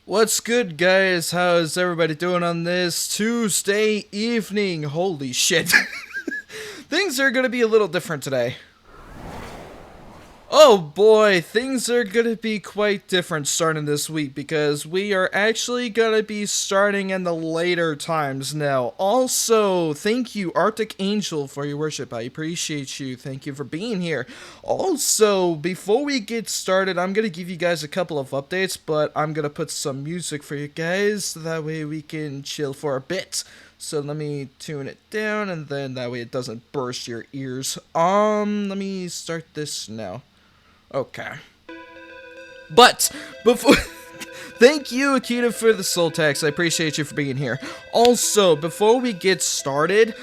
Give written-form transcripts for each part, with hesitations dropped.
What's good, guys? How's everybody doing on this Tuesday evening? Holy shit. Things are gonna be a little different today. Oh boy, things are gonna be quite different starting this week because we are actually gonna be starting in the later times now. Also, thank you, Arctic Angel, for your worship. I appreciate you. Thank you for being here. Also, before we get started, I'm gonna give you guys a couple of updates, but I'm gonna put some music for you guys so that way we can chill for a bit. So let me tune it down, and then that way it doesn't burst your ears. Let me start this now. Okay. But before thank you, Akita, for the soul tax. I appreciate you for being here. Also, before we get started,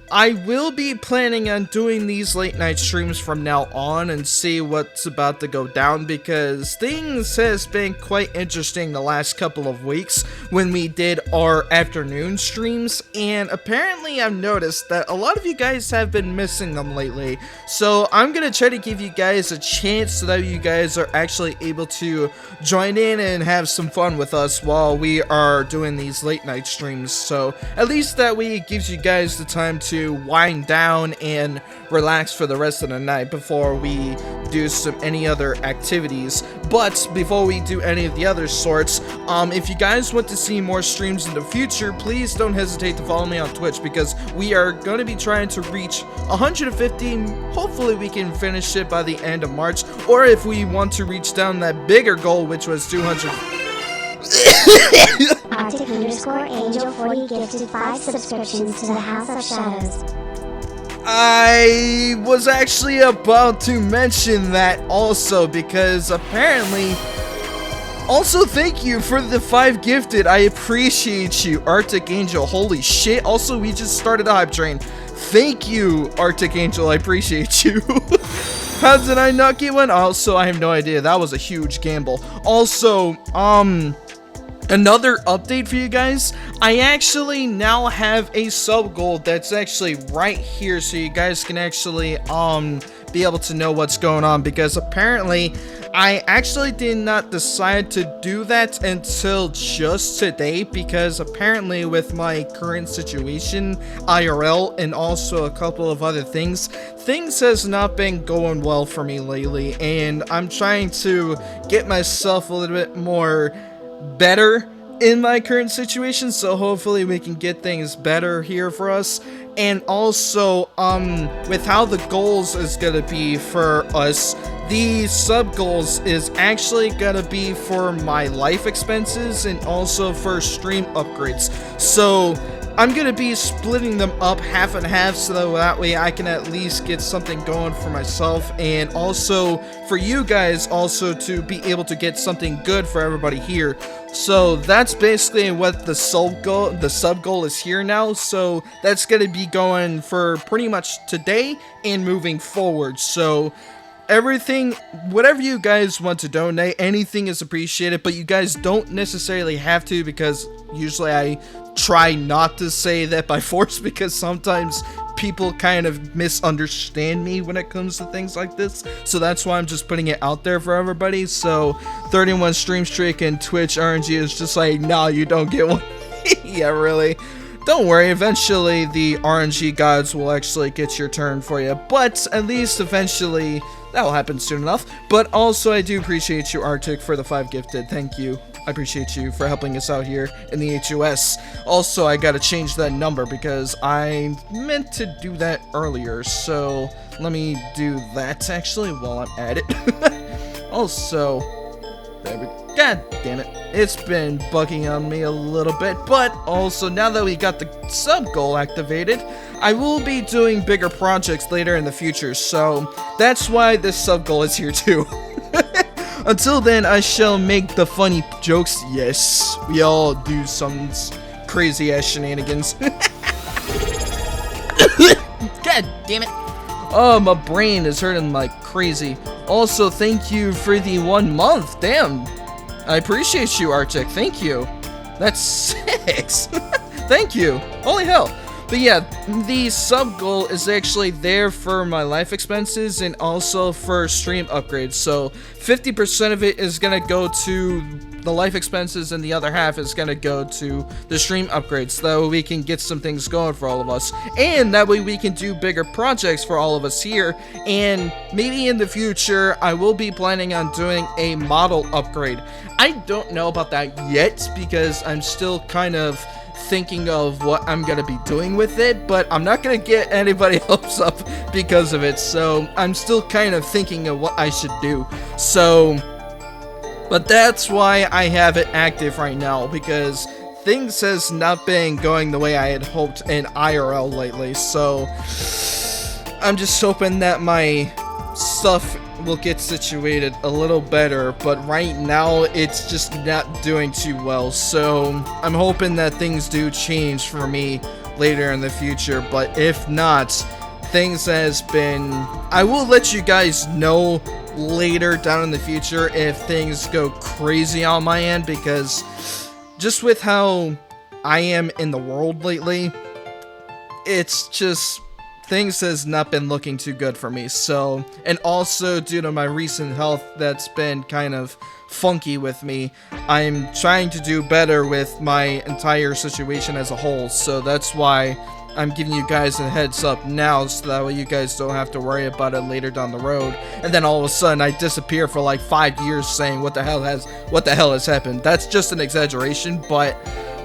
I will be planning on doing these late night streams from now on and see what's about to go down, because things has been quite interesting the last couple of weeks when we did our afternoon streams, and apparently I've noticed that a lot of you guys have been missing them lately. So I'm gonna try to give you guys a chance so that you guys are actually able to join in and have some fun with us while we are doing these late night streams. So at least that way it gives you guys the time to wind down and relax for the rest of the night before we do any other activities. But before we do any of the other sorts, if you guys want to see more streams in the future, please don't hesitate to follow me on Twitch, because we are going to be trying to reach 150. Hopefully we can finish it by the end of March, or if we want to reach down that bigger goal, which was 200. Arctic_Angel40 gifted 5 subscriptions to the House of Shadows. I was actually about to mention that also, because apparently... Also, thank you for the 5 gifted. I appreciate you, Arctic Angel. Holy shit. Also, we just started a hype train. Thank you, Arctic Angel. I appreciate you. How did I not get one? Also, I have no idea. That was a huge gamble. Also, another update for you guys. I actually now have a sub goal that's actually right here, so you guys can actually be able to know what's going on, because apparently I actually did not decide to do that until just today, because apparently with my current situation, IRL, and also a couple of other things has not been going well for me lately, and I'm trying to get myself a little bit more better in my current situation, so hopefully we can get things better here for us. And also, with how the goals is gonna be for us, the sub goals is actually gonna be for my life expenses and also for stream upgrades. So I'm gonna be splitting them up half and half, so that way I can at least get something going for myself, and also for you guys also to be able to get something good for everybody here. So that's basically what the sub goal is here now. So that's gonna be going for pretty much today and moving forward. So everything, whatever you guys want to donate, anything is appreciated, but you guys don't necessarily have to, because usually I try not to say that by force, because sometimes people kind of misunderstand me when it comes to things like this. So that's why I'm just putting it out there for everybody. So 31 stream streak and Twitch RNG is just like, nah, you don't get one. Yeah, really. Don't worry, eventually the RNG gods will actually get your turn for you, but at least eventually that will happen soon enough. But also, I do appreciate you, Arctic, for the 5 gifted. Thank you. I appreciate you for helping us out here in the HOS. Also, I gotta change that number because I meant to do that earlier, so let me do that actually while I'm at it. Also, there we go. God damn it. It's been bugging on me a little bit, but also now that we got the sub goal activated, I will be doing bigger projects later in the future, so that's why this sub goal is here too. Until then, I shall make the funny jokes. Yes, we all do some crazy ass shenanigans. God damn it. Oh, my brain is hurting like crazy. Also, thank you for the 1 month. Damn. I appreciate you, Arctic. Thank you. That's 6. Thank you. Holy hell. But yeah, the sub goal is actually there for my life expenses and also for stream upgrades. So 50% of it is gonna go to the life expenses and the other half is gonna go to the stream upgrades. So that way we can get some things going for all of us. And that way we can do bigger projects for all of us here. And maybe in the future, I will be planning on doing a model upgrade. I don't know about that yet because I'm still kind of thinking of what I'm gonna be doing with it, but I'm not gonna get anybody else up because of it, so I'm still kind of thinking of what I should do. So, but that's why I have it active right now, because things has not been going the way I had hoped in IRL lately, so I'm just hoping that my stuff will get situated a little better, but right now it's just not doing too well, so I'm hoping that things do change for me later in the future. But if not, things has been, I will let you guys know later down in the future if things go crazy on my end, because just with how I am in the world lately, it's just, things has not been looking too good for me. So, and also due to my recent health that's been kind of funky with me, I'm trying to do better with my entire situation as a whole. So that's why I'm giving you guys a heads up now, so that way you guys don't have to worry about it later down the road. And then all of a sudden I disappear for like 5 years saying what the hell has happened. That's just an exaggeration, but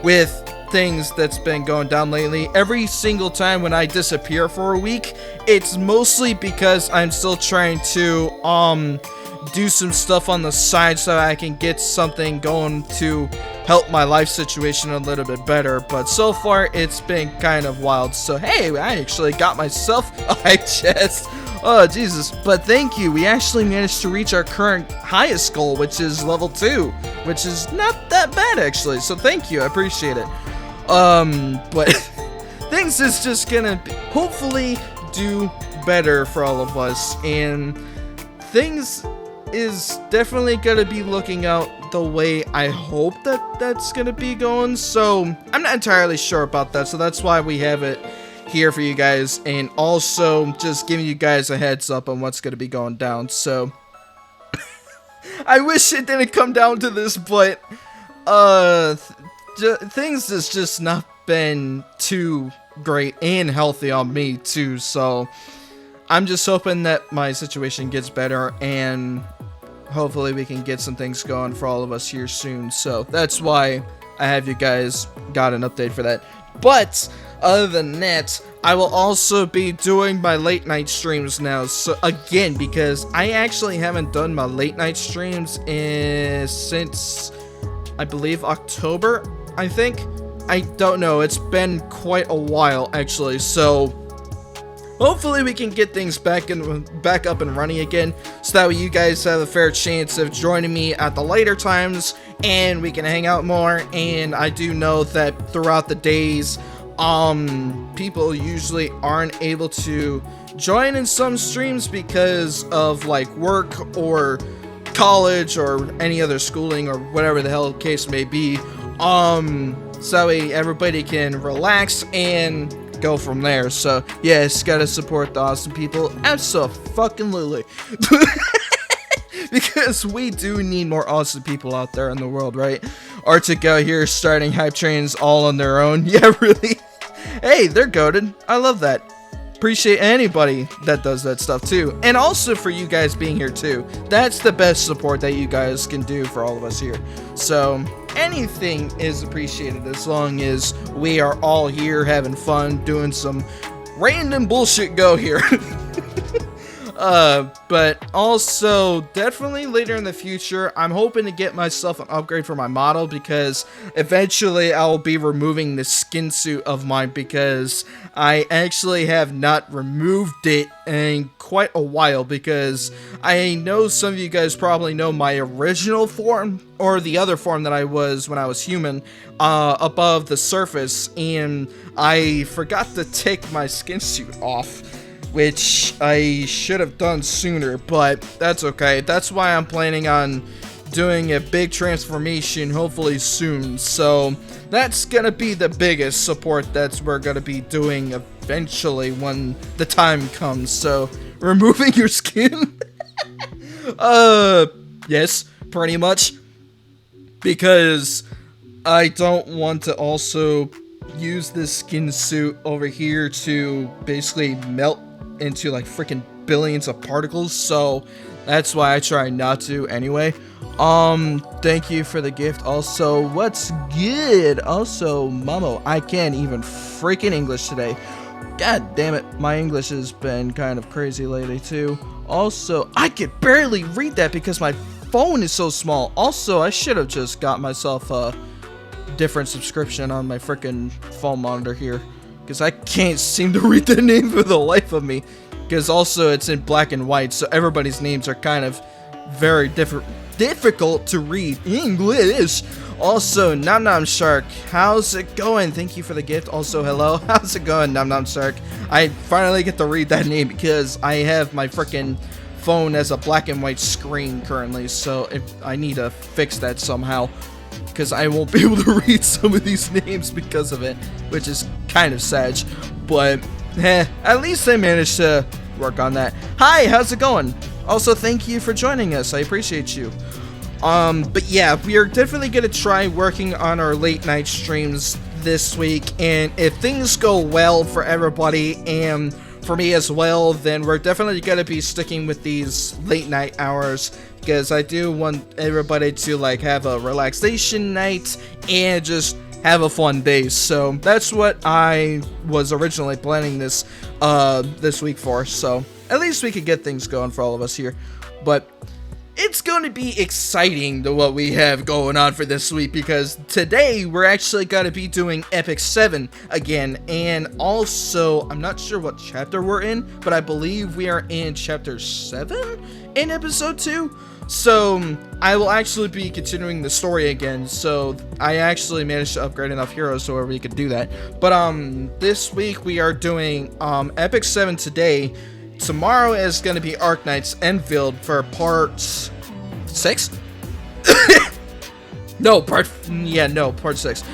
with things that's been going down lately, every single time when I disappear for a week, it's mostly because I'm still trying to do some stuff on the side so I can get something going to help my life situation a little bit better. But so far it's been kind of wild. So hey, I actually got myself a hype chest. Oh Jesus, but thank you, we actually managed to reach our current highest goal, which is level 2, which is not that bad actually, so thank you, I appreciate it. But things is just gonna hopefully do better for all of us, and things is definitely gonna be looking out the way I hope that that's gonna be going. So I'm not entirely sure about that, so that's why we have it here for you guys, and also just giving you guys a heads up on what's gonna be going down. So I wish it didn't come down to this, but things has just not been too great and healthy on me too, so I'm just hoping that my situation gets better, and hopefully we can get some things going for all of us here soon. So that's why I have you guys got an update for that. But other than that, I will also be doing my late night streams now. So again, because I actually haven't done my late night streams since I believe October, I think. I don't know, it's been quite a while actually, so hopefully we can get things back up and running again, so that way you guys have a fair chance of joining me at the later times and we can hang out more. And I do know that throughout the days, people usually aren't able to join in some streams because of like work or college or any other schooling or whatever the hell the case may be. So everybody can relax and go from there. So yes, gotta support the awesome people, absolutely. Because we do need more awesome people out there in the world, right? Arctic out here starting hype trains all on their own. Yeah, really. Hey, they're goated. I love that. Appreciate anybody that does that stuff too, and also for you guys being here too. That's the best support that you guys can do for all of us here. So anything is appreciated as long as we are all here having fun doing some random bullshit go here. But also definitely later in the future, I'm hoping to get myself an upgrade for my model, because eventually I'll be removing the skin suit of mine, because I actually have not removed it in quite a while, because I know some of you guys probably know my original form, or the other form that I was when I was human, above the surface, and I forgot to take my skin suit off, which I should have done sooner, but that's okay. That's why I'm planning on doing a big transformation hopefully soon. So that's gonna be the biggest support that we're gonna be doing eventually when the time comes. So removing your skin? Yes, pretty much. Because I don't want to also use this skin suit over here to basically melt into like freaking billions of particles, so that's why I try not to anyway. Thank you for the gift. Also, what's good? Also, Momo, I can't even freaking English today. God damn it, my English has been kind of crazy lately too. Also, I could barely read that because my phone is so small. Also, I should have just got myself a different subscription on my freaking phone monitor here, because I can't seem to read the name for the life of me. Because also it's in black and white, so everybody's names are kind of very difficult to read English. Also, Nom Nom Shark, how's it going? Thank you for the gift. Also, hello, how's it going, Nom Nom Shark? I finally get to read that name because I have my freaking phone as a black and white screen currently, so I need to fix that somehow, because I won't be able to read some of these names because of it, which is kind of sad. But at least I managed to work on that. Hi, how's it going? Also, thank you for joining us. I appreciate you. But yeah, we are definitely gonna try working on our late night streams this week, and if things go well for everybody and for me as well, then we're definitely gonna be sticking with these late night hours, because I do want everybody to like have a relaxation night and just have a fun day. So that's what I was originally planning this week for, so at least we could get things going for all of us here. But it's going to be exciting to what we have going on for this week, because today we're actually going to be doing Epic 7 again, and also I'm not sure what chapter we're in, but I believe we are in chapter 7 in episode 2. So I will actually be continuing the story again, so I actually managed to upgrade enough heroes so we could do that. But this week we are doing Epic 7 today. Tomorrow is going to be Arknight's Enfield for part 6? part 6.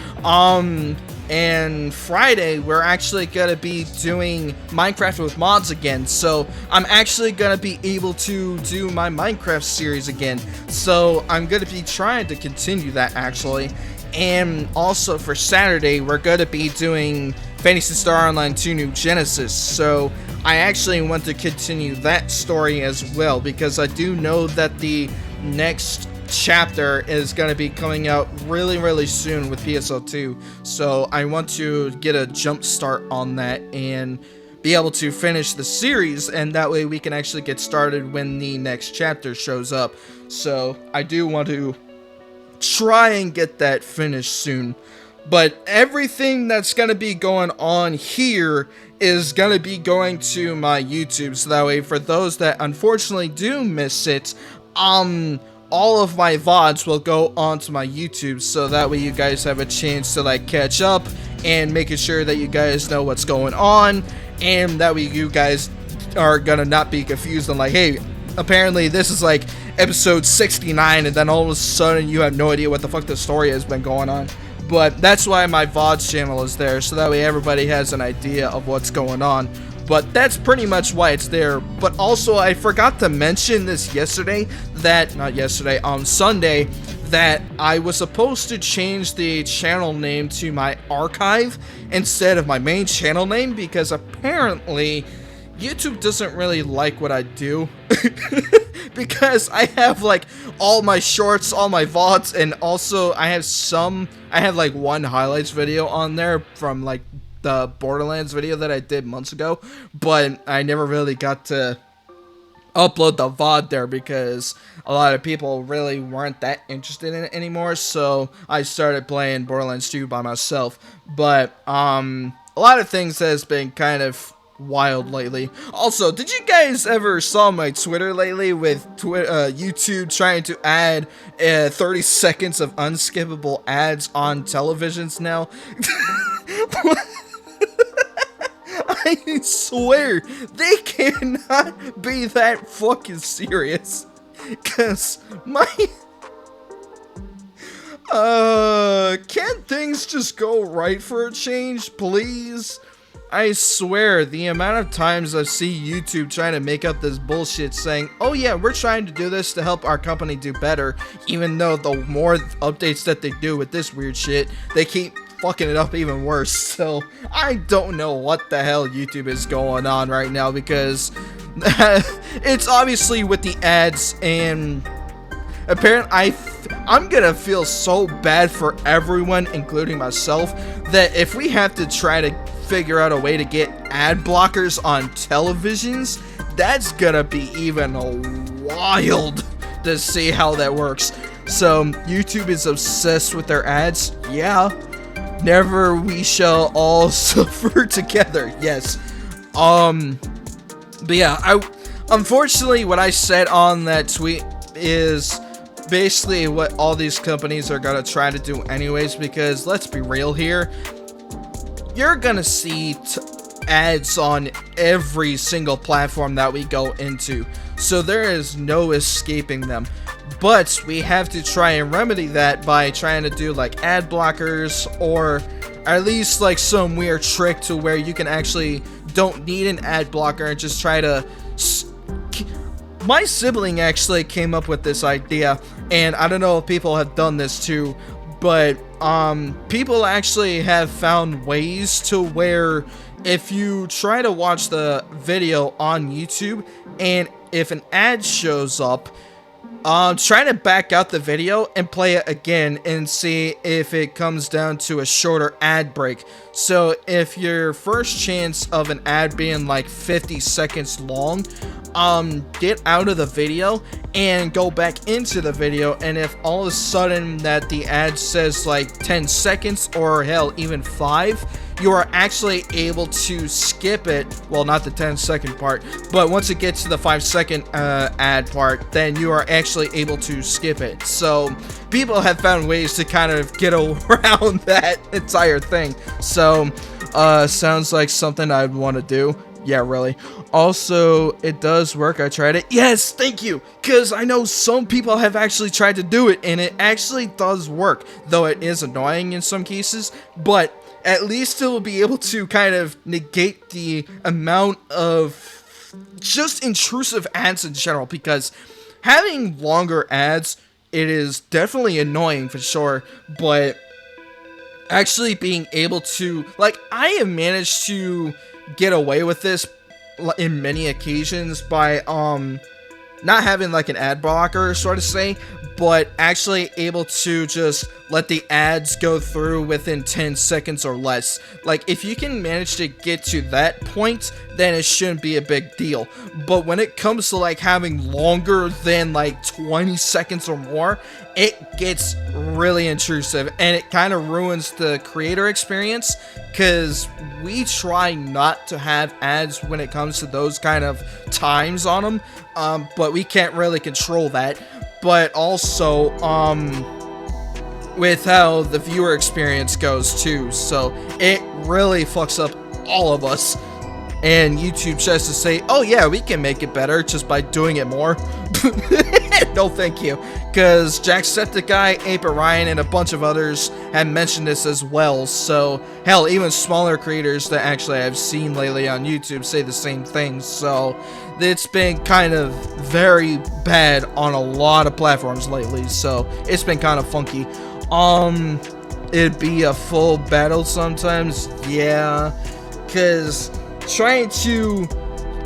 And Friday we're actually gonna be doing Minecraft with mods again, so I'm actually gonna be able to do my Minecraft series again, so I'm gonna be trying to continue that actually. And also for Saturday we're gonna be doing Phantasy Star Online 2 New Genesis, so I actually want to continue that story as well, because I do know that the next chapter is going to be coming out really soon with PSO2, so I want to get a jump start on that and be able to finish the series, and that way we can actually get started when the next chapter shows up. So I do want to try and get that finished soon. But everything that's going to be going on here is going to be going to my YouTube, so that way for those that unfortunately do miss it, all of my VODs will go onto my YouTube, so that way you guys have a chance to like catch up and making sure that you guys know what's going on, and that way you guys are gonna not be confused on like, hey, apparently this is like episode 69, and then all of a sudden you have no idea what the fuck the story has been going on. But that's why my VODs channel is there, so that way everybody has an idea of what's going on. But that's pretty much why it's there. But also, I forgot to mention this yesterday, on Sunday, that I was supposed to change the channel name to my archive instead of my main channel name, because apparently YouTube doesn't really like what I do. Because I have like all my shorts, all my VODs, and also I have like one highlights video on there from like the Borderlands video that I did months ago, but I never really got to upload the VOD there because a lot of people really weren't that interested in it anymore, so I started playing Borderlands 2 by myself. But a lot of things has been kind of wild lately. Also, did you guys ever saw my Twitter lately with YouTube trying to add 30 seconds of unskippable ads on televisions now? I swear, they cannot be that fucking serious. Cause Can't things just go right for a change, please? I swear, the amount of times I see YouTube trying to make up this bullshit saying, oh yeah, we're trying to do this to help our company do better, even though the more updates that they do with this weird shit, they keep fucking it up even worse. So, I don't know what the hell YouTube is going on right now, because it's obviously with the ads, and apparently I'm gonna feel so bad for everyone, including myself, that if we have to try to figure out a way to get ad blockers on televisions, that's gonna be even wild to see how that works. So YouTube is obsessed with their ads. Yeah, never we shall all suffer together. Yes. But yeah, unfortunately what I said on that tweet is basically what all these companies are gonna try to do anyways, because let's be real here, you're gonna see ads on every single platform that we go into, so there is no escaping them. But we have to try and remedy that by trying to do like ad blockers, or at least like some weird trick to where you can actually don't need an ad blocker and just try to my sibling actually came up with this idea, and I don't know if people have done this too, but people actually have found ways to where if you try to watch the video on YouTube and if an ad shows up, try to back out the video and play it again and see if it comes down to a shorter ad break. So if your first chance of an ad being like 50 seconds long, get out of the video and go back into the video, and if all of a sudden that the ad says like 10 seconds or hell even 5, you are actually able to skip it. Well, not the 10-second part, but once it gets to the 5-second ad part, then you are actually able to skip it. So people have found ways to kind of get around that entire thing. So sounds like something I'd want to do. Yeah, really. Also, it does work. I tried it. Yes, thank you. Because I know some people have actually tried to do it, and it actually does work. Though it is annoying in some cases, but at least it will be able to kind of negate the amount of just intrusive ads in general. Because having longer ads, it is definitely annoying for sure, but actually being able to, like, I have managed to get away with this in many occasions by not having like an ad blocker, sort of say, but actually able to just let the ads go through within 10 seconds or less. Like, if you can manage to get to that point, then it shouldn't be a big deal. But when it comes to like having longer than like 20 seconds or more, it gets really intrusive, and it kind of ruins the creator experience, because we try not to have ads when it comes to those kind of times on them, but we can't really control that. But also, with how the viewer experience goes too, so it really fucks up all of us. And YouTube tries to say, oh yeah, we can make it better just by doing it more. No thank you, because Jacksepticeye, Ape Orion, and a bunch of others have mentioned this as well. So hell, even smaller creators that actually I've seen lately on YouTube say the same thing. So it's been kind of very bad on a lot of platforms lately, so it's been kind of funky. It'd be a full battle sometimes, yeah, because trying to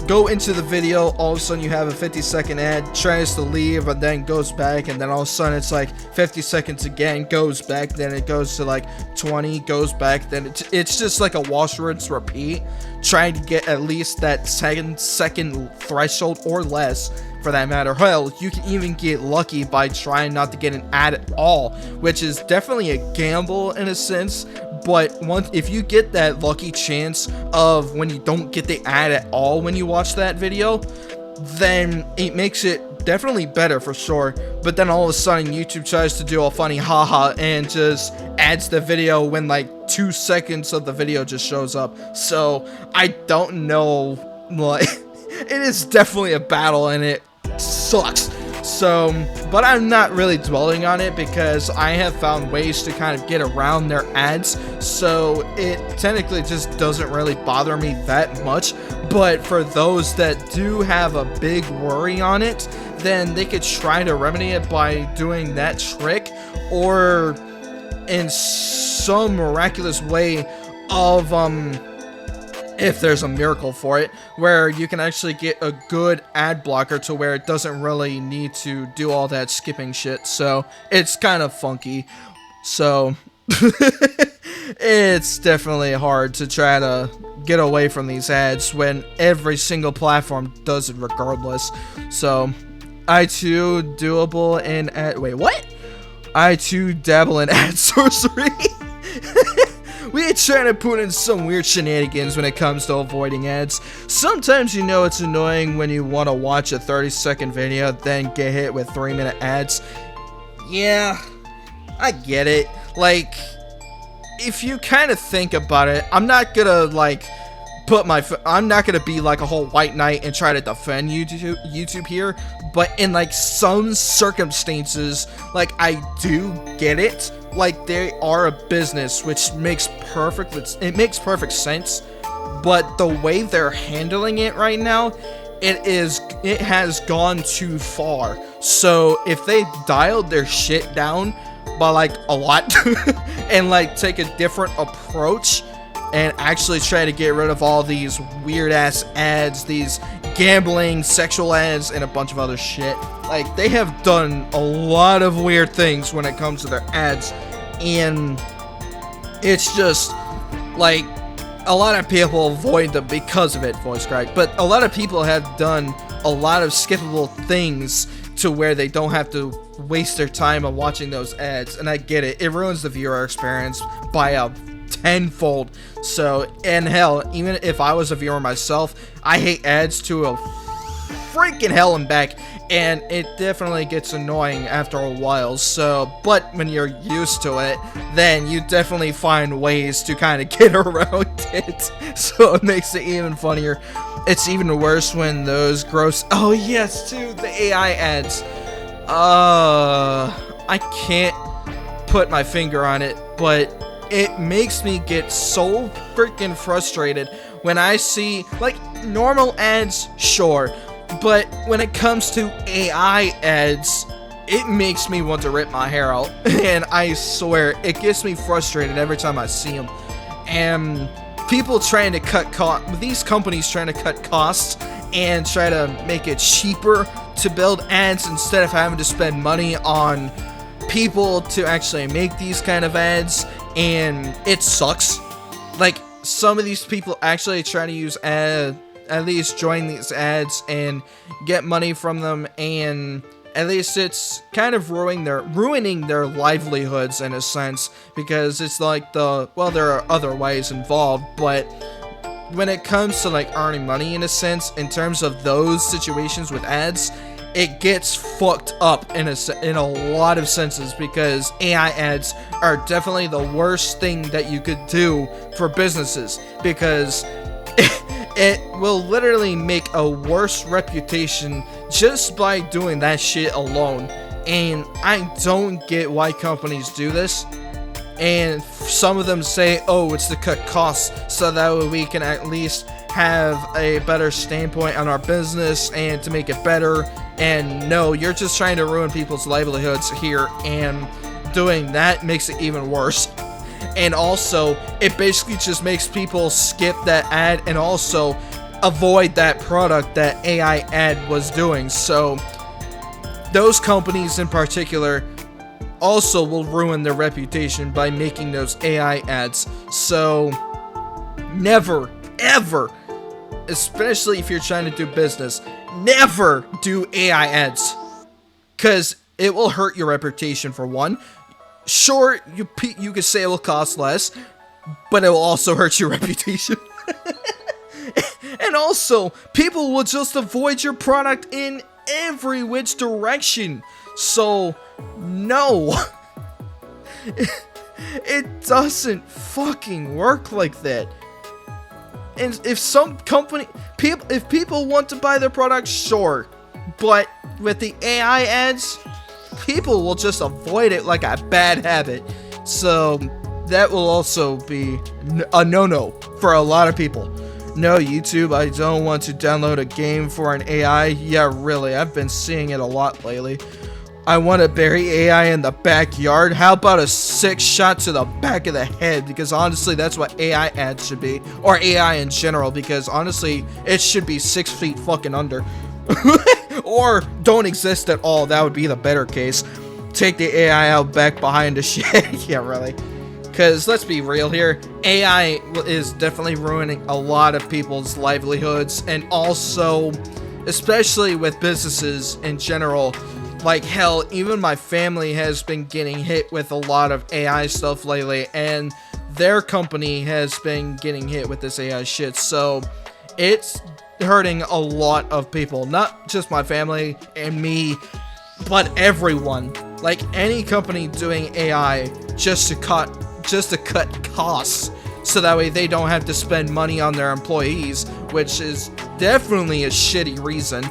go into the video, all of a sudden you have a 50-second ad, tries to leave, and then goes back, and then all of a sudden it's like 50 seconds again, goes back, then it goes to like 20, goes back, then it's just like a wash, rinse, repeat, trying to get at least that 10-second threshold or less, for that matter. Hell, you can even get lucky by trying not to get an ad at all, which is definitely a gamble in a sense. But if you get that lucky chance of when you don't get the ad at all when you watch that video, then it makes it definitely better for sure. But then all of a sudden YouTube tries to do a funny haha and just adds the video when like 2 seconds of the video just shows up. So I don't know, like, it is definitely a battle and it sucks. So, but I'm not really dwelling on it because I have found ways to kind of get around their ads, so it technically just doesn't really bother me that much. But for those that do have a big worry on it, then they could try to remedy it by doing that trick, or in some miraculous way of if there's a miracle for it, where you can actually get a good ad blocker to where it doesn't really need to do all that skipping shit. So it's kind of funky. So it's definitely hard to try to get away from these ads when every single platform does it regardless. So I too doable in ad. Wait, what? I too dabble in ad sorcery. We ain't trying to put in some weird shenanigans when it comes to avoiding ads. Sometimes you know it's annoying when you want to watch a 30-second video, then get hit with 3-minute ads. Yeah, I get it. Like, if you kind of think about it, I'm not gonna, like, I'm not gonna be like a whole white knight and try to defend YouTube here, but in like some circumstances, like, I do get it. Like, they are a business, which makes perfect sense, but the way they're handling it right now, it has gone too far. So if they dialed their shit down by like a lot and like take a different approach and actually try to get rid of all these weird ass ads, these gambling, sexual ads, and a bunch of other shit. Like, they have done a lot of weird things when it comes to their ads, and it's just like a lot of people avoid them because of it, voice crack. But a lot of people have done a lot of skippable things to where they don't have to waste their time on watching those ads, and I get it. It ruins the viewer experience by a tenfold. So, and hell, even if I was a viewer myself, I hate ads to a freaking hell and back, and it definitely gets annoying after a while. So, but when you're used to it, then you definitely find ways to kind of get around it, so it makes it even funnier. It's even worse when those gross, oh yes, too, the AI ads. I can't put my finger on it, but it makes me get so freaking frustrated when I see, like, normal ads, sure, but when it comes to AI ads, it makes me want to rip my hair out, and I swear, it gets me frustrated every time I see them. And people trying to cut costs, these companies trying to cut costs and try to make it cheaper to build ads instead of having to spend money on people to actually make these kind of ads, and it sucks. Like, some of these people actually try to use at least join these ads and get money from them, and at least it's kind of ruining their livelihoods in a sense, because it's like well, there are other ways involved, but when it comes to like earning money in a sense, in terms of those situations with ads, it gets fucked up in a lot of senses, because AI ads are definitely the worst thing that you could do for businesses, because it will literally make a worse reputation just by doing that shit alone. And I don't get why companies do this. And some of them say, oh, it's to cut costs so that way we can at least have a better standpoint on our business and to make it better. And no, you're just trying to ruin people's livelihoods here, and doing that makes it even worse. And also, it basically just makes people skip that ad and also avoid that product that AI ad was doing. So those companies in particular also will ruin their reputation by making those AI ads. So never, ever, especially if you're trying to do business, never do AI ads, because it will hurt your reputation for one. Sure, you could say it will cost less, but it will also hurt your reputation. And also, people will just avoid your product in every which direction. So, no. It doesn't fucking work like that. And if some company, if people want to buy their product, sure, But with the AI ads, people will just avoid it like a bad habit. So that will also be a no-no for a lot of people. No, YouTube, I don't want to download a game for an AI. Yeah, really, I've been seeing it a lot lately. I want to bury AI in the backyard. How about a 6 shot to the back of the head? Because honestly, that's what AI ads should be. Or AI in general, because honestly, it should be 6 feet fucking under. Or don't exist at all. That would be the better case. Take the AI out back behind the shed. Yeah, really. Because let's be real here, AI is definitely ruining a lot of people's livelihoods, and also, especially with businesses in general. Like, hell, even my family has been getting hit with a lot of AI stuff lately, and their company has been getting hit with this AI shit, so it's hurting a lot of people. Not just my family and me, but everyone. Like, any company doing AI just to cut costs, so that way they don't have to spend money on their employees, which is definitely a shitty reason.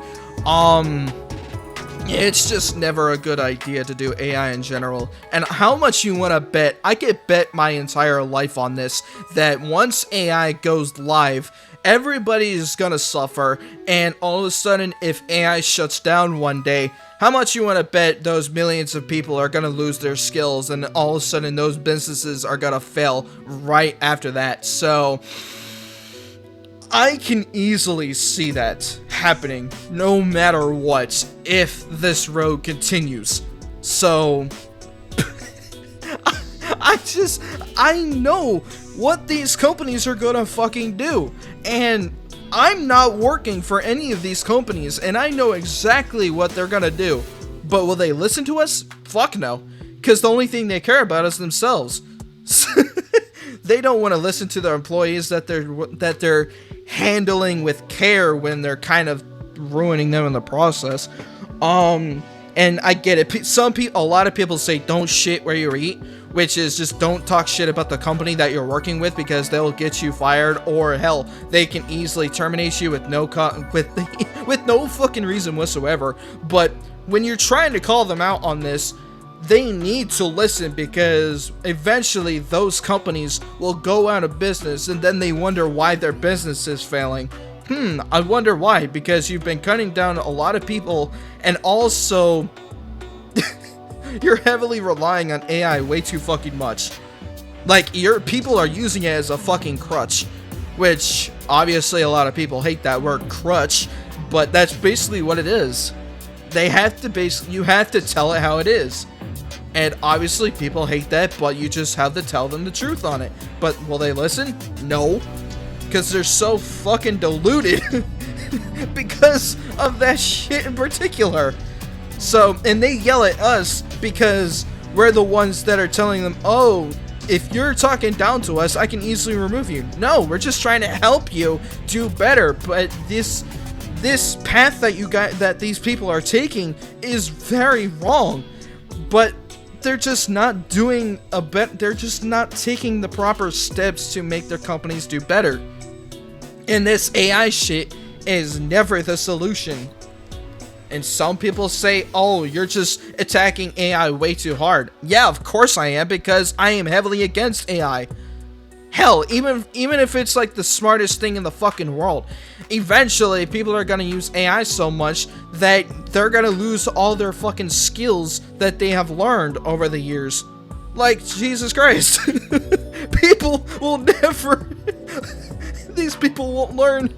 It's just never a good idea to do AI in general. And how much you want to bet? I could bet my entire life on this, that once AI goes live, everybody is gonna suffer, and all of a sudden, if AI shuts down one day, how much you want to bet those millions of people are gonna lose their skills, and all of a sudden those businesses are gonna fail right after that? So I can easily see that happening no matter what if this road continues. So I know what these companies are gonna fucking do, and I'm not working for any of these companies, and I know exactly what they're gonna do. But will they listen to us? Fuck no, because the only thing they care about is themselves. They don't want to listen to their employees that they're handling with care when they're kind of ruining them in the process. And I get it. A lot of people say don't shit where you eat, which is just don't talk shit about the company that you're working with, because they'll get you fired, or hell, they can easily terminate you with no fucking reason whatsoever. But when you're trying to call them out on this, they need to listen, because eventually those companies will go out of business, and then they wonder why their business is failing. I wonder why, because you've been cutting down a lot of people, and also you're heavily relying on AI way too fucking much. Like, people are using it as a fucking crutch, which obviously a lot of people hate that word crutch, but that's basically what it is. You have to tell it how it is. And obviously people hate that, but you just have to tell them the truth on it. But will they listen? No. Because they're so fucking deluded because of that shit in particular. So, and they yell at us because we're the ones that are telling them, oh, if you're talking down to us, I can easily remove you. No, we're just trying to help you do better. But this path that these people are taking is very wrong. But they're just not doing they're just not taking the proper steps to make their companies do better. And this AI shit is never the solution. And some people say, oh, you're just attacking AI way too hard. Yeah, of course I am, because I am heavily against AI. Hell, even if it's like the smartest thing in the fucking world, eventually people are gonna use AI so much that they're gonna lose all their fucking skills that they have learned over the years. Like, Jesus Christ. People will never... These people won't learn.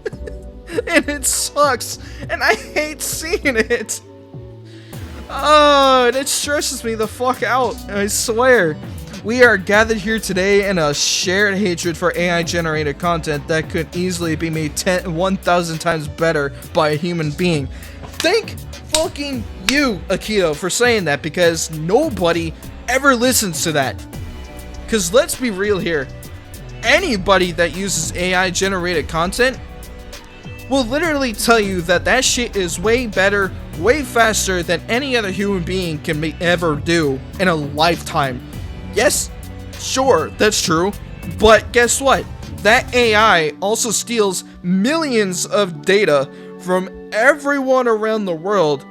And it sucks. And I hate seeing it. Oh, and it stresses me the fuck out. I swear. We are gathered here today in a shared hatred for AI-generated content that could easily be made 1,000 times better by a human being. Thank fucking you, Akito, for saying that, because nobody ever listens to that. Because let's be real here. Anybody that uses AI-generated content will literally tell you that that shit is way better, way faster than any other human being can ever do in a lifetime. Yes, sure, that's true, but guess what? That AI also steals millions of data from everyone around the world.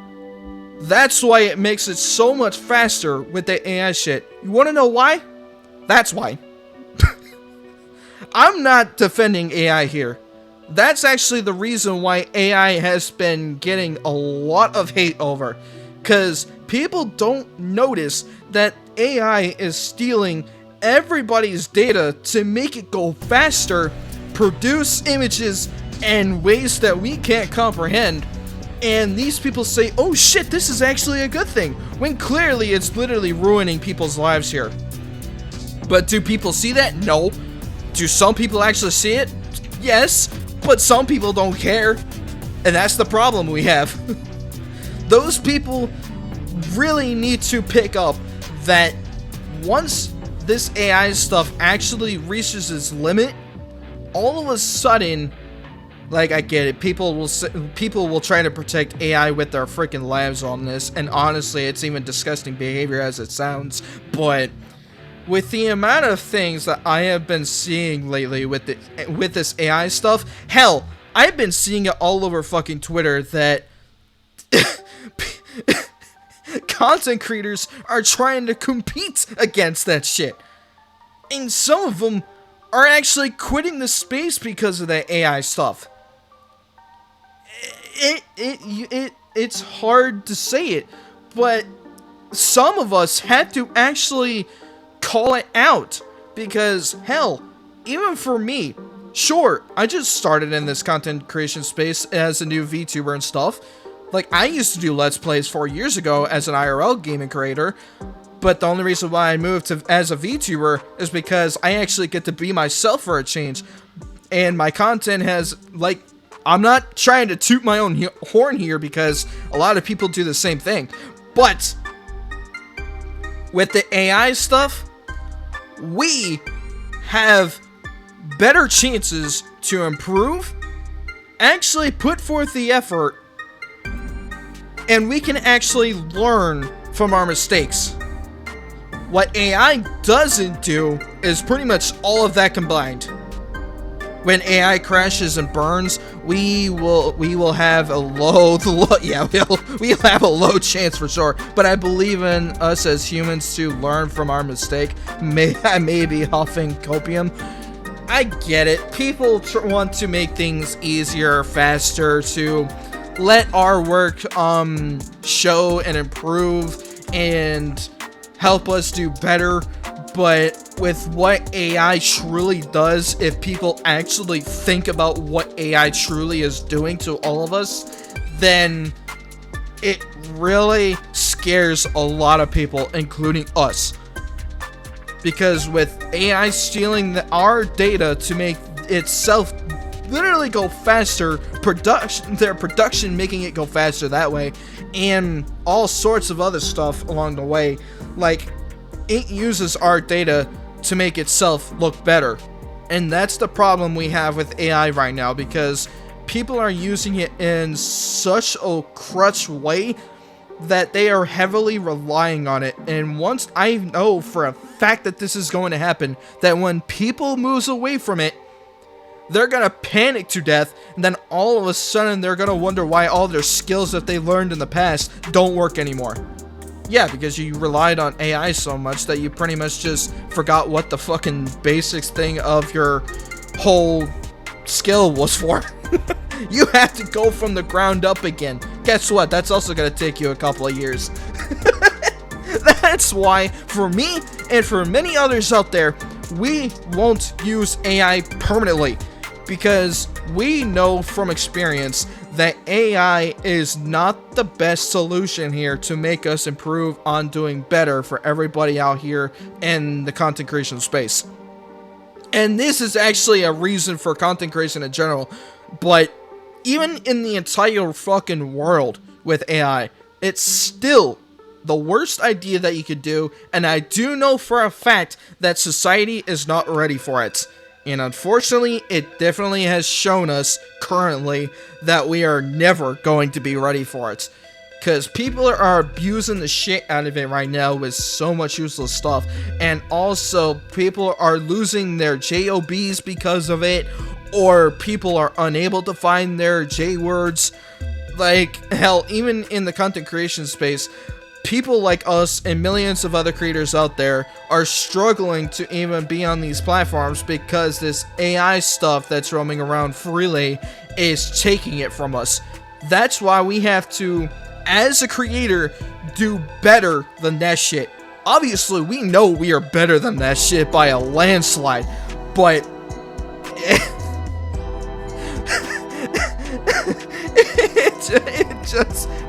That's why it makes it so much faster with the AI shit. You want to know why? That's why. I'm not defending AI here. That's actually the reason why AI has been getting a lot of hate over. Because people don't notice that AI is stealing everybody's data to make it go faster, produce images in ways that we can't comprehend. And these people say, oh shit, this is actually a good thing, when clearly it's literally ruining people's lives here. But do people see that? No. Do some people actually see it? Yes, but some people don't care. And that's the problem we have. Those people really need to pick up that once this AI stuff actually reaches its limit, all of a sudden, like, I get it, people will try to protect AI with their freaking lives on this, and honestly, it's even disgusting behavior as it sounds, but with the amount of things that I have been seeing lately with this AI stuff, hell, I've been seeing it all over fucking Twitter that content creators are trying to compete against that shit, and some of them are actually quitting the space because of that AI stuff. It's hard to say it, but some of us had to actually call it out, because hell, even for me, sure, I just started in this content creation space as a new VTuber and stuff. Like, I used to do Let's Plays 4 years ago as an IRL gaming creator, but the only reason why I moved to as a VTuber is because I actually get to be myself for a change, and my content has, like, I'm not trying to toot my own horn here, because a lot of people do the same thing, but with the AI stuff, we have better chances to improve, actually put forth the effort, and we can actually learn from our mistakes. What AI doesn't do is pretty much all of that combined. When AI crashes and burns, we will have a low we'll have a low chance for sure. But I believe in us as humans to learn from our mistake. I may be huffing copium. I get it. People want to make things easier, faster, to let our work show and improve and help us do better. But with what AI truly does, if people actually think about what AI truly is doing to all of us, then it really scares a lot of people, including us. Because with AI stealing our data to make itself literally go faster, their production making it go faster that way, and all sorts of other stuff along the way, like, it uses our data to make itself look better. And that's the problem we have with AI right now, because people are using it in such a crutch way that they are heavily relying on it. And once I know for a fact that this is going to happen, that when people moves away from it, they're gonna panic to death, and then all of a sudden they're gonna wonder why all their skills that they learned in the past don't work anymore. Yeah, because you relied on AI so much that you pretty much just forgot what the fucking basics thing of your whole skill was for. You have to go from the ground up again. Guess what? That's also gonna take you a couple of years. That's why, for me and for many others out there, we won't use AI permanently, because we know from experience that AI is not the best solution here to make us improve on doing better for everybody out here in the content creation space. And this is actually a reason for content creation in general, but even in the entire fucking world with AI, it's still the worst idea that you could do, and I do know for a fact that society is not ready for it. And unfortunately, it definitely has shown us currently that we are never going to be ready for it. Because people are abusing the shit out of it right now with so much useless stuff. And also, people are losing their JOBs because of it. Or people are unable to find their J words. Like, hell, even in the content creation space, people like us and millions of other creators out there are struggling to even be on these platforms because this AI stuff that's roaming around freely is taking it from us. That's why we have to, as a creator, do better than that shit. Obviously, we know we are better than that shit by a landslide, but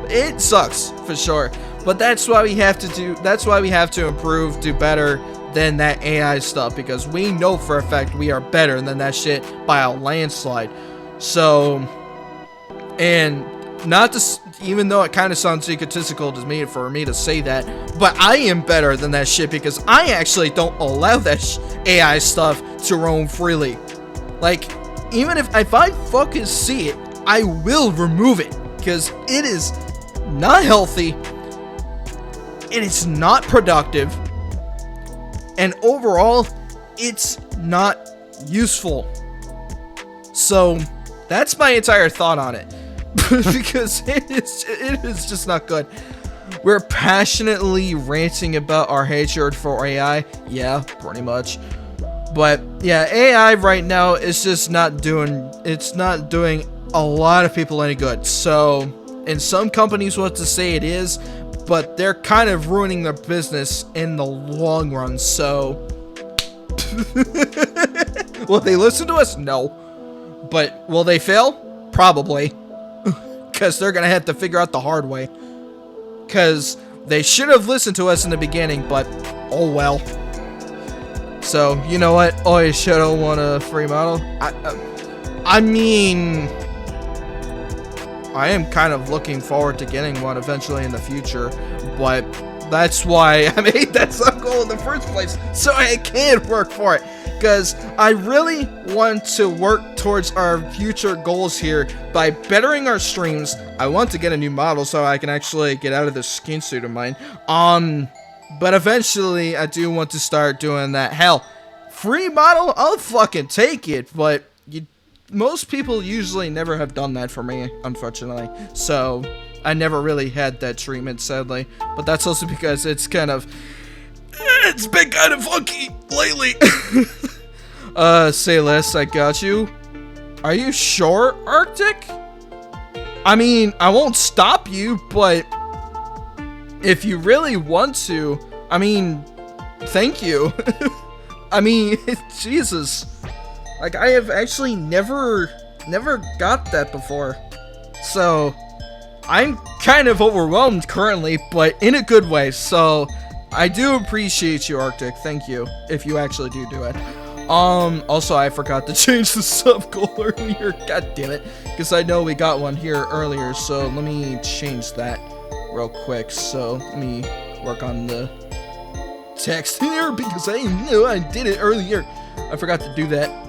it sucks for sure. But that's why we have to improve, do better than that AI stuff, because we know for a fact we are better than that shit by a landslide. So, and not to, even though it kind of sounds egotistical to me for me to say that, but I am better than that shit because I actually don't allow that AI stuff to roam freely. Like, even if I fucking see it, I will remove it because it is not healthy. It is not productive, and overall, it's not useful. So, that's my entire thought on it, because it is just not good. We're passionately ranting about our hatred for AI, yeah, pretty much. But yeah, AI right now is just not doing a lot of people any good. So, and some companies want to say it is, but they're kind of ruining their business in the long run, so will they listen to us? No. But will they fail? Probably. Because they're going to have to figure out the hard way. Because they should have listened to us in the beginning, but oh well. So, you know what? Oh, you Shadow want a free model? I mean, I am kind of looking forward to getting one eventually in the future, but that's why I made that sub-goal in the first place, so I can work for it, because I really want to work towards our future goals here by bettering our streams. I want to get a new model so I can actually get out of this skin suit of mine, but eventually I do want to start doing that. Hell, free model, I'll fucking take it, but most people usually never have done that for me, unfortunately. So, I never really had that treatment, sadly. But that's also because it's kind of... it's been kind of funky lately. Say less, I got you. Are you sure, Arctic? I mean, I won't stop you, but... if you really want to, I mean, thank you. I mean, Jesus. Like, I have actually never got that before. So, I'm kind of overwhelmed currently, but in a good way. So, I do appreciate you, Arctic. Thank you, if you actually do it. Also, I forgot to change the sub goal earlier. God damn it. Because I know we got one here earlier, so let me change that real quick. So, let me work on the text here, because I knew I did it earlier. I forgot to do that.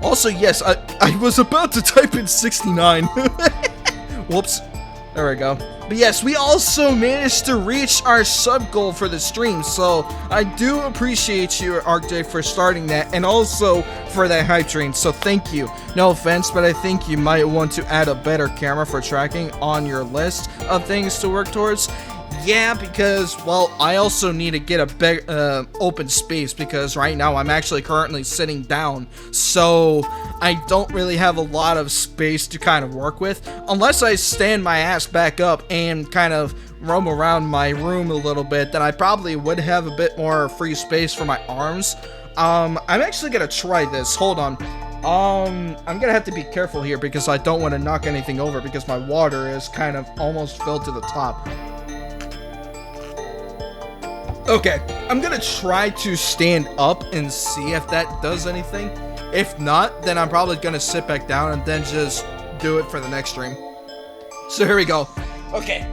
Also, yes, I was about to type in 69. Whoops. There we go. But yes, we also managed to reach our sub goal for the stream, so I do appreciate you, Arctic, for starting that, and also for that hype train, so thank you. No offense, but I think you might want to add a better camera for tracking on your list of things to work towards. Yeah, because, well, I also need to get a big open space, because right now I'm actually currently sitting down, so I don't really have a lot of space to kind of work with, unless I stand my ass back up and kind of roam around my room a little bit. Then I probably would have a bit more free space for my arms. I'm actually gonna try this. Hold on. I'm gonna have to be careful here, because I don't want to knock anything over, because my water is kind of almost filled to the top. Okay, I'm gonna try to stand up and see if that does anything. If not, then I'm probably gonna sit back down and then just do it for the next stream. So here we go. Okay,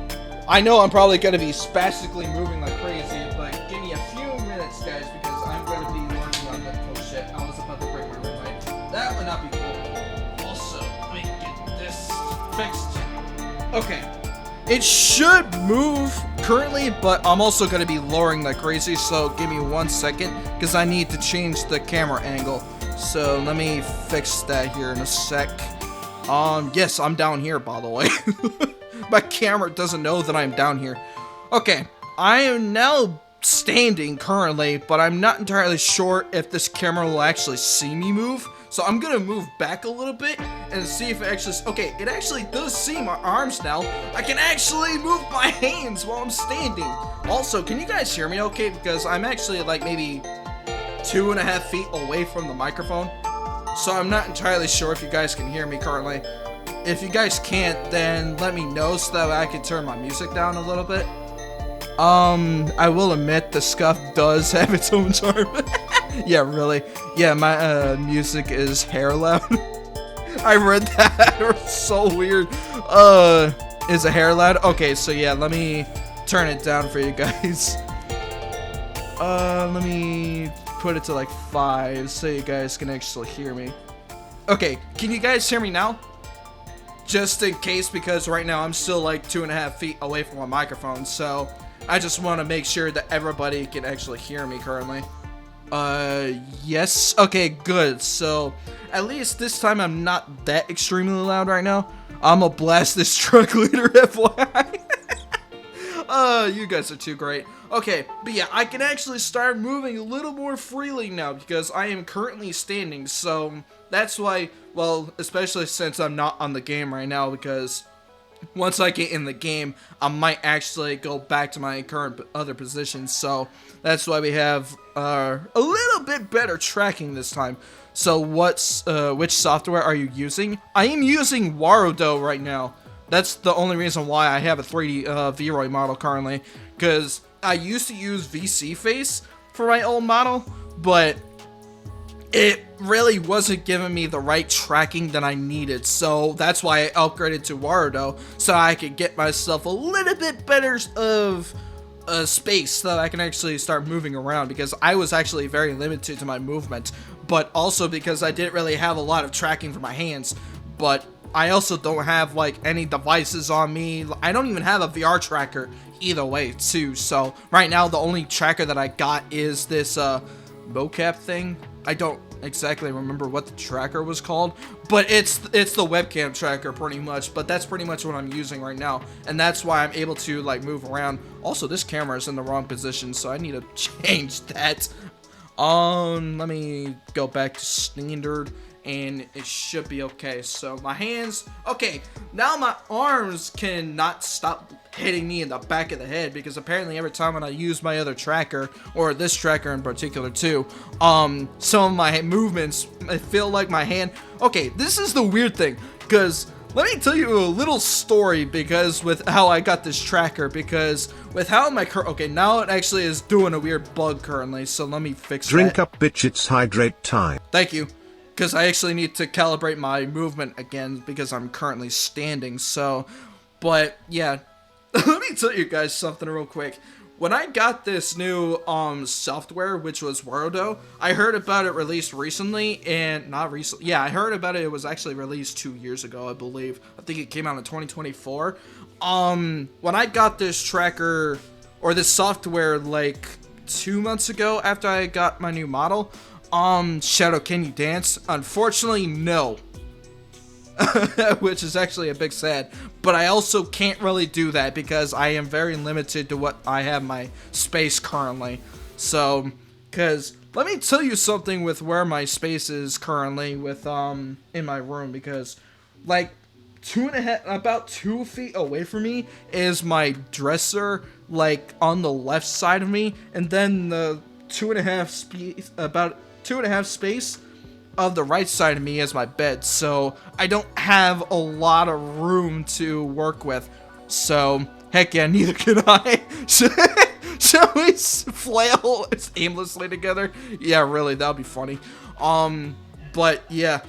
I know I'm probably gonna be spastically moving like crazy, but give me a few minutes, guys, because I'm gonna be working on that. Oh shit, I was about to break my ring light. That would not be cool. Also, let me get this fixed. Okay. It should move currently, but I'm also going to be lowering like crazy, so give me 1 second, because I need to change the camera angle. So let me fix that here in a sec. Yes, I'm down here, by the way. My camera doesn't know that I'm down here. Okay, I am now standing currently, but I'm not entirely sure if this camera will actually see me move. So I'm gonna move back a little bit and see if it actually, okay, it actually does see my arms now. I can actually move my hands while I'm standing. Also, can you guys hear me okay? Because I'm actually like maybe 2.5 feet away from the microphone. So I'm not entirely sure if you guys can hear me currently. If you guys can't, then let me know so that I can turn my music down a little bit. I will admit the scuff does have its own charm. Yeah, really. Yeah, my music is hair loud. I read that. It was so weird. Is it hair loud? Okay, so yeah, let me turn it down for you guys. Let me put it to like 5 so you guys can actually hear me. Okay, can you guys hear me now? Just in case, because right now I'm still like 2.5 feet away from my microphone, so I just want to make sure that everybody can actually hear me currently. Yes. Okay, good. So at least this time I'm not that extremely loud right now. I'm gonna blast this truck leader, FYI. You guys are too great. Okay, but yeah, I can actually start moving a little more freely now because I am currently standing, so that's why, well, especially since I'm not on the game right now, because once I get in the game, I might actually go back to my current other position, so that's why we have a little bit better tracking this time. So which software are you using? I am using Warudo right now. That's the only reason why I have a 3D V-Roy model currently, because I used to use VC Face for my old model, but it really wasn't giving me the right tracking that I needed, so that's why I upgraded to Warudo, so I could get myself a little bit better of space so that I can actually start moving around, because I was actually very limited to my movement, but also because I didn't really have a lot of tracking for my hands, but I also don't have like any devices on me. I don't even have a VR tracker either way too, so right now the only tracker that I got is this mocap thing. I don't exactly remember what the tracker was called, but it's the webcam tracker pretty much, but that's pretty much what I'm using right now, and that's why I'm able to like move around. Also, this camera is in the wrong position, so I need to change that. Let me go back to standard, and it should be okay. So my hands, okay, now my arms cannot stop hitting me in the back of the head, because apparently every time when I use my other tracker, or this tracker in particular too, some of my movements, I feel like my hand, okay, this is the weird thing, because let me tell you a little story, because with how I got this tracker, because with how my okay, now it actually is doing a weird bug currently, so let me fix that. Drink up, bitch, it's hydrate time. Thank you. Because I actually need to calibrate my movement again, because I'm currently standing, so, but, yeah, let me tell you guys something real quick. When I got this new, software, which was Warudo, I heard about it released recently, and, not recently, yeah, I heard about it, it was actually released 2 years ago, I believe. I think it came out in 2024. When I got this tracker, or this software, like, 2 months ago, after I got my new model, Shadow, can you dance? Unfortunately, no. Which is actually a big sad. But I also can't really do that because I am very limited to what I have my space currently. So, because let me tell you something with where my space is currently with, in my room, because, like, about 2 feet away from me is my dresser, like, on the left side of me, and then the 2.5 space of the right side of me is my bed, so I don't have a lot of room to work with. So heck yeah, neither can I. Shall we flail aimlessly together? Yeah, really, that'd be funny. But yeah,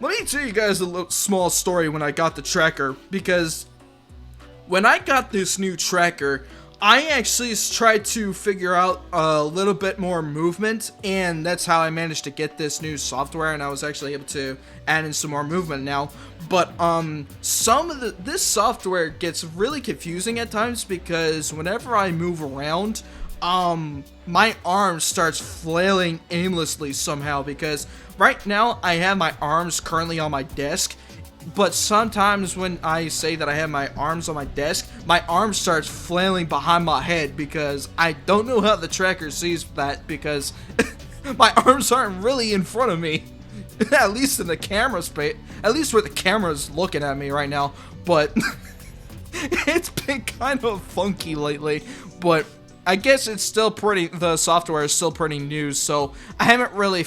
let me tell you guys a little small story when I got the tracker, because when I got this new tracker, I actually tried to figure out a little bit more movement, and that's how I managed to get this new software, and I was actually able to add in some more movement now. But some of this software gets really confusing at times, because whenever I move around, my arm starts flailing aimlessly somehow, because right now I have my arms currently on my desk, but sometimes when I say that I have my arms on my desk, my arm starts flailing behind my head because I don't know how the tracker sees that because my arms aren't really in front of me. At least in the camera space, at least where the camera's looking at me right now, but it's been kind of funky lately, but I guess it's still the software is still pretty new, so I haven't really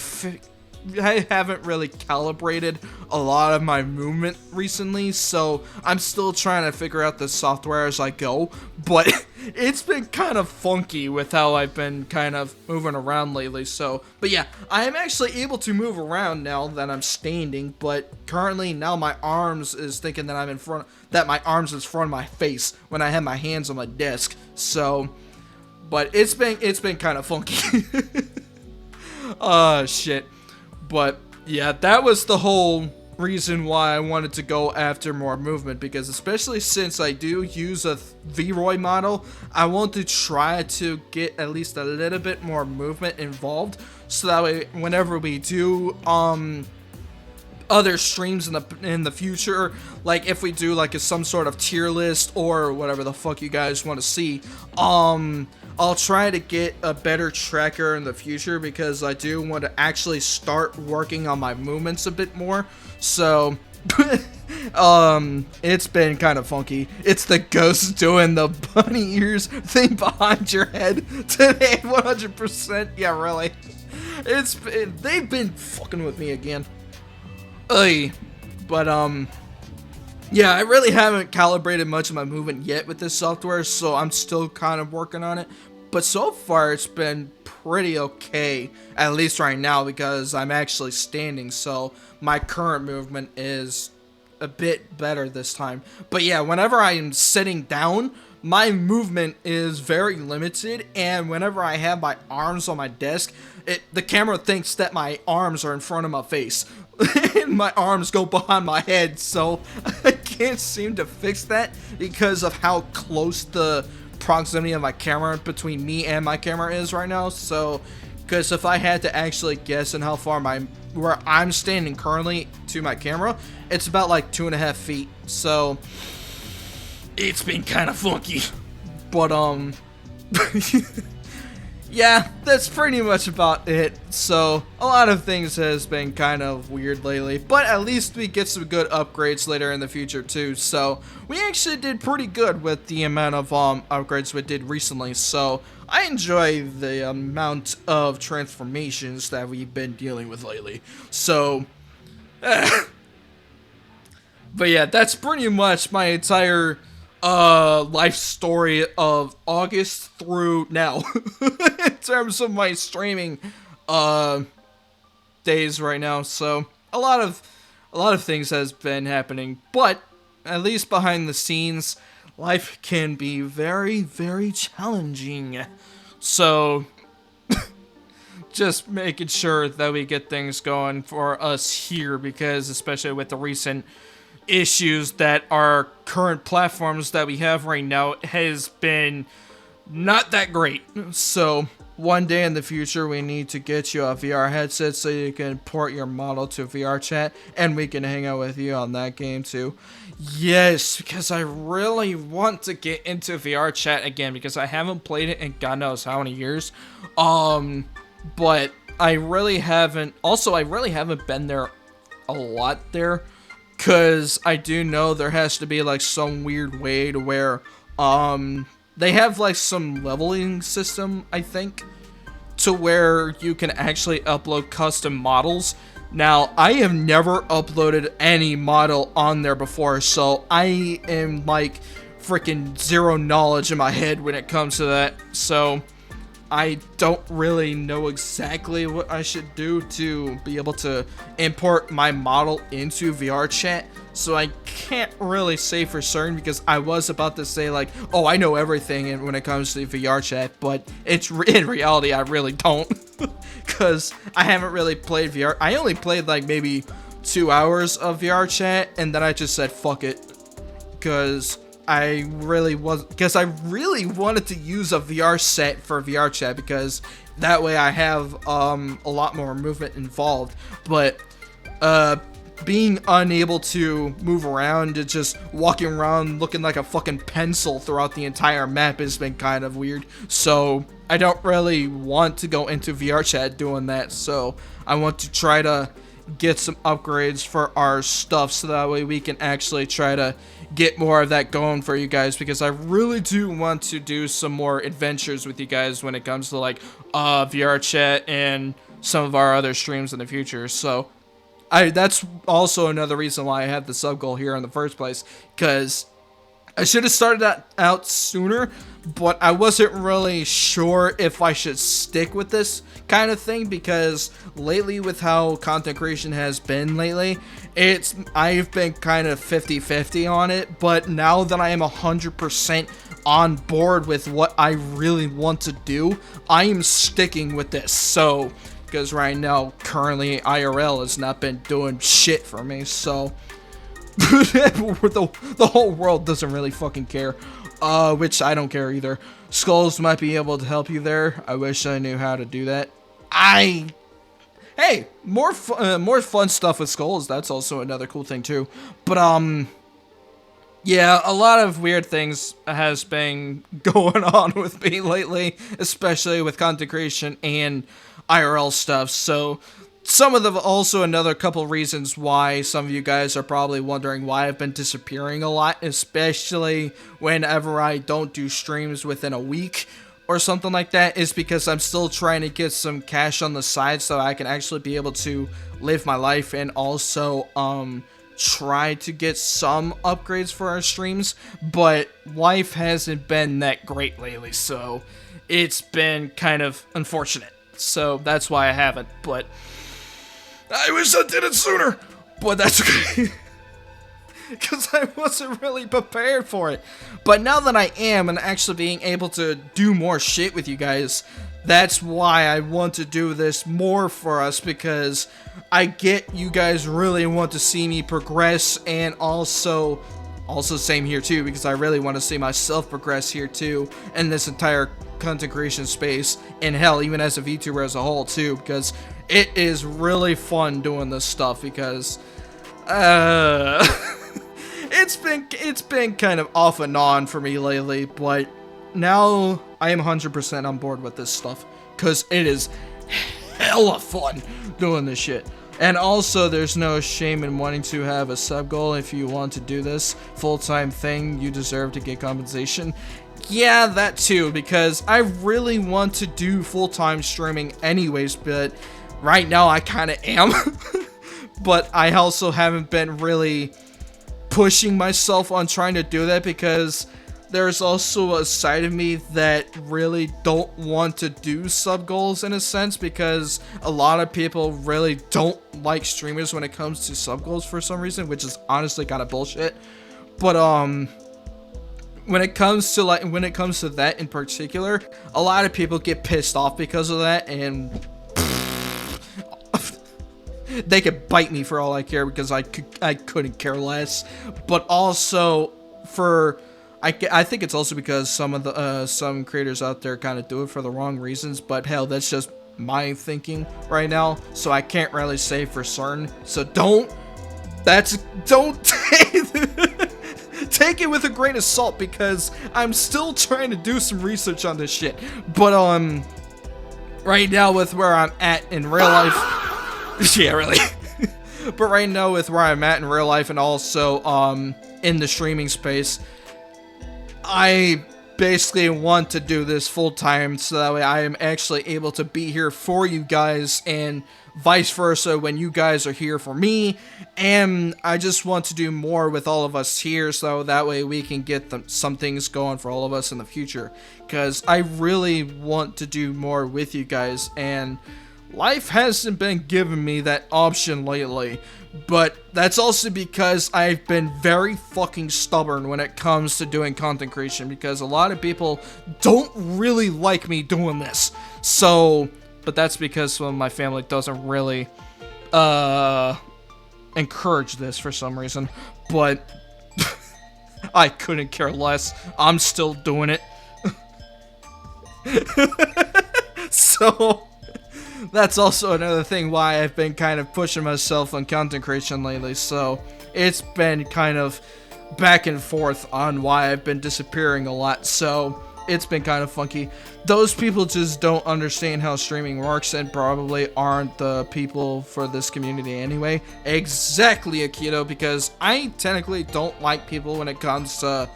calibrated a lot of my movement recently, so I'm still trying to figure out the software as I go, but it's been kind of funky with how I've been kind of moving around lately. So, but yeah, I am actually able to move around now that I'm standing, but currently now my arms is thinking that my arms is in front of my face when I have my hands on my desk. So, but it's been kind of funky. Shit. But yeah, that was the whole reason why I wanted to go after more movement, because especially since I do use a VROI model, I want to try to get at least a little bit more movement involved, so that way whenever we do other streams in the future, like if we do like some sort of tier list or whatever the fuck you guys want to see, I'll try to get a better tracker in the future, because I do want to actually start working on my movements a bit more. So it's been kind of funky. It's the ghost doing the bunny ears thing behind your head today. 100%. Yeah, really. They've been fucking with me again. But yeah, I really haven't calibrated much of my movement yet with this software, so I'm still kind of working on it. But so far, it's been pretty okay, at least right now, because I'm actually standing, so my current movement is a bit better this time. But yeah, whenever I am sitting down, my movement is very limited, and whenever I have my arms on my desk, the camera thinks that my arms are in front of my face. And my arms go behind my head, so I can't seem to fix that because of how close the proximity of my camera between me and my camera is right now. So, because if I had to actually guess on how far where I'm standing currently to my camera, it's about like 2.5 feet. So, it's been kind of funky. But, yeah, that's pretty much about it. So, a lot of things has been kind of weird lately, but at least we get some good upgrades later in the future too. So, we actually did pretty good with the amount of upgrades we did recently. So, I enjoy the amount of transformations that we've been dealing with lately. So, but yeah, that's pretty much my entire life story of August through now in terms of my streaming days right now. So a lot of things has been happening, but at least behind the scenes, life can be very, very challenging. So just making sure that we get things going for us here, because especially with the recent issues that our current platforms that we have right now has been not that great. So one day in the future, we need to get you a VR headset so you can port your model to VR chat, and we can hang out with you on that game too. Yes, because I really want to get into VR chat again, because I haven't played it in God knows how many years. But I really haven't. Also, I really haven't been there a lot there, because I do know there has to be like some weird way to where they have like some leveling system, I think, to where you can actually upload custom models. Now, I have never uploaded any model on there before, so I am like freaking zero knowledge in my head when it comes to that. So I don't really know exactly what I should do to be able to import my model into VR chat. So I can't really say for certain, because I was about to say like, oh, I know everything when it comes to VR chat, but in reality I really don't, because I haven't really played VR. I only played like maybe 2 hours of VR chat, and then I just said fuck it, because I really wanted to use a VR set for VR chat, because that way I have a lot more movement involved. But being unable to move around and just walking around looking like a fucking pencil throughout the entire map has been kind of weird. So I don't really want to go into VR chat doing that. So I want to try to get some upgrades for our stuff so that way we can actually try to get more of that going for you guys, because I really do want to do some more adventures with you guys when it comes to like VR chat and some of our other streams in the future. So that's also another reason why I had the sub goal here in the first place, because I should have started that out sooner, but I wasn't really sure if I should stick with this kind of thing, because lately with how content creation has been lately, I've been kind of 50-50 on it, but now that I am 100% on board with what I really want to do, I am sticking with this. So, because right now, currently, IRL has not been doing shit for me, so the whole world doesn't really fucking care, which I don't care either. Skulls might be able to help you there. I wish I knew how to do that. Hey, more fun stuff with Skulls. That's also another cool thing too. But yeah, a lot of weird things has been going on with me lately, especially with content creation and IRL stuff. So some of the also another couple reasons why some of you guys are probably wondering why I've been disappearing a lot, especially whenever I don't do streams within a week or something like that, is because I'm still trying to get some cash on the side so I can actually be able to live my life and also try to get some upgrades for our streams. But life hasn't been that great lately, so it's been kind of unfortunate. So that's why I haven't, but I wish I did it sooner, but that's okay, because I wasn't really prepared for it. But now that I am and actually being able to do more shit with you guys, that's why I want to do this more for us, because I get you guys really want to see me progress, and also same here too, because I really want to see myself progress here too in this entire content creation space, and hell, even as a VTuber as a whole too, because it is really fun doing this stuff, because it's been kind of off and on for me lately, but now I am 100% on board with this stuff, because it is hella fun doing this shit. And also, there's no shame in wanting to have a sub goal. If you want to do this full-time thing, you deserve to get compensation. Yeah, that too, because I really want to do full-time streaming anyways, but right now I kind of am. But I also haven't been really pushing myself on trying to do that, because there's also a side of me that really don't want to do sub goals in a sense, because a lot of people really don't like streamers when it comes to sub goals for some reason, which is honestly kind of bullshit. But when it comes to that in particular, a lot of people get pissed off because of that, and they could bite me for all I care, because I couldn't care less. But also I think it's also because some creators out there kind of do it for the wrong reasons, but hell, that's just my thinking right now, so I can't really say for certain. So don't take it with a grain of salt, because I'm still trying to do some research on this shit. But right now with where I'm at in real life, yeah, really. But right now with where I'm at in real life, and also in the streaming space, I basically want to do this full time, so that way I am actually able to be here for you guys, and vice versa when you guys are here for me. And I just want to do more with all of us here, so that way we can get some things going for all of us in the future, because I really want to do more with you guys, and life hasn't been giving me that option lately. But that's also because I've been very fucking stubborn when it comes to doing content creation, because a lot of people don't really like me doing this. So, but that's because my family doesn't really encourage this for some reason. But I couldn't care less. I'm still doing it. So that's also another thing why I've been kind of pushing myself on content creation lately. So it's been kind of back and forth on why I've been disappearing a lot. So it's been kind of funky. Those people just don't understand how streaming works and probably aren't the people for this community anyway. Exactly, Akito, because I technically don't like people when it comes to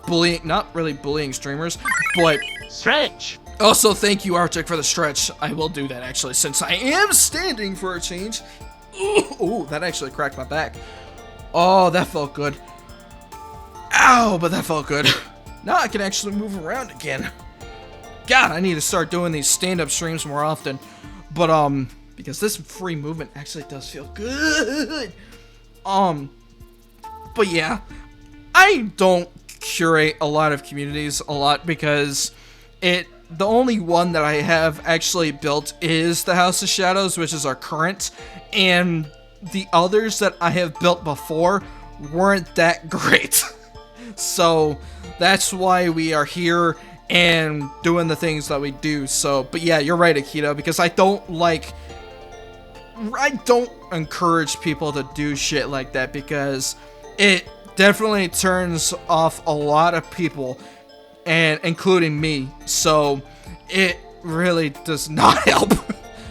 bullying, not really bullying streamers, but Stretch. also thank you, Arctic, for the stretch. I will do that actually, since I am standing for a change. Ooh, that actually cracked my back. Oh, that felt good. Ow, but that felt good. Now I can actually move around again. God, I need to start doing these stand-up streams more often. But, because this free movement actually does feel good. But yeah, I don't curate a lot of communities a lot because the only one that I have actually built is the House of Shadows, which is our current, and the others that I have built before weren't that great. So that's why we are here and doing the things that we do. So, but yeah, you're right, Akito, because I don't encourage people to do shit like that because it definitely turns off a lot of people, and including me. So it really does not help.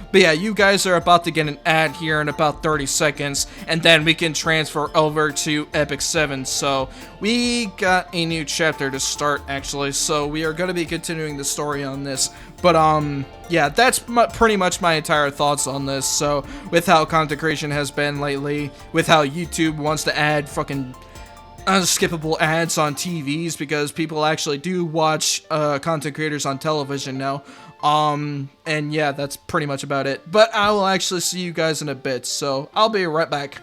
But yeah, you guys are about to get an ad here in about 30 seconds, and then we can transfer over to Epic 7. So we got a new chapter to start, actually, so we are going to be continuing the story on this. But yeah, that's pretty much my entire thoughts on this. So with how content creation has been lately, with how YouTube wants to add fucking unskippable ads on TVs because people actually do watch content creators on television now. And yeah, that's pretty much about it. But I will actually see you guys in a bit, so I'll be right back.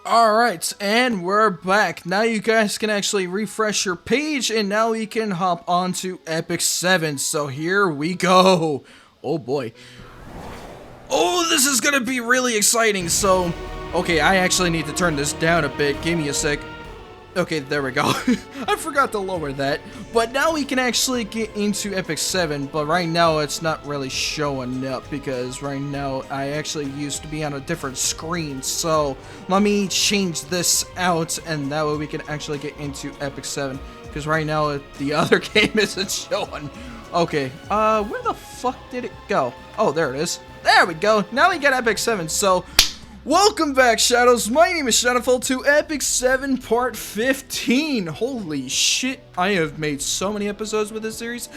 Alright, and we're back. Now you guys can actually refresh your page, and now we can hop on to Epic 7. So here we go. Oh boy. Oh, this is gonna be really exciting. So, okay, I actually need to turn this down a bit. Give me a sec. Okay, there we go. I forgot to lower that. But now we can actually get into Epic 7, but right now it's not really showing up because right now I actually used to be on a different screen. So let me change this out and that way we can actually get into Epic 7 because right now the other game isn't showing. Okay, where the fuck did it go? Oh, there it is. There we go. Now we got Epic 7. So welcome back, Shadows. My name is ShadowFall to Epic 7 Part 15. Holy shit, I have made so many episodes with this series.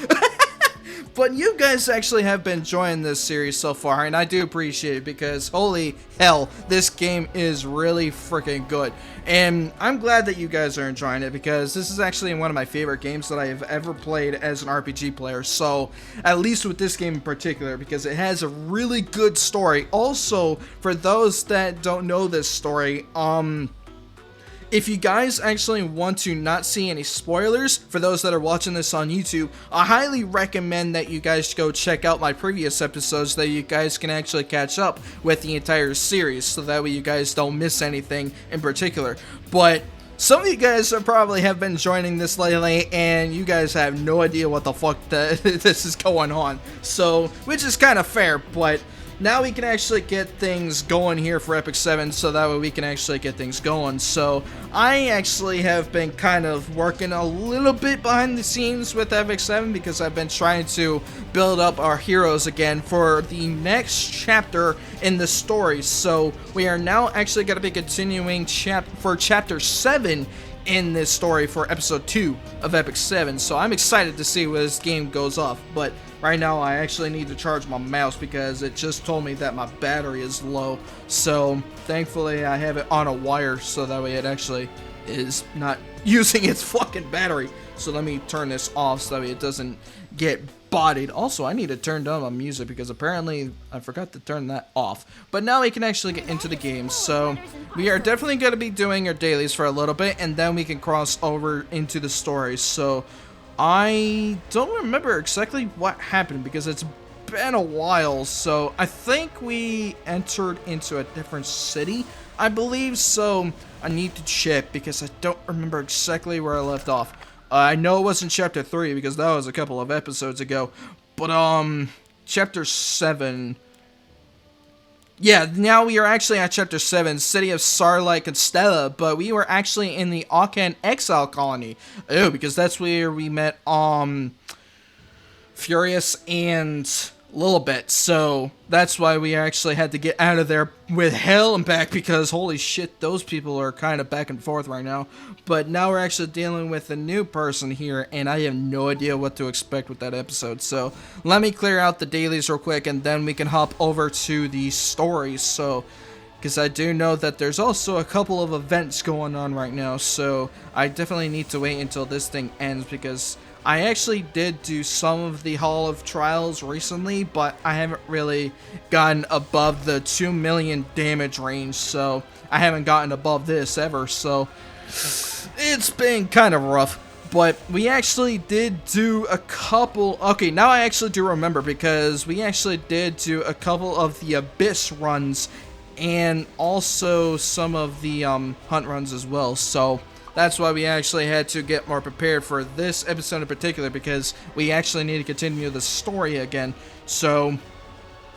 But you guys actually have been enjoying this series so far, and I do appreciate it because holy hell, this game is really freaking good. And I'm glad that you guys are enjoying it because this is actually one of my favorite games that I have ever played as an RPG player. So, at least with this game in particular, because it has a really good story. Also, for those that don't know this story, if you guys actually want to not see any spoilers, for those that are watching this on YouTube, I highly recommend that you guys go check out my previous episodes so that you guys can actually catch up with the entire series, so that way you guys don't miss anything in particular. But some of you guys probably have been joining this lately, and you guys have no idea what the fuck this is going on, so, which is kind of fair, but now we can actually get things going here for Epic 7, so that way we can actually get things going. So, I actually have been kind of working a little bit behind the scenes with Epic 7 because I've been trying to build up our heroes again for the next chapter in the story. So, we are now actually going to be continuing for Chapter 7 in this story for Episode 2 of Epic 7. So, I'm excited to see where this game goes off, but right now, I actually need to charge my mouse because it just told me that my battery is low. So, thankfully, I have it on a wire so that way it actually is not using its fucking battery. So, let me turn this off so that way it doesn't get bodied. Also, I need to turn down my music because apparently I forgot to turn that off. But now we can actually get into the game. So, we are definitely going to be doing our dailies for a little bit and then we can cross over into the story. So, I don't remember exactly what happened because it's been a while, so I think we entered into a different city, I believe, so I need to check because I don't remember exactly where I left off. I know it wasn't Chapter 3 because that was a couple of episodes ago, but Chapter 7... yeah, now we are actually at Chapter 7, City of Starlight and Stella, but we were actually in the Aucan Exile Colony. Oh, because that's where we met, Furious and Lilibet, so that's why we actually had to get out of there with hell and back, because holy shit, those people are kind of back and forth right now. But now we're actually dealing with a new person here, and I have no idea what to expect with that episode. So let me clear out the dailies real quick, and then we can hop over to the stories. So, because I do know that there's also a couple of events going on right now, so I definitely need to wait until this thing ends, because I actually did do some of the Hall of Trials recently, but I haven't really gotten above the 2 million damage range, so I haven't gotten above this ever, so it's been kind of rough. But we actually did do a couple... okay, now I actually do remember, because we actually did do a couple of the Abyss runs, and also some of the Hunt runs as well, so that's why we actually had to get more prepared for this episode in particular, because we actually need to continue the story again. So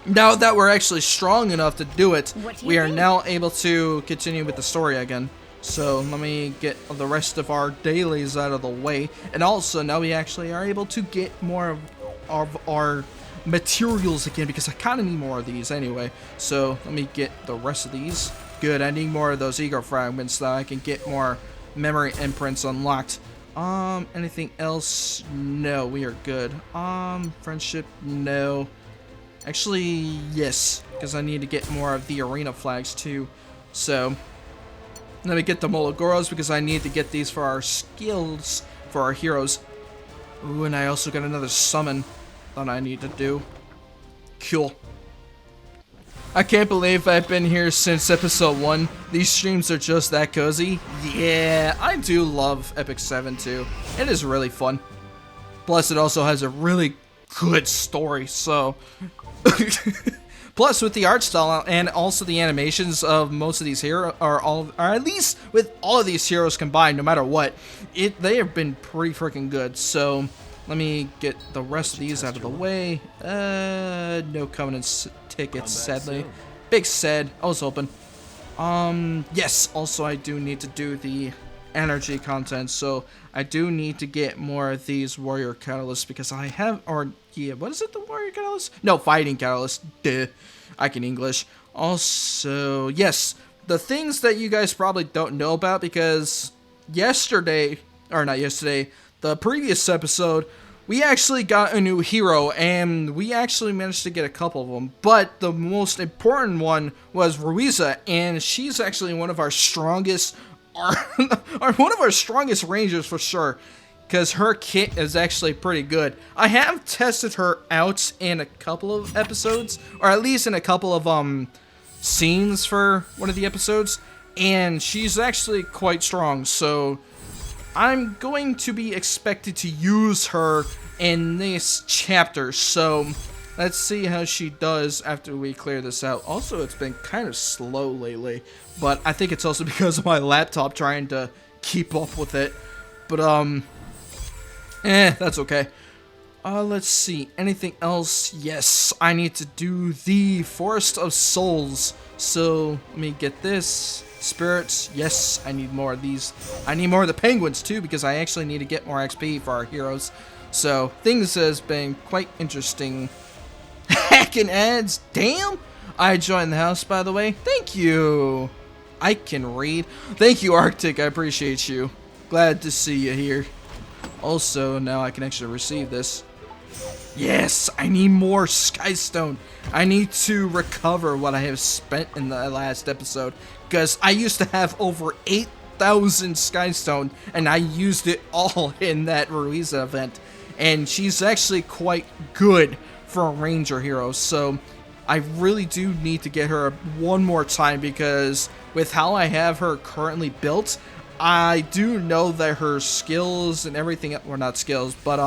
now that we're actually strong enough to do it, we are now able to continue with the story again. So let me get the rest of our dailies out of the way, and also now we actually are able to get more of our materials again, because I kind of need more of these anyway. So let me get the rest of these. Good, I need more of those ego fragments so that I can get more memory imprints unlocked. Anything else? No, we are good. Friendship? No. Actually, yes, because I need to get more of the arena flags too. So let me get the Mologoros, because I need to get these for our skills, for our heroes. Ooh, and I also got another summon that I need to do. Cool. I can't believe I've been here since episode 1. These streams are just that cozy. Yeah, I do love Epic 7 too. It is really fun. Plus, it also has a really good story, so... Plus, with the art style and also the animations of most of these heroes, or at least with all of these heroes combined, no matter what, they have been pretty freaking good. So, let me get the rest of these out of the way. No Covenant tickets, sadly. Big sad. I was hoping. Yes. Also, I do need to do the energy content, so I do need to get more of these warrior catalysts because I have, yeah, what is it? The warrior catalyst? No, fighting catalyst. Duh. I can English. Also, yes, the things that you guys probably don't know about because yesterday, or not yesterday, the previous episode, we actually got a new hero, and we actually managed to get a couple of them. But the most important one was Ruiza, and she's actually one of our strongest, one of our strongest rangers for sure, because her kit is actually pretty good. I have tested her out in a couple of episodes, or at least in a couple of scenes for one of the episodes, and she's actually quite strong. So I'm going to be expected to use her in this chapter, so let's see how she does after we clear this out. Also, it's been kind of slow lately, but I think it's also because of my laptop trying to keep up with it. But, that's okay. Let's see. Anything else? Yes, I need to do the Forest of Souls. So, let me get this. Spirits, yes, I need more of these. I need more of the penguins too, because I actually need to get more XP for our heroes. So, things has been quite interesting. Hacking ads, damn! I joined the house, by the way. Thank you. I can read. Thank you, Arctic, I appreciate you. Glad to see you here. Also, now I can actually receive this. Yes, I need more Skystone. I need to recover what I have spent in the last episode, because I used to have over 8,000 Skystone, and I used it all in that Ruiza event, and she's actually quite good for a ranger hero, so I really do need to get her one more time, because with how I have her currently built, I do know that her skills and everything, well, not skills, but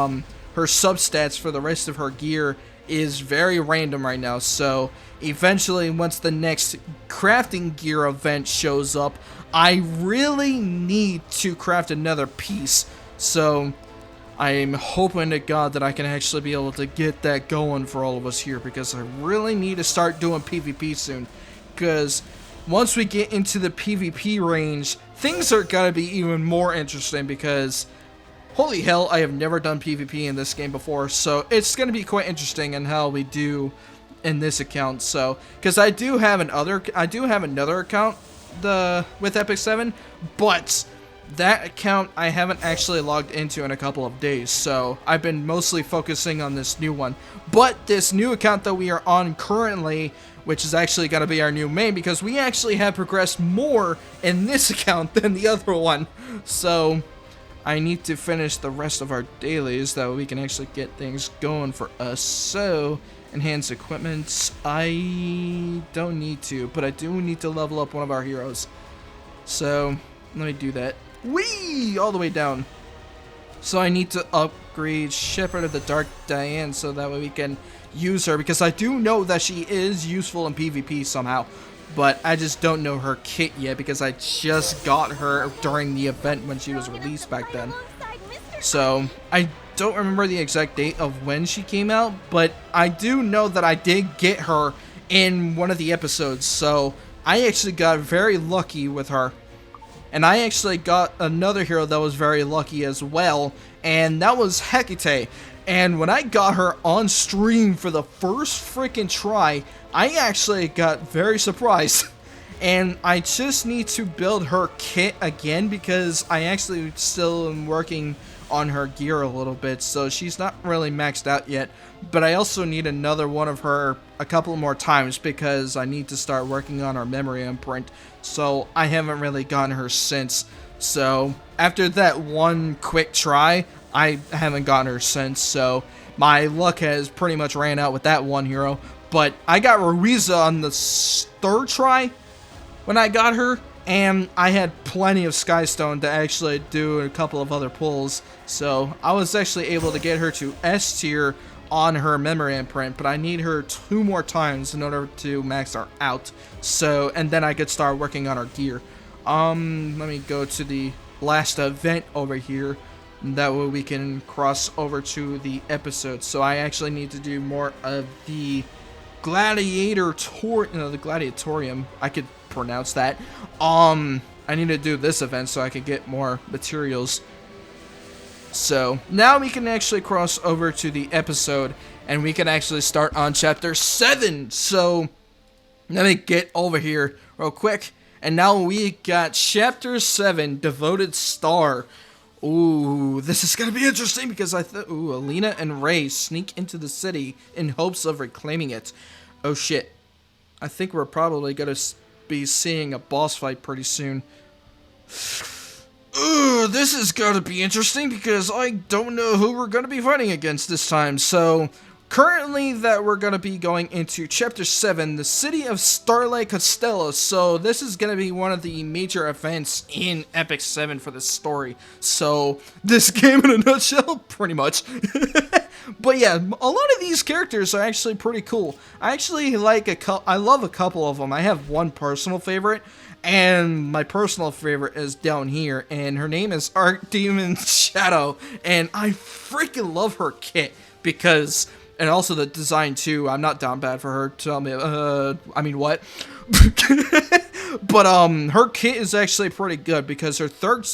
her substats for the rest of her gear is very random right now. So eventually, once the next crafting gear event shows up, I really need to craft another piece. So I'm hoping to God that I can actually be able to get that going for all of us here, because I really need to start doing PvP soon. Because once we get into the PvP range, things are gonna be even more interesting, because holy hell, I have never done PvP in this game before, so it's going to be quite interesting in how we do in this account. So, because I do have another account with Epic 7, but that account I haven't actually logged into in a couple of days, so I've been mostly focusing on this new one. But this new account that we are on currently, which is actually going to be our new main, because we actually have progressed more in this account than the other one, so I need to finish the rest of our dailies that we can actually get things going for us. So, enhance equipment, I don't need to, but I do need to level up one of our heroes. So, let me do that. Whee! All the way down. So I need to upgrade Shepherd of the Dark Diane so that way we can use her, because I do know that she is useful in PvP somehow. But I just don't know her kit yet, because I just got her during the event when she was released back then. So, I don't remember the exact date of when she came out, but I do know that I did get her in one of the episodes, so I actually got very lucky with her. And I actually got another hero that was very lucky as well, and that was Hecate. And when I got her on stream for the first freaking try, I actually got very surprised. And I just need to build her kit again, because I actually still am working on her gear a little bit, so she's not really maxed out yet. But I also need another one of her a couple more times, because I need to start working on her memory imprint, so I haven't really gotten her since. So after that one quick try, I haven't gotten her since, so my luck has pretty much ran out with that one hero. But I got Ruiza on the third try when I got her, and I had plenty of Skystone to actually do a couple of other pulls. So I was actually able to get her to S tier on her memory imprint, but I need her 2 more times in order to max her out. So, and then I could start working on her gear. Let me go to the last event over here. That way we can cross over to the episode. So I actually need to do more of the the gladiatorium. I could pronounce that. I need to do this event so I can get more materials. So now we can actually cross over to the episode, and we can actually start on chapter 7. So let me get over here real quick. And now we got chapter 7, Devoted Star. Ooh, this is gonna be interesting because Alina and Ray sneak into the city in hopes of reclaiming it. Oh shit. I think we're probably gonna be seeing a boss fight pretty soon. Ooh, this is gonna be interesting because I don't know who we're gonna be fighting against this time. So, currently that we're gonna be going into chapter 7, the city of Starlight Costello. So, this is gonna be one of the major events in Epic 7 for this story. So, this game in a nutshell, pretty much. But yeah, a lot of these characters are actually pretty cool. I actually I love a couple of them. I have one personal favorite. And my personal favorite is down here, and her name is Archdemon Shadow, and I freaking love her kit because, and also the design too. I'm not down bad for her. Tell me, I mean what? But her kit is actually pretty good because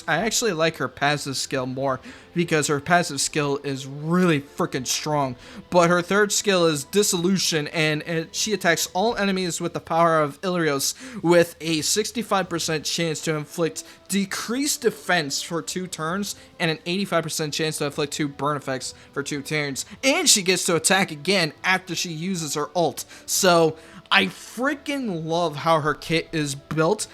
I actually like her passive skill more because her passive skill is really freaking strong. But her third skill is Dissolution, and she attacks all enemies with the power of Illyrios with a 65% chance to inflict decreased defense for 2 turns and an 85% chance to inflict 2 burn effects for 2 turns. And she gets to attack again after she uses her ult. So I freaking love how her kit is built,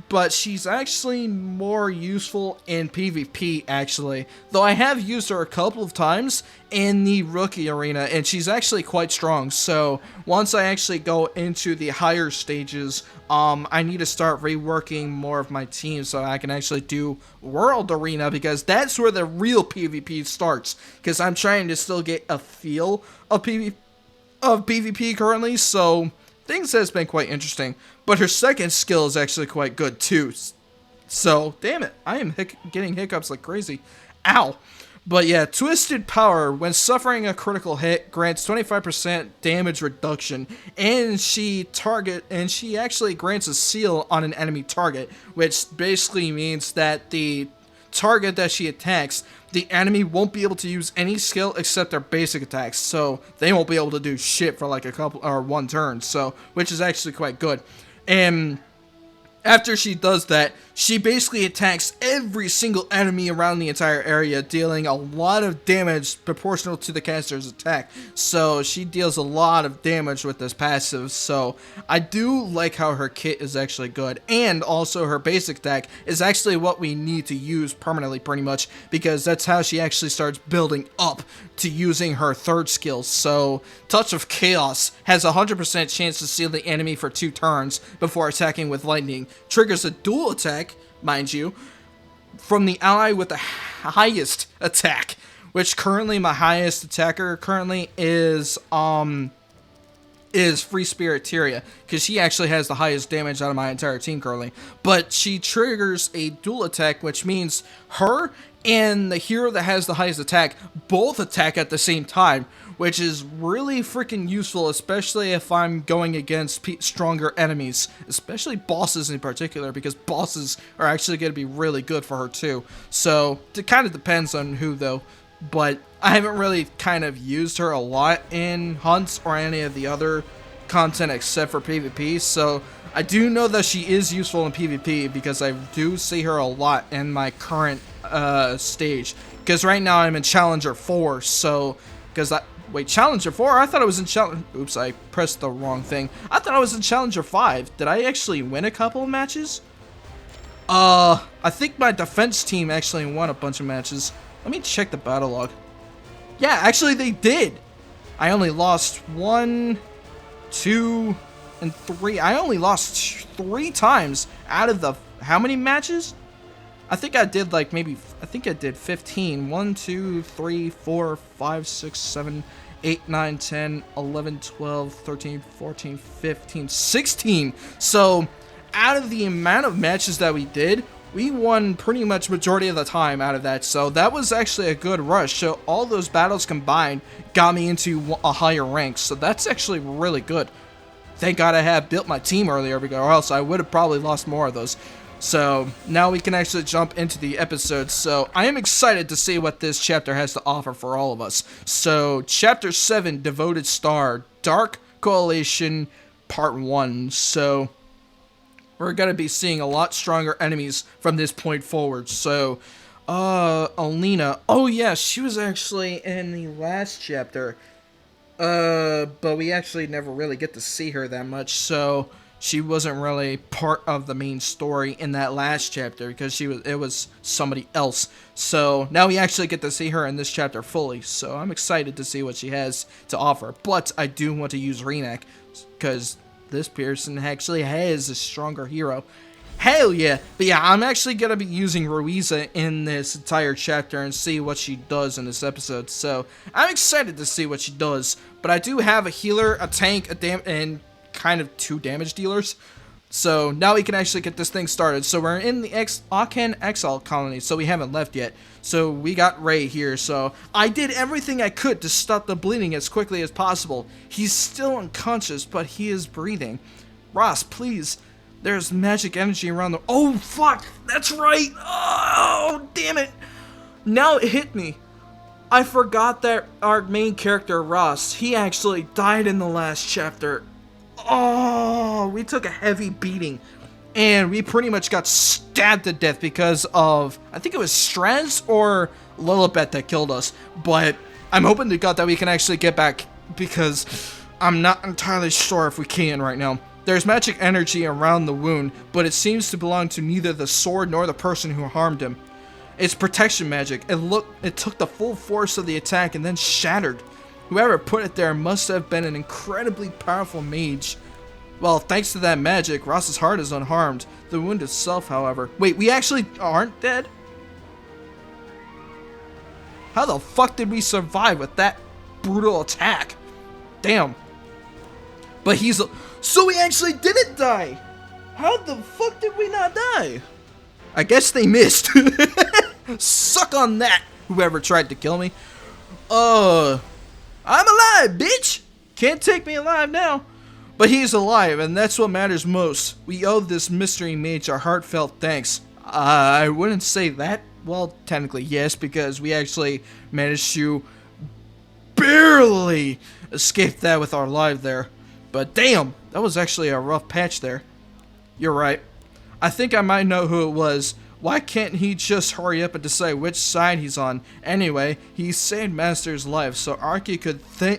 but she's actually more useful in PvP, actually. Though I have used her a couple of times in the rookie arena, and she's actually quite strong. So once I actually go into the higher stages, I need to start reworking more of my team so I can actually do World Arena, because that's where the real PvP starts. Because I'm trying to still get a feel of PvP currently, so things has been quite interesting, but her second skill is actually quite good too. So, damn it, I am getting hiccups like crazy. Ow. But yeah, Twisted Power, when suffering a critical hit, grants 25% damage reduction, and she actually grants a seal on an enemy target, which basically means that the target that she attacks, the enemy won't be able to use any skill except their basic attacks, so they won't be able to do shit for like a couple or 1 turn, so which is actually quite good. And after she does that, she basically attacks every single enemy around the entire area, dealing a lot of damage proportional to the caster's attack. So she deals a lot of damage with this passive, so I do like how her kit is actually good. And also her basic attack is actually what we need to use permanently pretty much, because that's how she actually starts building up to using her third skill. So Touch of Chaos has a 100% chance to seal the enemy for 2 turns before attacking with lightning. Triggers a dual attack, mind you, from the ally with the highest attack, which currently my highest attacker currently is Free Spirit Tyria, because she actually has the highest damage out of my entire team currently. But she triggers a dual attack, which means her and the hero that has the highest attack both attack at the same time, which is really freaking useful, especially if I'm going against stronger enemies, especially bosses in particular, because bosses are actually going to be really good for her too. So it kind of depends on who though, but I haven't really kind of used her a lot in hunts or any of the other content except for PvP, so I do know that she is useful in PvP because I do see her a lot in my current stage, because right now I'm in Challenger 4, so wait, Challenger 4? I thought I was in Challenger... Oops, I pressed the wrong thing. I thought I was in Challenger 5. Did I actually win a couple of matches? I think my defense team actually won a bunch of matches. Let me check the battle log. Yeah, actually they did. I only lost one 2, and 3. I only lost 3 times out of the how many matches? I think I did like maybe I think I did 15. 1, 2, 3, 4, 5, 6, 7, 8, 9, 10, 11, 12, 13, 14, 15, 16. So out of the amount of matches that we did, we won pretty much majority of the time out of that. So that was actually a good rush. So all those battles combined got me into a higher rank. So that's actually really good. Thank God I had built my team earlier, or else I would have probably lost more of those. So now we can actually jump into the episode. So I am excited to see what this chapter has to offer for all of us. So chapter 7, Devoted Star, Dark Coalition, part 1. So we're going to be seeing a lot stronger enemies from this point forward. So, Alina. Oh yeah, she was actually in the last chapter. But we actually never really get to see her that much, so she wasn't really part of the main story in that last chapter because it was somebody else. So now we actually get to see her in this chapter fully, so I'm excited to see what she has to offer. But I do want to use Renak because this person actually has a stronger hero. Hell yeah! But yeah, I'm actually going to be using Ruiza in this entire chapter and see what she does in this episode. So, I'm excited to see what she does. But I do have a healer, a tank, and kind of 2 damage dealers. So, now we can actually get this thing started. So, we're in the Akan Exile colony, so we haven't left yet. So, we got Ray here. So, I did everything I could to stop the bleeding as quickly as possible. He's still unconscious, but he is breathing. Ross, please. There's magic energy around the... Oh, fuck! That's right! Oh, damn it! Now it hit me. I forgot that our main character, Ross, he actually died in the last chapter. Oh, we took a heavy beating. And we pretty much got stabbed to death because of... I think it was Straze or Lilibet that killed us. But I'm hoping to God that we can actually get back because I'm not entirely sure if we can right now. There's magic energy around the wound, but it seems to belong to neither the sword nor the person who harmed him. It's protection magic. It took the full force of the attack and then shattered. Whoever put it there must have been an incredibly powerful mage. Well, thanks to that magic, Ross's heart is unharmed. The wound itself, however... Wait, we actually aren't dead? How the fuck did we survive with that brutal attack? Damn. But he's... So we actually didn't die! How the fuck did we not die? I guess they missed. Suck on that, whoever tried to kill me. I'm alive, bitch! Can't take me alive now. But he's alive, and that's what matters most. We owe this mystery mage our heartfelt thanks. I wouldn't say that. Well, technically yes, because we actually managed to barely escape that with our life there. But damn, that was actually a rough patch there. You're right. I think I might know who it was. Why can't he just hurry up and decide which side he's on? Anyway, he saved Master's life, so Arky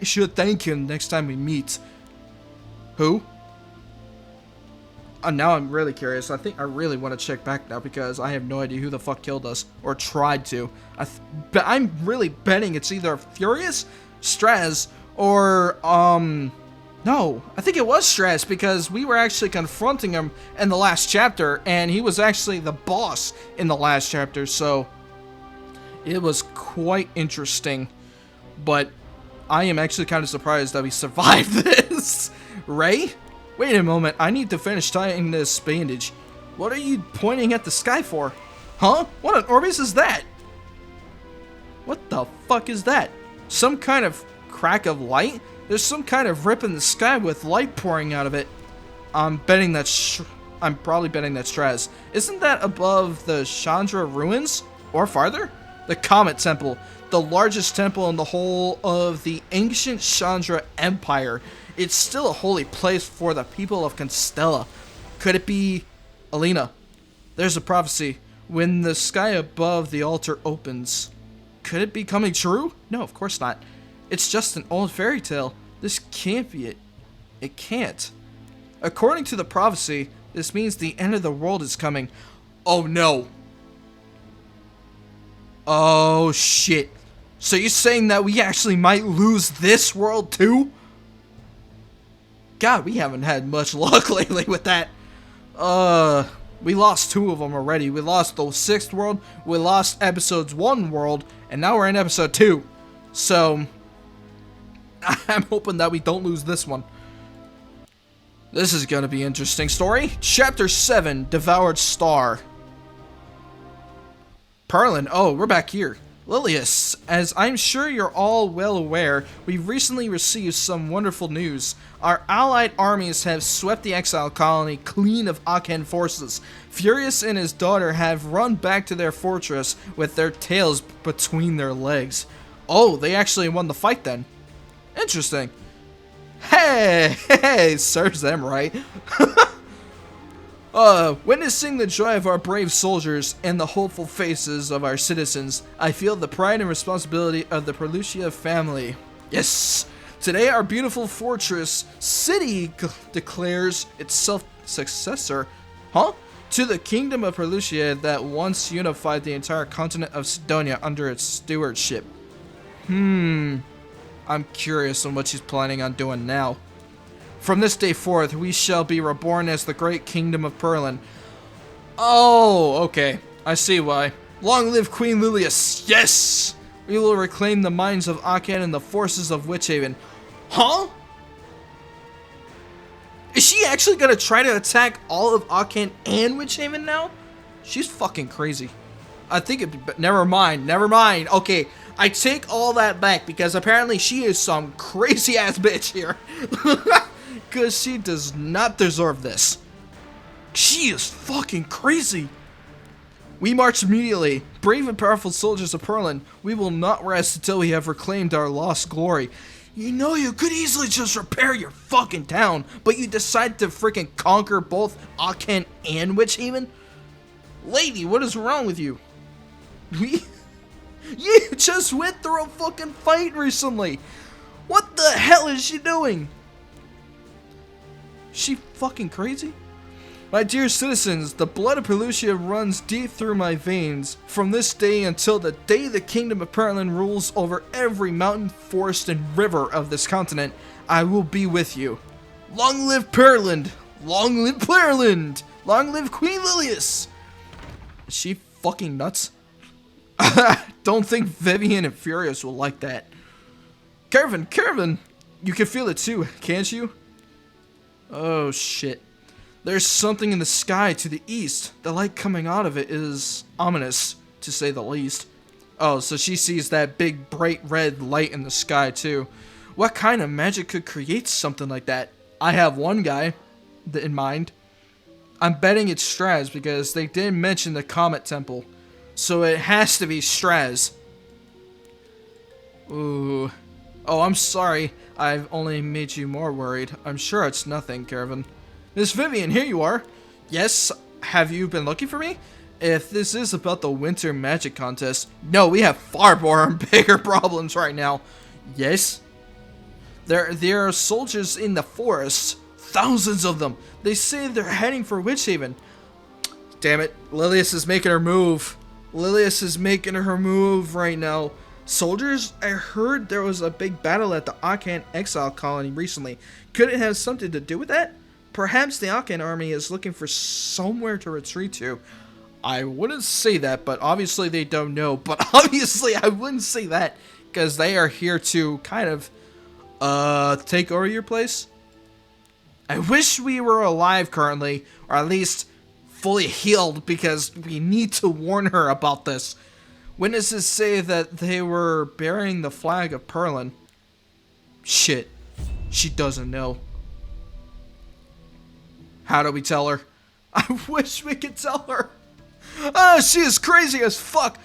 should thank him next time we meet. Who? Now I'm really curious. I think I really want to check back now because I have no idea who the fuck killed us or tried to. But I'm really betting it's either Furious, Straze, or no, I think it was Straze because we were actually confronting him in the last chapter and he was actually the boss in the last chapter, so it was quite interesting. But I am actually kind of surprised that we survived this. Ray? Wait a moment, I need to finish tying this bandage. What are you pointing at the sky for? Huh? What on Orbis is that? What the fuck is that? Some kind of crack of light? There's some kind of rip in the sky with light pouring out of it. I'm probably betting that's Straze. Isn't that above the Chandra ruins? Or farther? The Comet Temple, the largest temple in the whole of the ancient Chandra Empire. It's still a holy place for the people of Constella. Could it be Alina? There's a prophecy. When the sky above the altar opens. Could it be coming true? No, of course not. It's just an old fairy tale. This can't be it. It can't. According to the prophecy, this means the end of the world is coming. Oh no. Oh shit. So you're saying that we actually might lose this world too? God, we haven't had much luck lately with that. We lost 2 of them already. We lost the 6th world, we lost episodes 1 world, and now we're in episode 2. So, I'm hoping that we don't lose this one. This is gonna be an interesting story. Chapter 7, Devoured Star. Perlin, oh, we're back here. Lilius, as I'm sure you're all well aware, we've recently received some wonderful news. Our allied armies have swept the exile colony clean of Aken forces. Furious and his daughter have run back to their fortress with their tails between their legs. Oh, they actually won the fight then. Interesting. Hey, serves them right. Witnessing the joy of our brave soldiers and the hopeful faces of our citizens, I feel the pride and responsibility of the Pelusia family. Yes! Today our beautiful fortress city declares itself successor, to the kingdom of Pelusia that once unified the entire continent of Sidonia under its stewardship. I'm curious on what she's planning on doing now. From this day forth, we shall be reborn as the great kingdom of Perlin. Oh, okay. I see why. Long live Queen Lilius. Yes! We will reclaim the minds of Aken and the forces of Witchhaven. Huh? Is she actually gonna try to attack all of Aken and Witchhaven now? She's fucking crazy. I think it... Never mind. Okay, I take all that back because apparently she is some crazy ass bitch here. Because she does not deserve this. She is fucking crazy. We march immediately. Brave and powerful soldiers of Perlin, we will not rest until we have reclaimed our lost glory. You know you could easily just repair your fucking town, but you decide to freaking conquer both Aken and Witchhaven? Lady, what is wrong with you? You just went through a fucking fight recently. What the hell is she doing? She fucking crazy? My dear citizens, the blood of Pelusia runs deep through my veins. From this day until the day the kingdom of Perlin rules over every mountain, forest, and river of this continent, I will be with you. Long live Perlin! Long live Perlin! Long live Queen Lilius! Is she fucking nuts? Don't think Vivian and Furious will like that. Kervin, you can feel it too, can't you? Oh shit. There's something in the sky to the east. The light coming out of it is ominous, to say the least. Oh, so she sees that big bright red light in the sky too. What kind of magic could create something like that? I have one guy in mind. I'm betting it's Straze because they did mention the Comet Temple. So it has to be Straze. Ooh. Oh, I'm sorry. I've only made you more worried. I'm sure it's nothing, Kervin. Miss Vivian, here you are. Yes, have you been looking for me? If this is about the winter magic contest, no, we have far more and bigger problems right now. Yes? There are soldiers in the forests. Thousands of them. They say they're heading for Witchhaven. Damn it. Lilius is making her move. Lilius is making her move right now. Soldiers? I heard there was a big battle at the Aken exile colony recently. Could it have something to do with that? Perhaps the Aken army is looking for somewhere to retreat to. I wouldn't say that, but obviously they don't know. But obviously I wouldn't say that because they are here to kind of take over your place. I wish we were alive currently, or at least fully healed, because we need to warn her about this. Witnesses say that they were bearing the flag of Perlin. Shit. She doesn't know. How do we tell her? I wish we could tell her. She is crazy as fuck.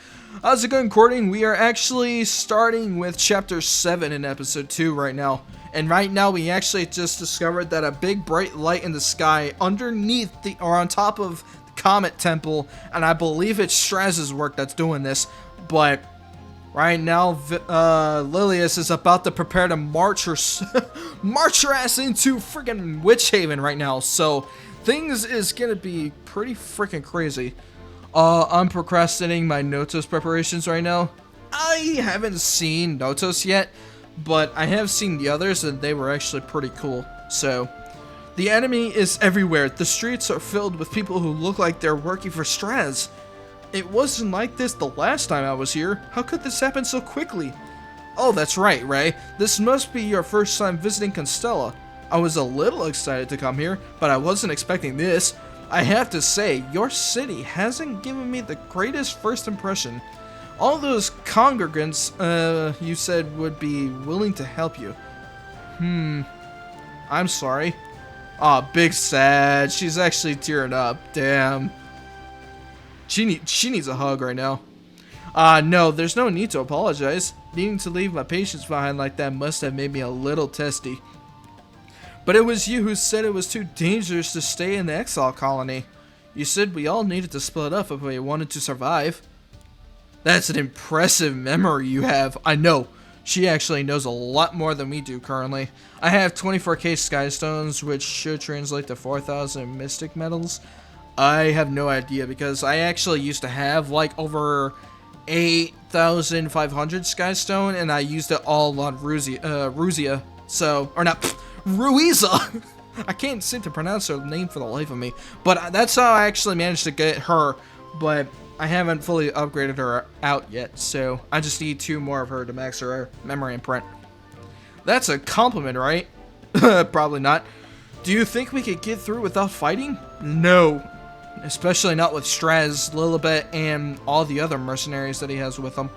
How's it going, Courting? We are actually starting with Chapter 7 in Episode 2 right now. And right now we actually just discovered that a big bright light in the sky underneath or on top of the Comet Temple, and I believe it's Straze's work that's doing this, but right now Lilius is about to prepare to march her ass into freaking Witchhaven right now, so things is gonna be pretty freaking crazy. I'm procrastinating my Notos preparations right now. I haven't seen Notos yet, but I have seen the others and they were actually pretty cool. So The enemy is everywhere. The streets are filled with people who look like they're working for Straze. It wasn't like this the last time I was here. How could this happen so quickly? Oh, that's right, Ray. This must be your first time visiting Constella. I was a little excited to come here, but I wasn't expecting this. I have to say, your city hasn't given me the greatest first impression. All those congregants, you said would be willing to help you. I'm sorry. Aw, big sad. She's actually tearing up. Damn. She needs a hug right now. No, there's no need to apologize. Needing to leave my patients behind like that must have made me a little testy. But it was you who said it was too dangerous to stay in the exile colony. You said we all needed to split up if we wanted to survive. That's an impressive memory you have. I know. She actually knows a lot more than we do currently. I have 24k Skystones, which should translate to 4,000 Mystic Medals. I have no idea because I actually used to have like over 8,500 Skystone, and I used it all on Ruiza. So, or not, Ruiza. I can't seem to pronounce her name for the life of me. But that's how I actually managed to get her. But I haven't fully upgraded her out yet, so I just need 2 more of her to max her memory imprint. That's a compliment, right? Probably not. Do you think we could get through without fighting? No. Especially not with Straze, Lilibet, and all the other mercenaries that he has with him.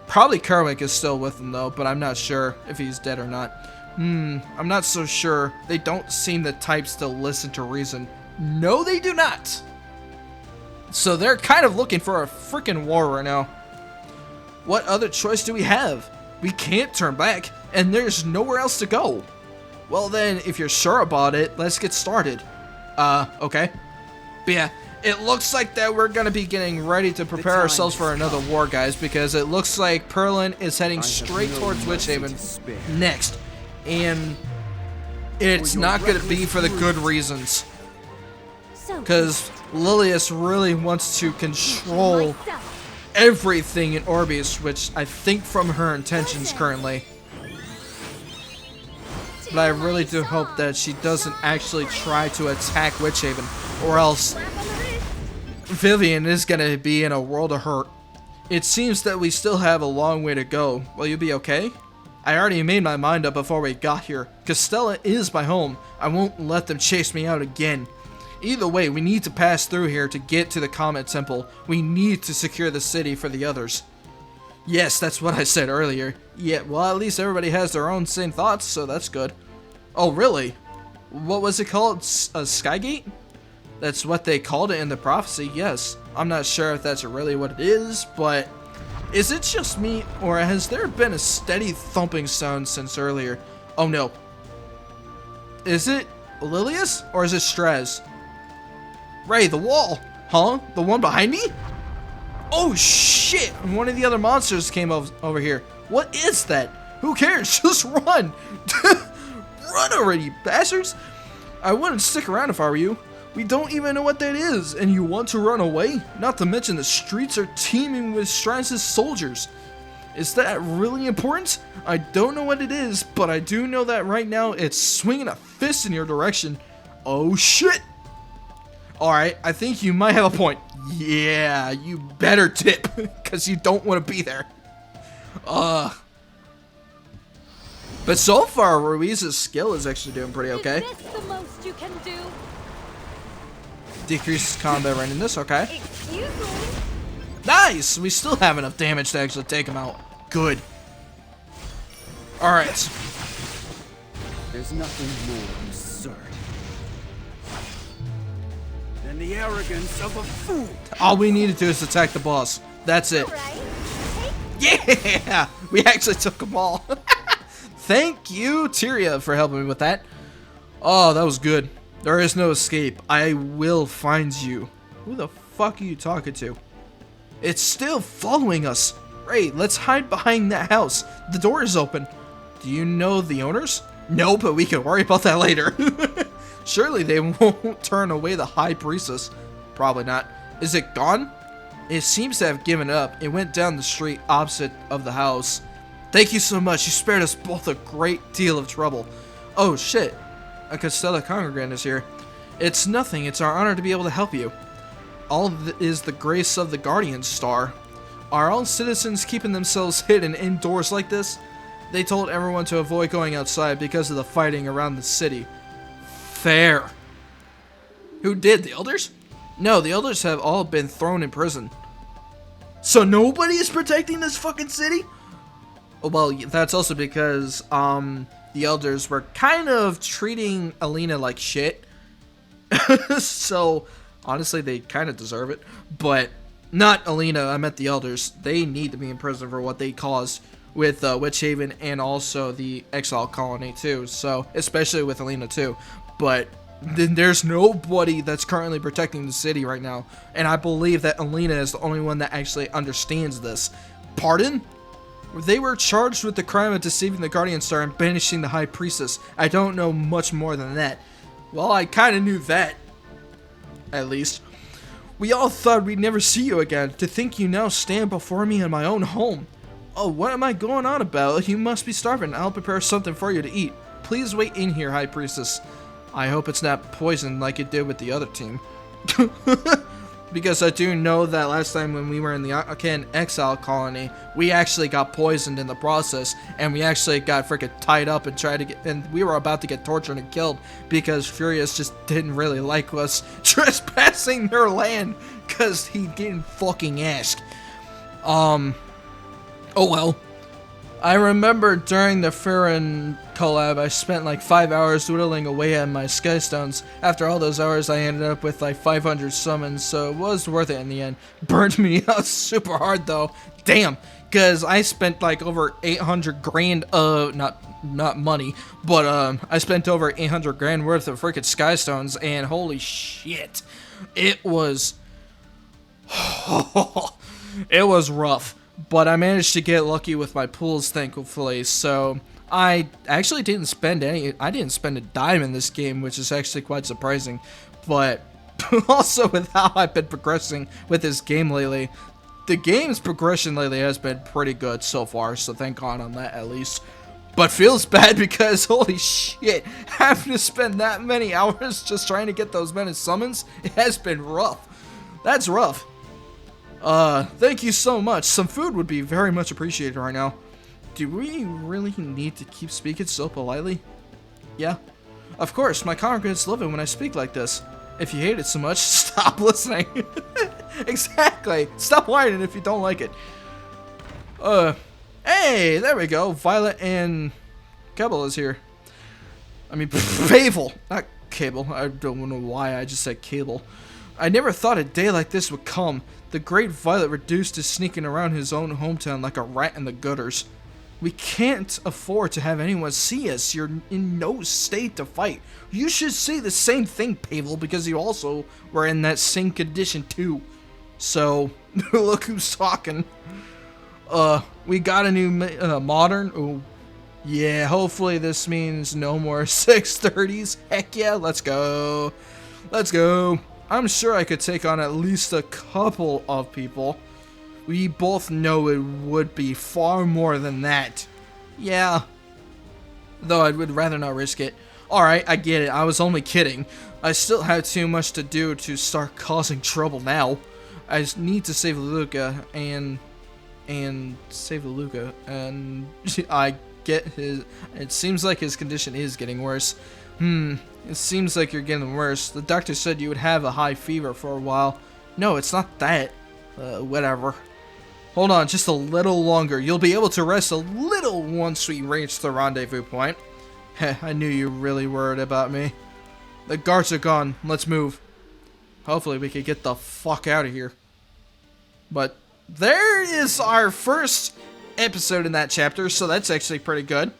Probably Kermit is still with him though, but I'm not sure if he's dead or not. I'm not so sure. They don't seem the types to listen to reason. No, they do not. So they're kind of looking for a freaking war right now. What other choice do we have? We can't turn back, and there's nowhere else to go. Well then, if you're sure about it, let's get started. Okay. But yeah, it looks like that we're gonna be getting ready to prepare ourselves for another war, guys, because it looks like Perlin is heading straight towards Witchhaven next. And it's not gonna be for the good reasons. Because Lilius really wants to control everything in Orbeus, which I think from her intentions currently. But I really do hope that she doesn't actually try to attack Witchhaven, or else Vivian is gonna be in a world of hurt. It seems that we still have a long way to go. Will you be okay? I already made my mind up before we got here. Castella is my home. I won't let them chase me out again. Either way, we need to pass through here to get to the Comet Temple. We need to secure the city for the others. Yes, that's what I said earlier. Yeah, well, at least everybody has their own same thoughts, so that's good. Oh, really? What was it called? A Skygate? That's what they called it in the prophecy, yes. I'm not sure if that's really what it is, but is it just me, or has there been a steady thumping sound since earlier? Oh no. Is it Lilius, or is it Straze? Ray, the wall! Huh? The one behind me? Oh shit! One of the other monsters came over here. What is that? Who cares? Just run! Run already, you bastards! I wouldn't stick around if I were you. We don't even know what that is, and you want to run away? Not to mention the streets are teeming with Straze's soldiers. Is that really important? I don't know what it is, but I do know that right now it's swinging a fist in your direction. Oh shit! Alright, I think you might have a point. Yeah, you better tip, because you don't want to be there. But so far, Ruiza's skill is actually doing pretty okay. Is this the most you can do? Decreases combat randomness, okay. Excuse me? Nice! We still have enough damage to actually take him out. Good. Alright. There's nothing more absurd than the arrogance of a fool. All we need to do is attack the boss. That's it. Right? Yeah! We actually took them all. Thank you, Tyria, for helping me with that. Oh, that was good. There is no escape. I will find you. Who the fuck are you talking to? It's still following us. Ray, let's hide behind that house. The door is open. Do you know the owners? No, but we can worry about that later. Surely they won't turn away the High Priestess. Probably not. Is it gone? It seems to have given up. It went down the street opposite of the house. Thank you so much. You spared us both a great deal of trouble. Oh shit. a Castella congregant is here. It's nothing. It's our honor to be able to help you. All is the grace of the Guardian Star. Are all citizens keeping themselves hidden indoors like this? They told everyone to avoid going outside because of the fighting around the city. Fair. Who did? The elders? No, the elders have all been thrown in prison. So nobody is protecting this fucking city? Well, that's also because the elders were kind of treating Alina like shit. So honestly, they kind of deserve it. But not Alina, I meant the elders. They need to be in prison for what they caused with Witch Haven and also the Exile Colony too. So especially with Alina too. But then there's nobody that's currently protecting the city right now. And I believe that Alina is the only one that actually understands this. Pardon? They were charged with the crime of deceiving the Guardian Star and banishing the High Priestess. I don't know much more than that. Well, I kind of knew that. At least. We all thought we'd never see you again. To think you now stand before me in my own home. Oh, what am I going on about? You must be starving. I'll prepare something for you to eat. Please wait in here, High Priestess. I hope it's not poison like it did with the other team. Because I do know that last time when we were in the Exile Colony, we actually got poisoned in the process, and we actually got freaking tied up and we were about to get tortured and killed because Furious just didn't really like us trespassing their land because he didn't fucking ask. Oh well. I remember during the Farron collab, I spent like 5 hours whittling away at my Skystones. After all those hours, I ended up with like 500 summons, so it was worth it in the end. Burned me out super hard though. Damn, because I spent like over 800 grand, not money, but I spent over 800 grand worth of freaking Skystones, and holy shit, it was, it was rough. But I managed to get lucky with my pools, thankfully, so I actually didn't spend I didn't spend a dime in this game, which is actually quite surprising. But also with how I've been progressing with this game lately, the game's progression lately has been pretty good so far, so thank God on that at least. But feels bad because, holy shit, having to spend that many hours just trying to get those many summons, it has been rough. That's rough. Thank you so much. Some food would be very much appreciated right now. Do we really need to keep speaking so politely? Yeah. Of course, my congregants love it when I speak like this. If you hate it so much, stop listening. Exactly. Stop whining if you don't like it. Hey, there we go. Violet and Cable is here. I mean, Pavel, not Cable. I don't know why I just said Cable. I never thought a day like this would come. The great Violet reduced to sneaking around his own hometown like a rat in the gutters. We can't afford to have anyone see us. You're in no state to fight. You should say the same thing, Pavel, because you also were in that same condition too. So, look who's talking. We got a new modern. Oh, yeah, hopefully this means no more 630s. Heck yeah, let's go. Let's go. I'm sure I could take on at least a couple of people. We both know it would be far more than that. Yeah. Though I would rather not risk it. Alright, I get it. I was only kidding. I still have too much to do to start causing trouble now. I just need to save Luca and save Luca. And I get his... It seems like his condition is getting worse. It seems like you're getting worse. The doctor said you would have a high fever for a while. No, it's not that. Whatever. Hold on just a little longer. You'll be able to rest a little once we reach the rendezvous point. Heh, I knew you were really worried about me. The guards are gone. Let's move. Hopefully we can get the fuck out of here. But there is our first episode in that chapter, so that's actually pretty good.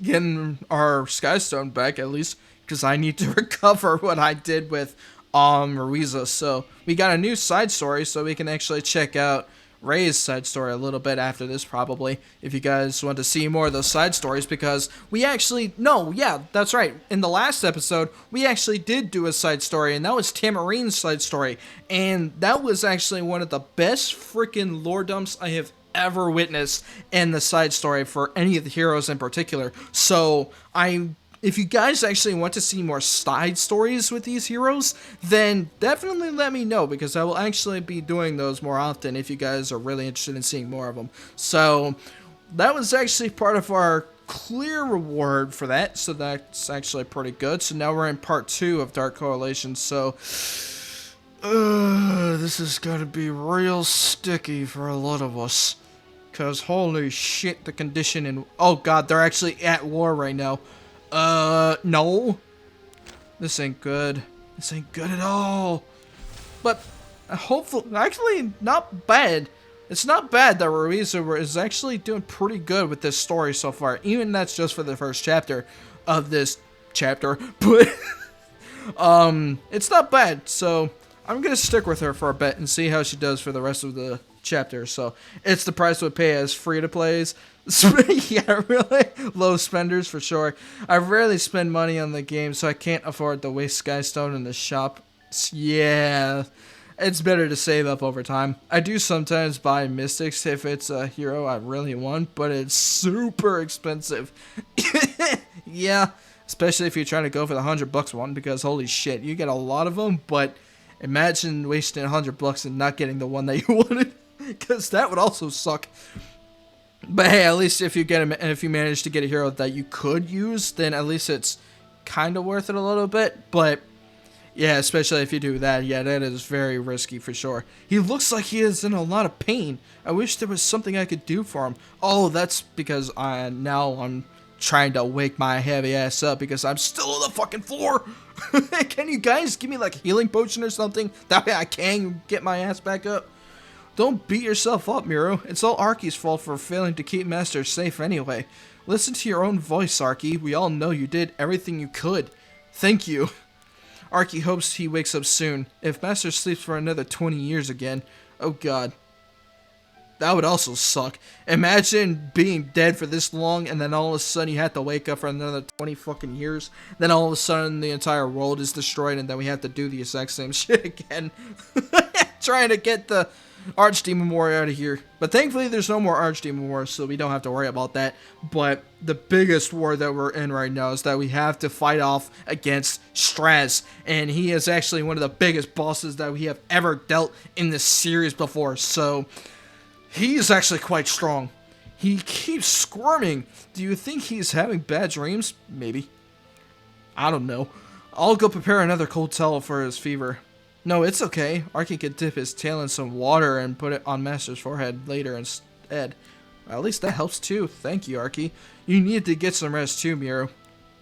Getting our Skystone back at least, because I need to recover what I did with Ruiza. So we got a new side story, so we can actually check out Ray's side story a little bit after this, probably, if you guys want to see more of those side stories, because we actually, no, yeah, that's right, in the last episode, we actually did do a side story, and that was Tamarine's side story, and that was actually one of the best freaking lore dumps I have ever witnessed in the side story for any of the heroes in particular. So I if you guys actually want to see more side stories with these heroes, then definitely let me know, because I will actually be doing those more often if you guys are really interested in seeing more of them. So that was actually part of our clear reward for that, so that's actually pretty good. So now we're in part 2 of Dark Correlation, so this is gonna be real sticky for a lot of us, because holy shit, the condition in... Oh god, they're actually at war right now. No. This ain't good. This ain't good at all. But hopefully, actually not bad. It's not bad that Ruiz is actually doing pretty good with this story so far. Even that's just for the first chapter of this chapter. But it's not bad. So I'm gonna stick with her for a bit and see how she does for the rest of the chapter. So it's the price we pay as free to plays. Yeah, really low spenders for sure. I rarely spend money on the game, so I can't afford to waste Skystone in the shop. Yeah, it's better to save up over time. I do sometimes buy Mystics if it's a hero I really want, but it's super expensive. Yeah, especially if you're trying to go for the $100 one, because holy shit, you get a lot of them. But imagine wasting $100 and not getting the one that you wanted, because that would also suck. But hey, at least if you manage to get a hero that you could use, then at least it's kind of worth it a little bit. But yeah, especially if you do that, yeah, that is very risky for sure. He looks like he is in a lot of pain. I wish there was something I could do for him. Oh, that's because now I'm trying to wake my heavy ass up because I'm still on the fucking floor. Can you guys give me like a healing potion or something? That way I can get my ass back up. Don't beat yourself up, Miro. It's all Arky's fault for failing to keep Master safe anyway. Listen to your own voice, Arky. We all know you did everything you could. Thank you. Arky hopes he wakes up soon. If Master sleeps for another 20 years again, oh god. That would also suck. Imagine being dead for this long and then all of a sudden you have to wake up for another 20 fucking years. Then all of a sudden the entire world is destroyed and then we have to do the exact same shit again. Trying to get the Archdemon War out of here. But thankfully there's no more Archdemon War, so we don't have to worry about that. But the biggest war that we're in right now is that we have to fight off against Straze. And he is actually one of the biggest bosses that we have ever dealt in this series before. So he is actually quite strong. He keeps squirming. Do you think he's having bad dreams? Maybe. I don't know. I'll go prepare another cold towel for his fever. No, it's okay. Arky could dip his tail in some water and put it on Master's forehead later instead. At least that helps too. Thank you, Arky. You need to get some rest too, Miro.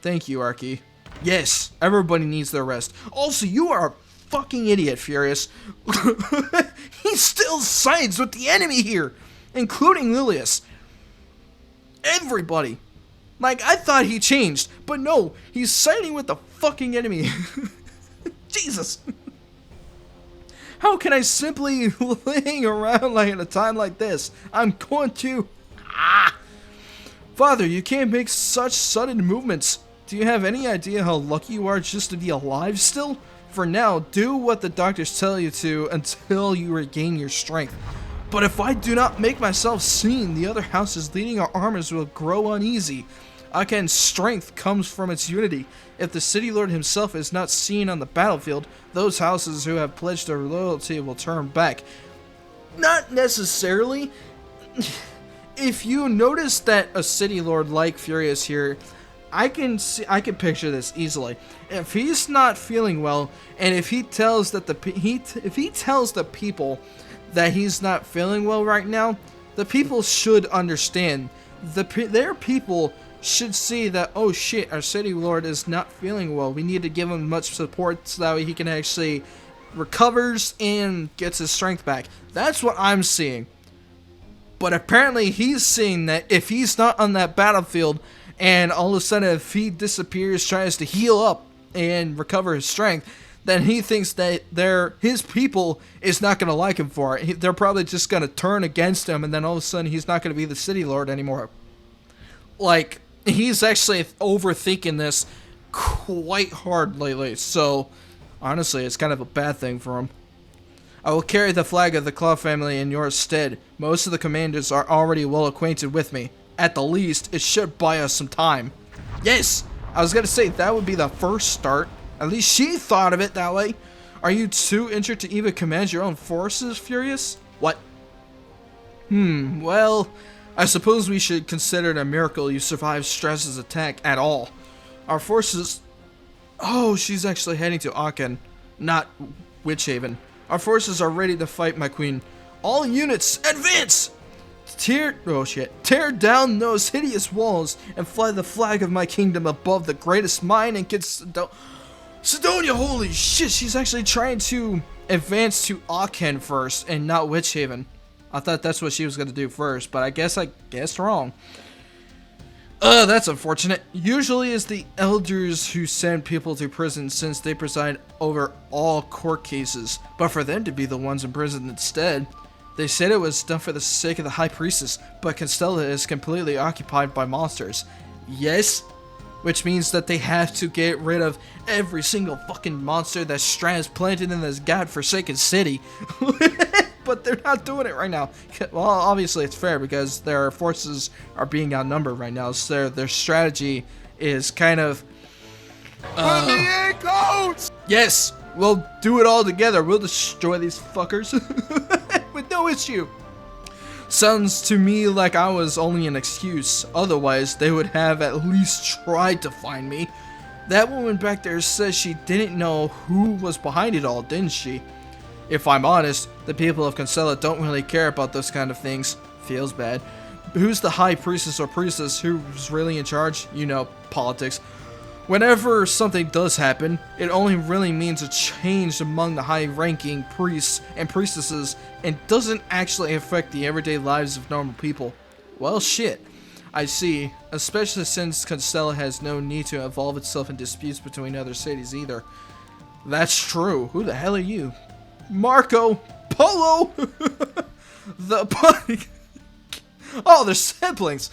Thank you, Arky. Yes, everybody needs their rest. Also, you are a fucking idiot, Furious. He still sides with the enemy here, including Lilius. Everybody. Like, I thought he changed, but no, he's siding with the fucking enemy. Jesus. How can I simply laying around like at a time like this? I'm going to... Father, you can't make such sudden movements. Do you have any idea how lucky you are just to be alive still? For now, do what the doctors tell you to until you regain your strength. But if I do not make myself seen, the other houses leading our armies will grow uneasy. Again, strength comes from its unity. If the city lord himself is not seen on the battlefield, those houses who have pledged their loyalty will turn back. Not necessarily. If you notice that a city lord like Furious here, I can picture this easily. If he's not feeling well, and if he tells that if he tells the people that he's not feeling well right now, the people should understand. Their people should see that, oh shit, our city lord is not feeling well. We need to give him much support so that way he can actually recovers and gets his strength back. That's what I'm seeing. But apparently he's seeing that if he's not on that battlefield and all of a sudden if he disappears, tries to heal up and recover his strength, then he thinks that his people is not going to like him for it. They're probably just going to turn against him, and then all of a sudden he's not going to be the city lord anymore. Like, he's actually overthinking this quite hard lately, so honestly, it's kind of a bad thing for him. I will carry the flag of the Claw family in your stead. Most of the commanders are already well acquainted with me. At the least, it should buy us some time. Yes! I was gonna say that would be the first start. At least she thought of it that way. Are you too injured to even command your own forces, Furious? What? Well, I suppose we should consider it a miracle you survived Straze's attack at all. Our forces... Oh, she's actually heading to Aachen, not Witchhaven. Our forces are ready to fight, my queen. All units, advance! Tear down those hideous walls and fly the flag of my kingdom above the greatest mine in Sidonia. Holy shit, she's actually trying to advance to Aachen first and not Witchhaven. I thought that's what she was going to do first, but I guessed wrong. That's unfortunate. Usually it's the elders who send people to prison since they preside over all court cases, but for them to be the ones in prison instead. They said it was done for the sake of the High Priestess, but Constella is completely occupied by monsters. Yes? Which means that they have to get rid of every single fucking monster that Straze planted in this godforsaken city. But they're not doing it right now. Well, obviously it's fair because their forces are being outnumbered right now, so their strategy is kind of... Yes! We'll do it all together. We'll destroy these fuckers. With no issue. Sounds to me like I was only an excuse. Otherwise, they would have at least tried to find me. That woman back there says she didn't know who was behind it all, didn't she? If I'm honest, the people of Constella don't really care about those kind of things. Feels bad. Who's the high priestess or priestess? Who's really in charge? You know, politics. Whenever something does happen, it only really means a change among the high-ranking priests and priestesses and doesn't actually affect the everyday lives of normal people. Well, shit. I see. Especially since Constella has no need to involve itself in disputes between other cities either. That's true. Who the hell are you? Marco Polo! Oh, they're siblings!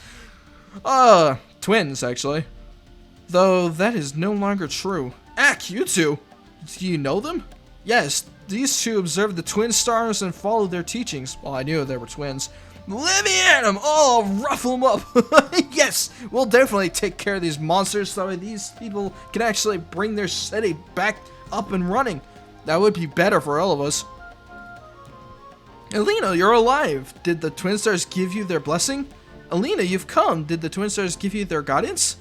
Twins, actually. Though that is no longer true. Ack, you two! Do you know them? Yes, these two observed the twin stars and followed their teachings. Well, I knew they were twins. Let me at them! Oh, ruffle them up! Yes! We'll definitely take care of these monsters so these people can actually bring their city back up and running. That would be better for all of us. Alina, you're alive! Did the twin stars give you their blessing? Alina, you've come! Did the twin stars give you their guidance?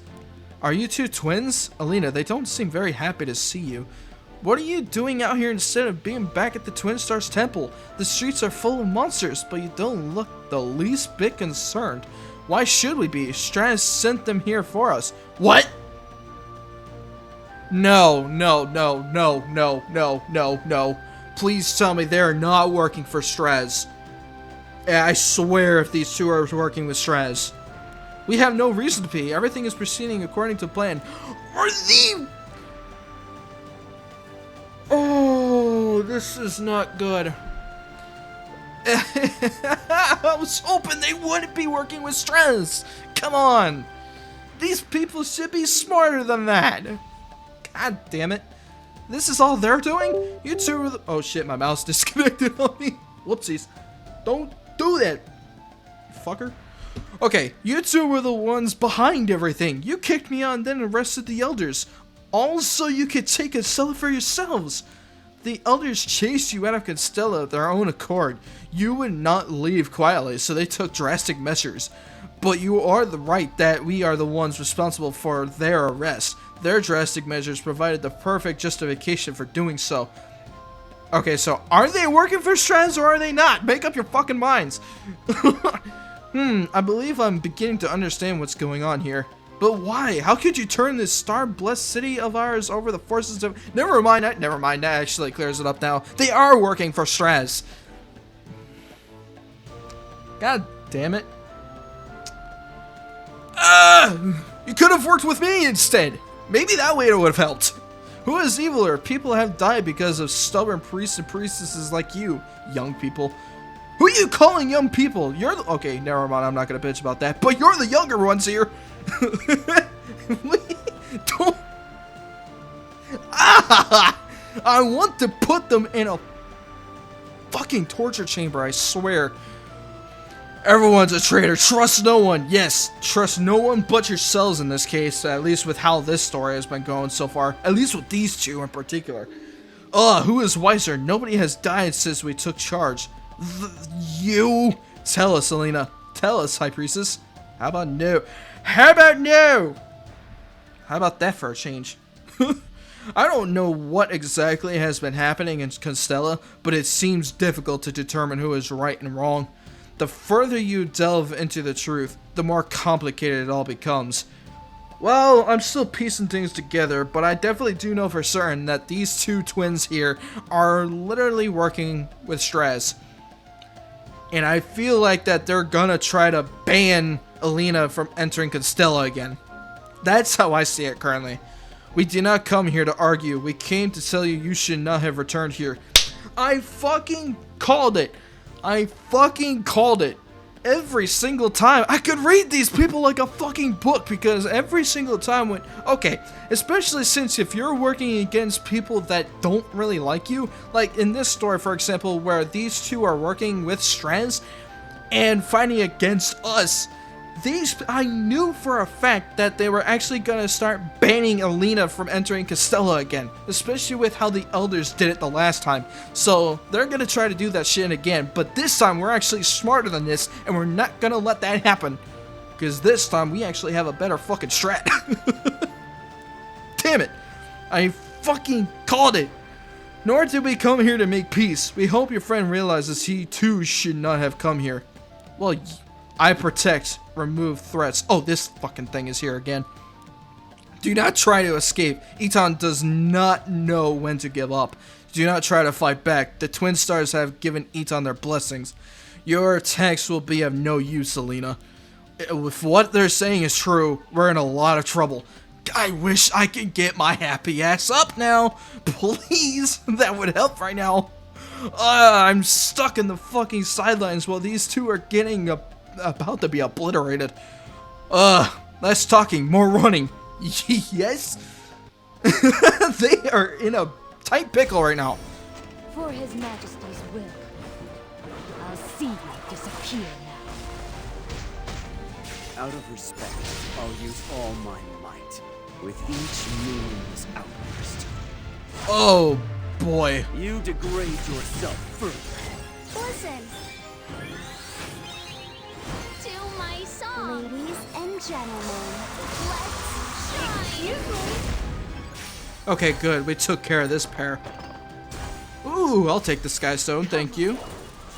Are you two twins? Alina, they don't seem very happy to see you. What are you doing out here instead of being back at the Twin Stars Temple? The streets are full of monsters, but you don't look the least bit concerned. Why should we be? Straze sent them here for us. What? No. Please tell me they're not working for Straze. I swear if these two are working with Straze. We have no reason to be. Everything is proceeding according to plan. Oh, this is not good. I was hoping they wouldn't be working with Straze. Come on. These people should be smarter than that. God damn it. This is all they're doing? You two are the... Oh shit, my mouse disconnected on me. Whoopsies. Don't do that, fucker. Okay, you two were the ones behind everything. You kicked me out and then arrested the elders. All so you could take Constella for yourselves. The elders chased you out of Constella of their own accord. You would not leave quietly, so they took drastic measures. But you are right that we are the ones responsible for their arrest. Their drastic measures provided the perfect justification for doing so. Okay, so are they working for Straze or are they not? Make up your fucking minds. I believe I'm beginning to understand what's going on here. But why? How could you turn this star-blessed city of ours over the forces of... Never mind, that actually clears it up now. They are working for Straze. God damn it. You could have worked with me instead. Maybe that way it would have helped. Who is eviler? People have died because of stubborn priests and priestesses like you, young people. Who are you calling young people? You're the... Okay, never mind. I'm not going to bitch about that. But you're the younger ones here. Don't... I want to put them in a fucking torture chamber, I swear. Everyone's a traitor. Trust no one. Yes, trust no one but yourselves in this case, at least with how this story has been going so far. At least with these two in particular. Who is wiser? Nobody has died since we took charge. You? Tell us, Alina. Tell us, High Priestess. How about no? How about no? How about that for a change? I don't know what exactly has been happening in Constella, but it seems difficult to determine who is right and wrong. The further you delve into the truth, the more complicated it all becomes. Well, I'm still piecing things together, but I definitely do know for certain that these two twins here are literally working with Straze. And I feel like that they're gonna try to ban Alina from entering Constella again. That's how I see it currently. We did not come here to argue. We came to tell you you should not have returned here. I fucking called it. I fucking called it. Every single time. I could read these people like a fucking book because every single time when... Okay, especially since if you're working against people that don't really like you, like in this story, for example, where these two are working with Straze and fighting against us, I knew for a fact that they were actually gonna start banning Alina from entering Constella again, especially with how the elders did it the last time. So they're gonna try to do that shit again, but this time we're actually smarter than this, and we're not gonna let that happen, because this time we actually have a better fucking strat. Damn it, I fucking called it. Nor did we come here to make peace. We hope your friend realizes he too should not have come here. Well, I protect, remove threats. Oh, this fucking thing is here again. Do not try to escape. Eton does not know when to give up. Do not try to fight back. The Twin Stars have given Eton their blessings. Your attacks will be of no use, Alina. If what they're saying is true, we're in a lot of trouble. I wish I could get my happy ass up now. Please, that would help right now. I'm stuck in the fucking sidelines while these two are getting about to be obliterated. Less talking, more running. Yes? They are in a tight pickle right now. For His Majesty's will, I'll see you disappear now. Out of respect, I'll use all my might with each meaningless outburst. Oh boy. You degrade yourself further. Listen. To my song. Ladies and gentlemen, let's shine. Okay, good. We took care of this pair. Ooh, I'll take the Sky Stone, thank you.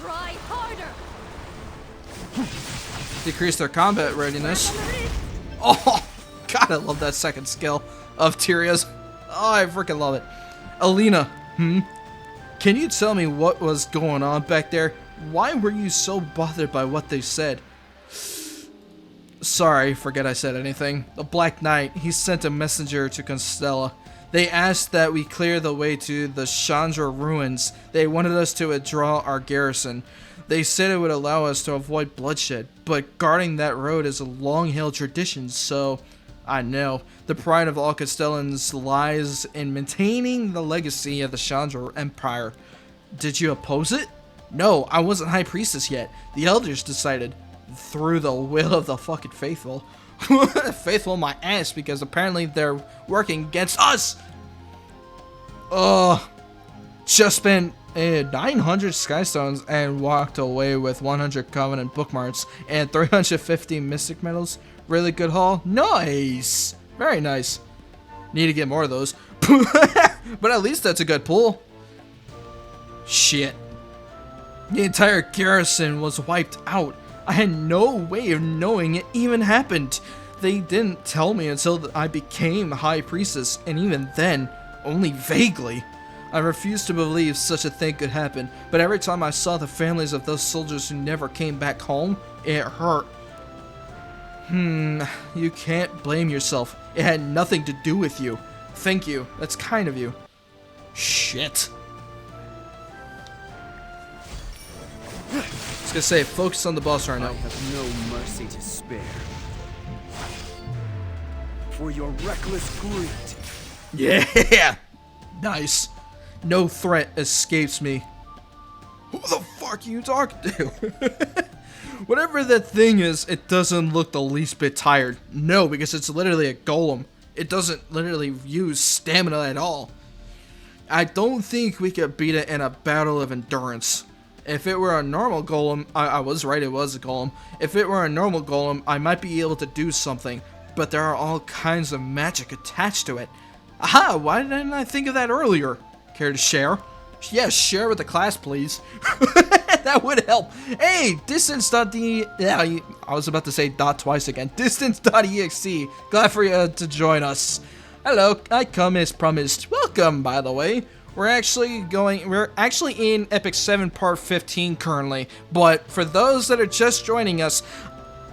Try harder. Decrease their combat readiness. Oh, God, I love that second skill of Tyria's. Oh, I freaking love it. Alina, can you tell me what was going on back there? Why were you so bothered by what they said? Sorry, forget I said anything. The Black Knight, he sent a messenger to Constella. They asked that we clear the way to the Chandra ruins. They wanted us to withdraw our garrison. They said it would allow us to avoid bloodshed, but guarding that road is a long-held tradition, so... I know. The pride of all Constellans lies in maintaining the legacy of the Chandra Empire. Did you oppose it? No, I wasn't High Priestess yet. The elders decided. Through the will of the fucking faithful. Faithful my ass, because apparently they're working against us! Just spent 900 Skystones and walked away with 100 Covenant bookmarks and 350 Mystic medals. Really good haul. Nice! Very nice. Need to get more of those. But at least that's a good pull. Shit. The entire garrison was wiped out. I had no way of knowing it even happened. They didn't tell me until I became High Priestess, and even then, only vaguely. I refused to believe such a thing could happen, but every time I saw the families of those soldiers who never came back home, it hurt. You can't blame yourself. It had nothing to do with you. Thank you. That's kind of you. Shit. I was gonna say, focus on the boss right now. I have no mercy to spare. For your reckless greed. Yeah! Nice. No threat escapes me. Who the fuck are you talking to? Whatever that thing is, it doesn't look the least bit tired. No, because it's literally a golem. It doesn't literally use stamina at all. I don't think we could beat it in a battle of endurance. If it were a normal golem, I was right, it was a golem. If it were a normal golem, I might be able to do something, but there are all kinds of magic attached to it. Aha, why didn't I think of that earlier? Care to share? Yes, share with the class, please. That would help. Hey, distance.de. Yeah, I was about to say dot twice again. Distance.exe. Glad for you to join us. Hello, I come as promised. Welcome, by the way. We're actually in Epic 7 Part 15 currently, but for those that are just joining us,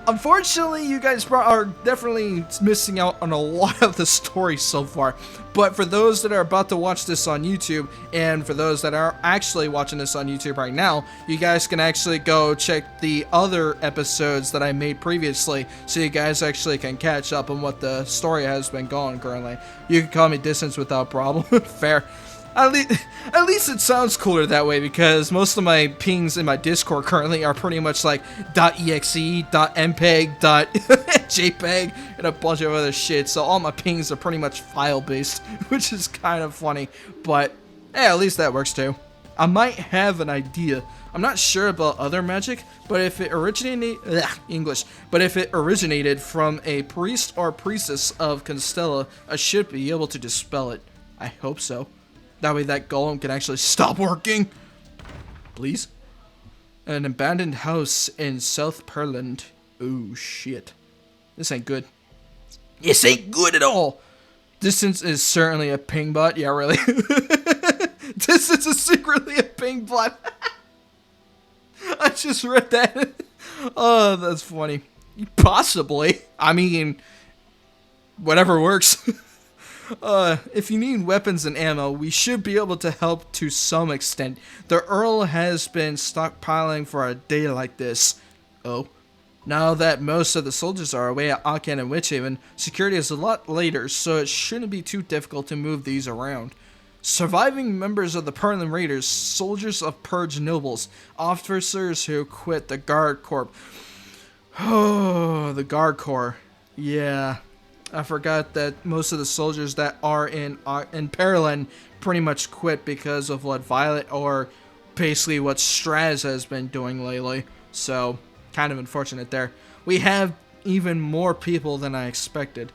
unfortunately, you guys are definitely missing out on a lot of the story so far. But for those that are about to watch this on YouTube, and for those that are actually watching this on YouTube right now, you guys can actually go check the other episodes that I made previously, so you guys actually can catch up on what the story has been going currently. You can call me Distance without problem. Fair. At least it sounds cooler that way, because most of my pings in my Discord currently are pretty much like .exe, .mpeg, .jpeg, and a bunch of other shit, so all my pings are pretty much file-based, which is kind of funny, but hey, at least that works too. I might have an idea. I'm not sure about other magic, but if it originated from a priest or priestess of Constella, I should be able to dispel it. I hope so. That way that golem can actually stop working. Please. An abandoned house in South Pearland. Oh shit. This ain't good. This ain't good at all. Distance is certainly a ping bot. Yeah, really. Distance is secretly a ping bot. I just read that. Oh, that's funny. Possibly. I mean, whatever works. If you need weapons and ammo, we should be able to help to some extent. The Earl has been stockpiling for a day like this. Oh. Now that most of the soldiers are away at Aachen and Witchhaven, security is a lot later, so it shouldn't be too difficult to move these around. Surviving members of the Perlin Raiders, soldiers of Purge nobles, officers who quit the Guard Corps. Oh, the Guard Corps. Yeah. I forgot that most of the soldiers that are in Perlin pretty much quit because of what Violet or basically what Straze has been doing lately. So, kind of unfortunate there. We have even more people than I expected.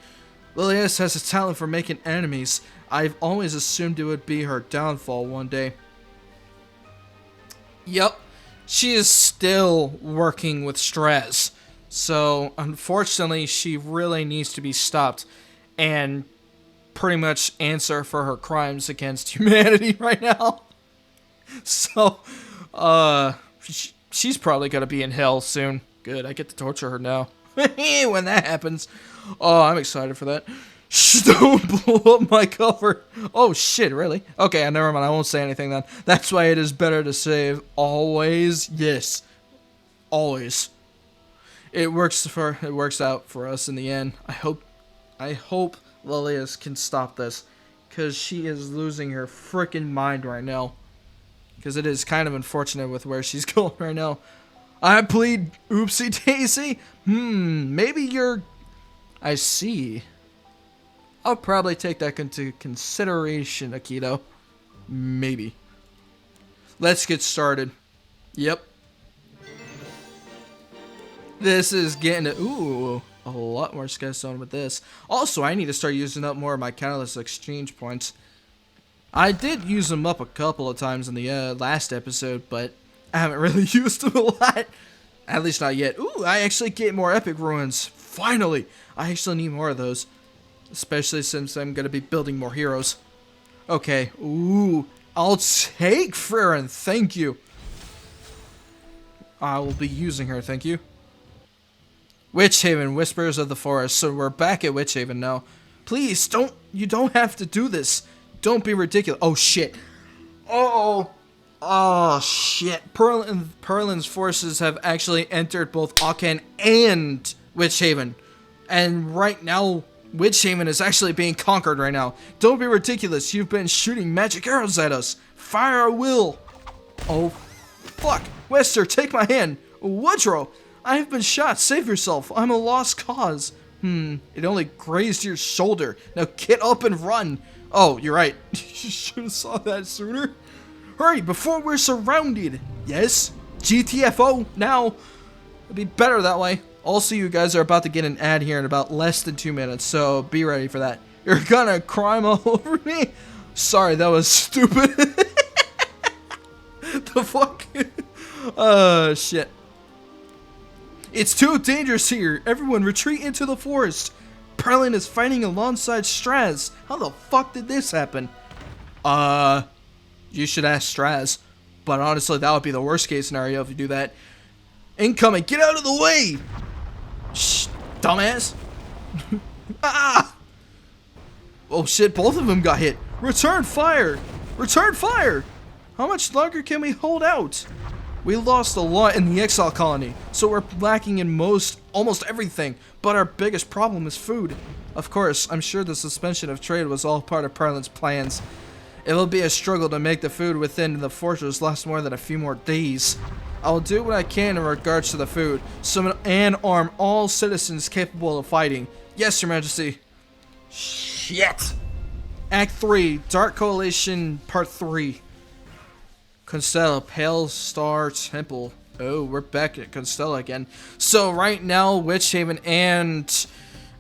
Lilias has a talent for making enemies. I've always assumed it would be her downfall one day. Yep, she is still working with Straze. So, unfortunately, she really needs to be stopped and pretty much answer for her crimes against humanity right now. So, she's probably gonna be in hell soon. Good, I get to torture her now. When that happens. Oh, I'm excited for that. Shh, don't blow up my cover. Oh, shit, really? Okay, never mind, I won't say anything then. That's why it is better to save always. Yes, always. It works out for us in the end. I hope Lilias can stop this, because she is losing her freaking mind right now. Because it is kind of unfortunate with where she's going right now. I plead oopsie daisy. Maybe you're... I see. I'll probably take that into consideration, Akito. Maybe. Let's get started. Yep. This is getting a lot more skystone with this. Also, I need to start using up more of my catalyst exchange points. I did use them up a couple of times in the last episode, but I haven't really used them a lot. At least not yet. Ooh, I actually get more epic ruins. Finally! I actually need more of those. Especially since I'm going to be building more heroes. Okay. Ooh, I'll take Farron. Thank you. I will be using her. Thank you. Witchhaven, Whispers of the Forest. So we're back at Witchhaven now. Please, you don't have to do this. Don't be ridiculous. Oh, shit. Uh-oh. Oh, shit. Perlin's forces have actually entered both Aachen and Witchhaven. And right now, Witchhaven is actually being conquered right now. Don't be ridiculous. You've been shooting magic arrows at us. Fire at will. Oh, fuck. Wester, take my hand. Woodrow. I have been shot. Save yourself. I'm a lost cause. It only grazed your shoulder. Now get up and run. Oh, you're right. You should have saw that sooner. Hurry, before we're surrounded. Yes? GTFO now. It'll be better that way. Also, you guys are about to get an ad here in about less than 2 minutes, so be ready for that. You're gonna climb all over me? Sorry, that was stupid. The fuck? Shit. It's too dangerous here. Everyone retreat into the forest. Perlin is fighting alongside Straze. How the fuck did this happen? You should ask Straze. But honestly, that would be the worst case scenario if you do that. Incoming, get out of the way! Shh, dumbass. Ah! Oh shit, both of them got hit. Return fire! Return fire! How much longer can we hold out? We lost a lot in the exile colony, so we're lacking in almost everything, but our biggest problem is food. Of course, I'm sure the suspension of trade was all part of Perlin's plans. It will be a struggle to make the food within the fortress last more than a few more days. I will do what I can in regards to the food, summon and arm all citizens capable of fighting. Yes, Your Majesty. Shit! Act 3, Dark Coalition, Part 3. Constella, Pale Star Temple. Oh, we're back at Constella again. So right now, Witch Haven and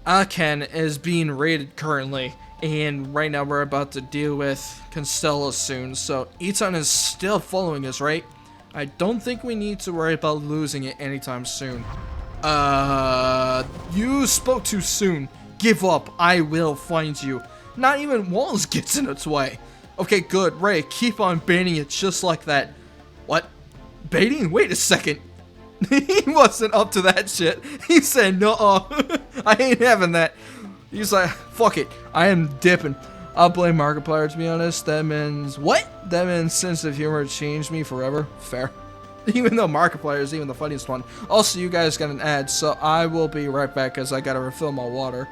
Akan is being raided currently. And right now we're about to deal with Constella soon. So Eton is still following us, right? I don't think we need to worry about losing it anytime soon. You spoke too soon. Give up. I will find you. Not even walls gets in its way. Okay, good. Ray, keep on baiting it just like that. What? Baiting? Wait a second. He wasn't up to that shit. He said, no, I ain't having that. He's like, fuck it. I am dipping. I'll blame Markiplier, to be honest. That man's... What? That man's sense of humor changed me forever. Fair. Even though Markiplier is even the funniest one. Also, you guys got an ad, so I will be right back because I gotta refill my water.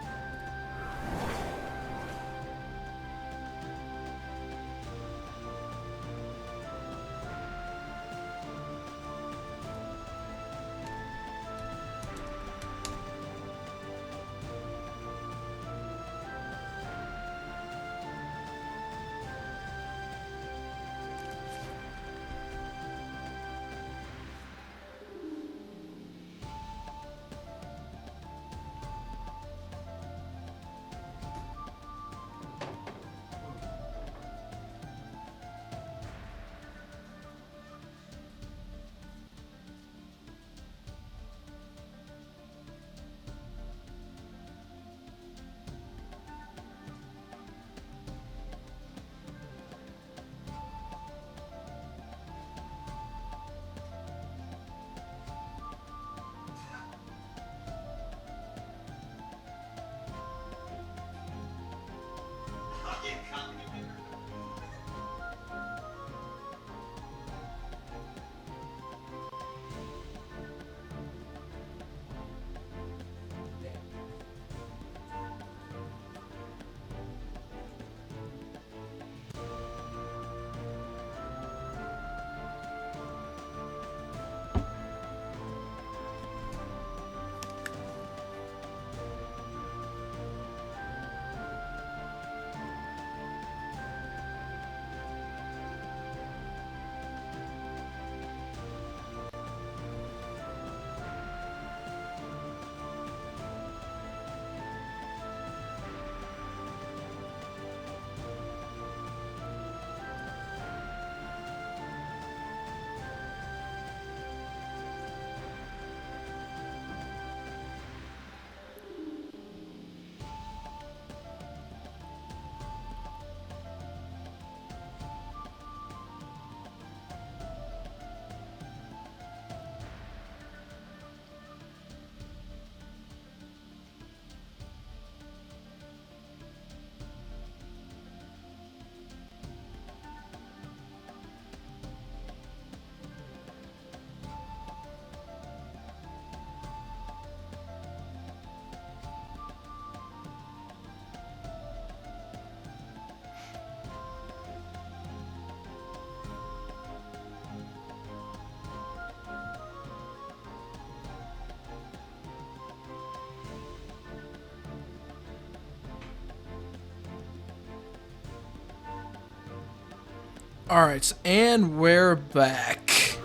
Alright, and we're back.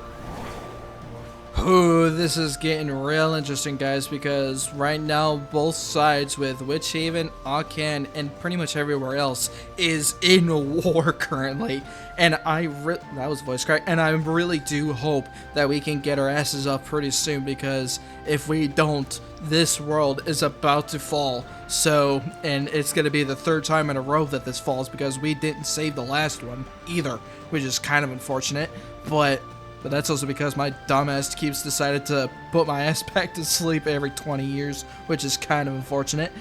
Ooh, this is getting real interesting, guys, because right now both sides with Witch Haven, Akan, and pretty much everywhere else is in war currently. And that was voice crack, and I really do hope that we can get our asses up pretty soon, because if we don't, this world is about to fall. So, and it's going to be the third time in a row that this falls, because we didn't save the last one either, which is kind of unfortunate. But that's also because my dumbass keeps decided to put my ass back to sleep every 20 years, which is kind of unfortunate.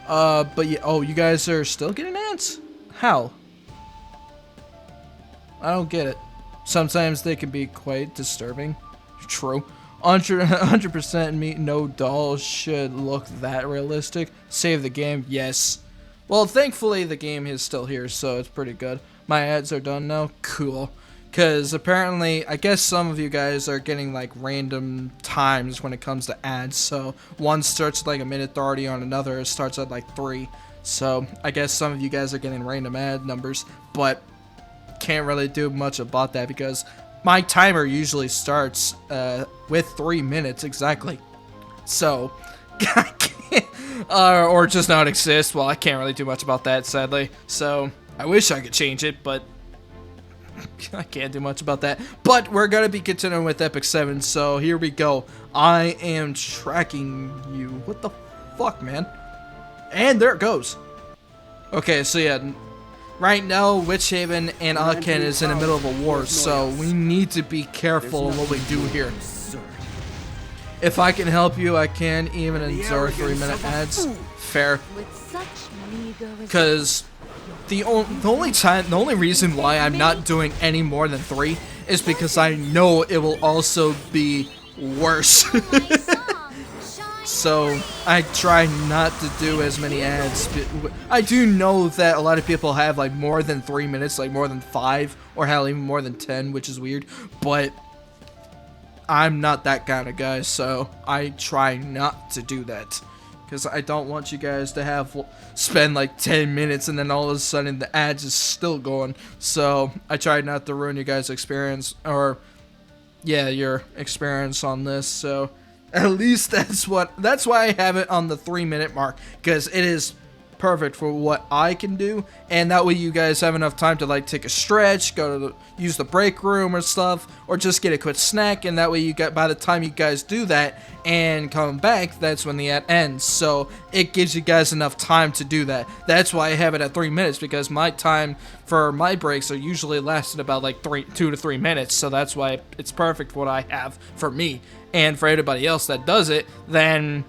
But yeah, oh, you guys are still getting ants? How? I don't get it. Sometimes they can be quite disturbing. True. 100% meat, no dolls should look that realistic. Save the game, yes. Well, thankfully the game is still here, so it's pretty good. My ads are done now, cool. Because apparently, I guess some of you guys are getting like random times when it comes to ads. So one starts at like a minute 30 on another, it starts at like 3. So I guess some of you guys are getting random ad numbers, but can't really do much about that because my timer usually starts with 3 minutes exactly. So I can't, or just not exist. Well, I can't really do much about that, sadly. So I wish I could change it, but I can't do much about that. But we're gonna be continuing with Epic 7, so here we go. I am tracking you. What the fuck, man? And there it goes. Okay, so yeah, right now Witch Haven and Akan is in the middle of a war, so we need to be careful in what we do here. If I can help you, I can even endure 3-minute ads. Fair. Because the only reason why I'm not doing any more than 3 is because I know it will also be worse. So I try not to do as many ads. I do know that a lot of people have like more than 3 minutes, like more than 5, or hell, even more than 10, which is weird. But I'm not that kind of guy, so I try not to do that. Because I don't want you guys to spend like 10 minutes and then all of a sudden the ads is still going. So I try not to ruin you guys' experience, or yeah, your experience on this. So at least that's why I have it on the 3-minute mark, because it is perfect for what I can do, and that way you guys have enough time to like take a stretch, use the break room or stuff, or just get a quick snack, and that way you get, by the time you guys do that and come back, that's when the ad ends. So it gives you guys enough time to do that. That's why I have it at 3 minutes, because my time for my breaks are usually lasting about like 2 to 3 minutes. So that's why it's perfect for what I have for me, and for everybody else that does it, then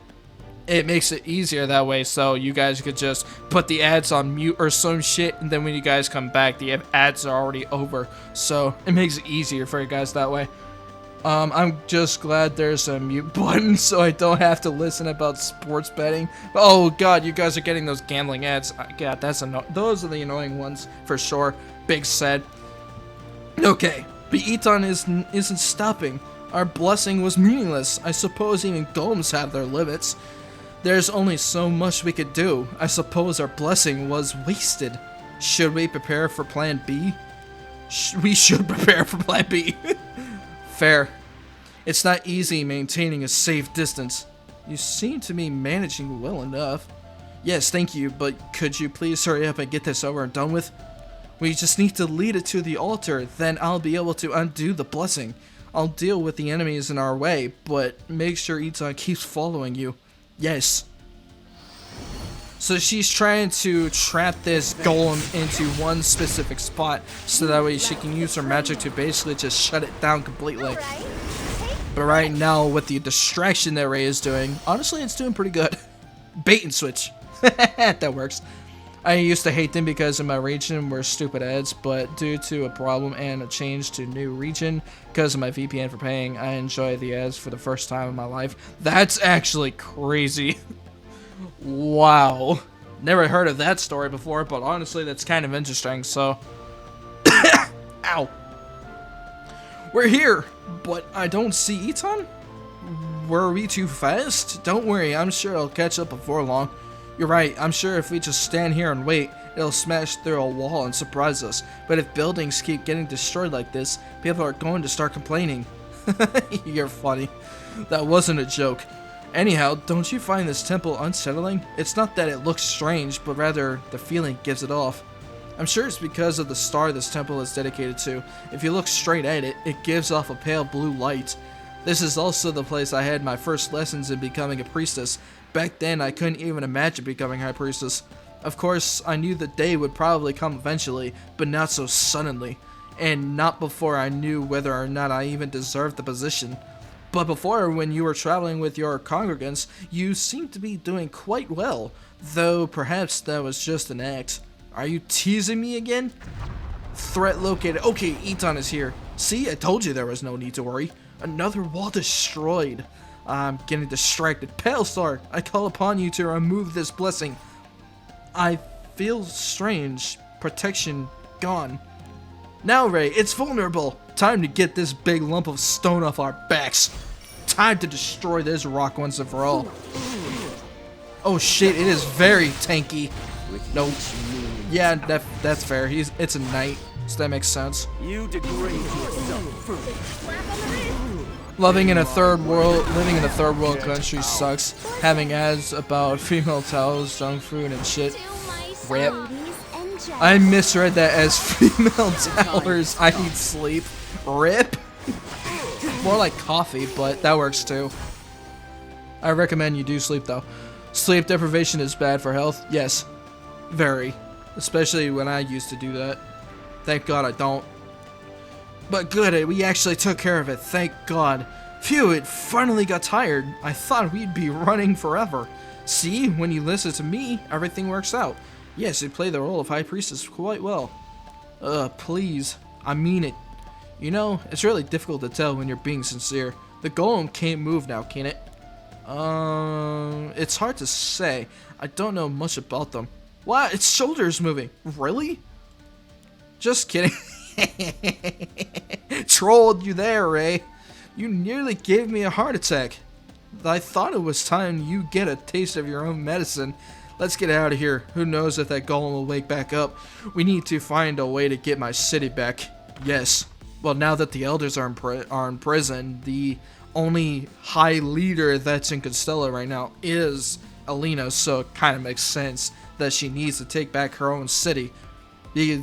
it makes it easier that way, so you guys could just put the ads on mute or some shit, and then when you guys come back, the ads are already over. So it makes it easier for you guys that way. I'm just glad there's a mute button so I don't have to listen about sports betting. Oh god, you guys are getting those gambling ads. God, those are the annoying ones for sure. Big said. Okay, but Eton isn't stopping. Our blessing was meaningless. I suppose even golems have their limits. There's only so much we could do. I suppose our blessing was wasted. Should we prepare for plan B? We should prepare for plan B. Fair. It's not easy maintaining a safe distance. You seem to be managing well enough. Yes, thank you, but could you please hurry up and get this over and done with? We just need to lead it to the altar, then I'll be able to undo the blessing. I'll deal with the enemies in our way, but make sure Eton keeps following you. Yes. So she's trying to trap this golem into one specific spot, so that way she can use her magic to basically just shut it down completely. But right now, with the distraction that Ray is doing, honestly, it's doing pretty good. Bait and switch. That works. I used to hate them because in my region were stupid ads, but due to a problem and a change to new region because of my VPN for paying, I enjoy the ads for the first time in my life. That's actually crazy. Wow. Never heard of that story before, but honestly, that's kind of interesting, so. Ow. We're here, but I don't see Eton? Were we too fast? Don't worry, I'm sure I'll catch up before long. You're right, I'm sure if we just stand here and wait, It'll smash through a wall and surprise us. But if buildings keep getting destroyed like this, people are going to start complaining. You're funny. That wasn't a joke. Anyhow, don't you find this temple unsettling? It's not that it looks strange, but rather the feeling it gives it off. I'm sure it's because of the star this temple is dedicated to. If you look straight at it, it gives off a pale blue light. This is also the place I had my first lessons in becoming a priestess. Back then, I couldn't even imagine becoming high priestess. Of course, I knew the day would probably come eventually, but not so suddenly. And not before I knew whether or not I even deserved the position. But before, when you were traveling with your congregants, you seemed to be doing quite well, though perhaps that was just an act. Are you teasing me again? Threat located. Okay, Eton is here. See, I told you there was no need to worry. Another wall destroyed. I'm getting distracted. Pale Star, I call upon you to remove this blessing. I feel strange. Protection gone. Now, Ray, it's vulnerable. Time to get this big lump of stone off our backs. Time to destroy this rock once and for all. Oh shit, it is very tanky. Nope. Yeah, that's fair. It's a knight, so that makes sense. You degrade yourself. Living in a third world country sucks. Having ads about female towels, junk food, and shit. Rip. I misread that as female towers. I need sleep. Rip. More like coffee, but that works too. I recommend you do sleep though. Sleep deprivation is bad for health. Yes, very. Especially when I used to do that. Thank God I don't. But good, we actually took care of it. Thank God. Phew, it finally got tired. I thought we'd be running forever. See, when you listen to me, everything works out. Yes, you play the role of High Priestess quite well. Please. I mean it. You know, it's really difficult to tell when you're being sincere. The golem can't move now, can it? It's hard to say. I don't know much about them. What? Its shoulder's moving. Really? Just kidding. Trolled you there, Ray. You nearly gave me a heart attack. I thought it was time you get a taste of your own medicine. Let's get out of here. Who knows if that golem will wake back up. We need to find a way to get my city back. Yes. Well, now that the elders are in prison, the only high leader that's in Constella right now is Alina, so it kind of makes sense that she needs to take back her own city.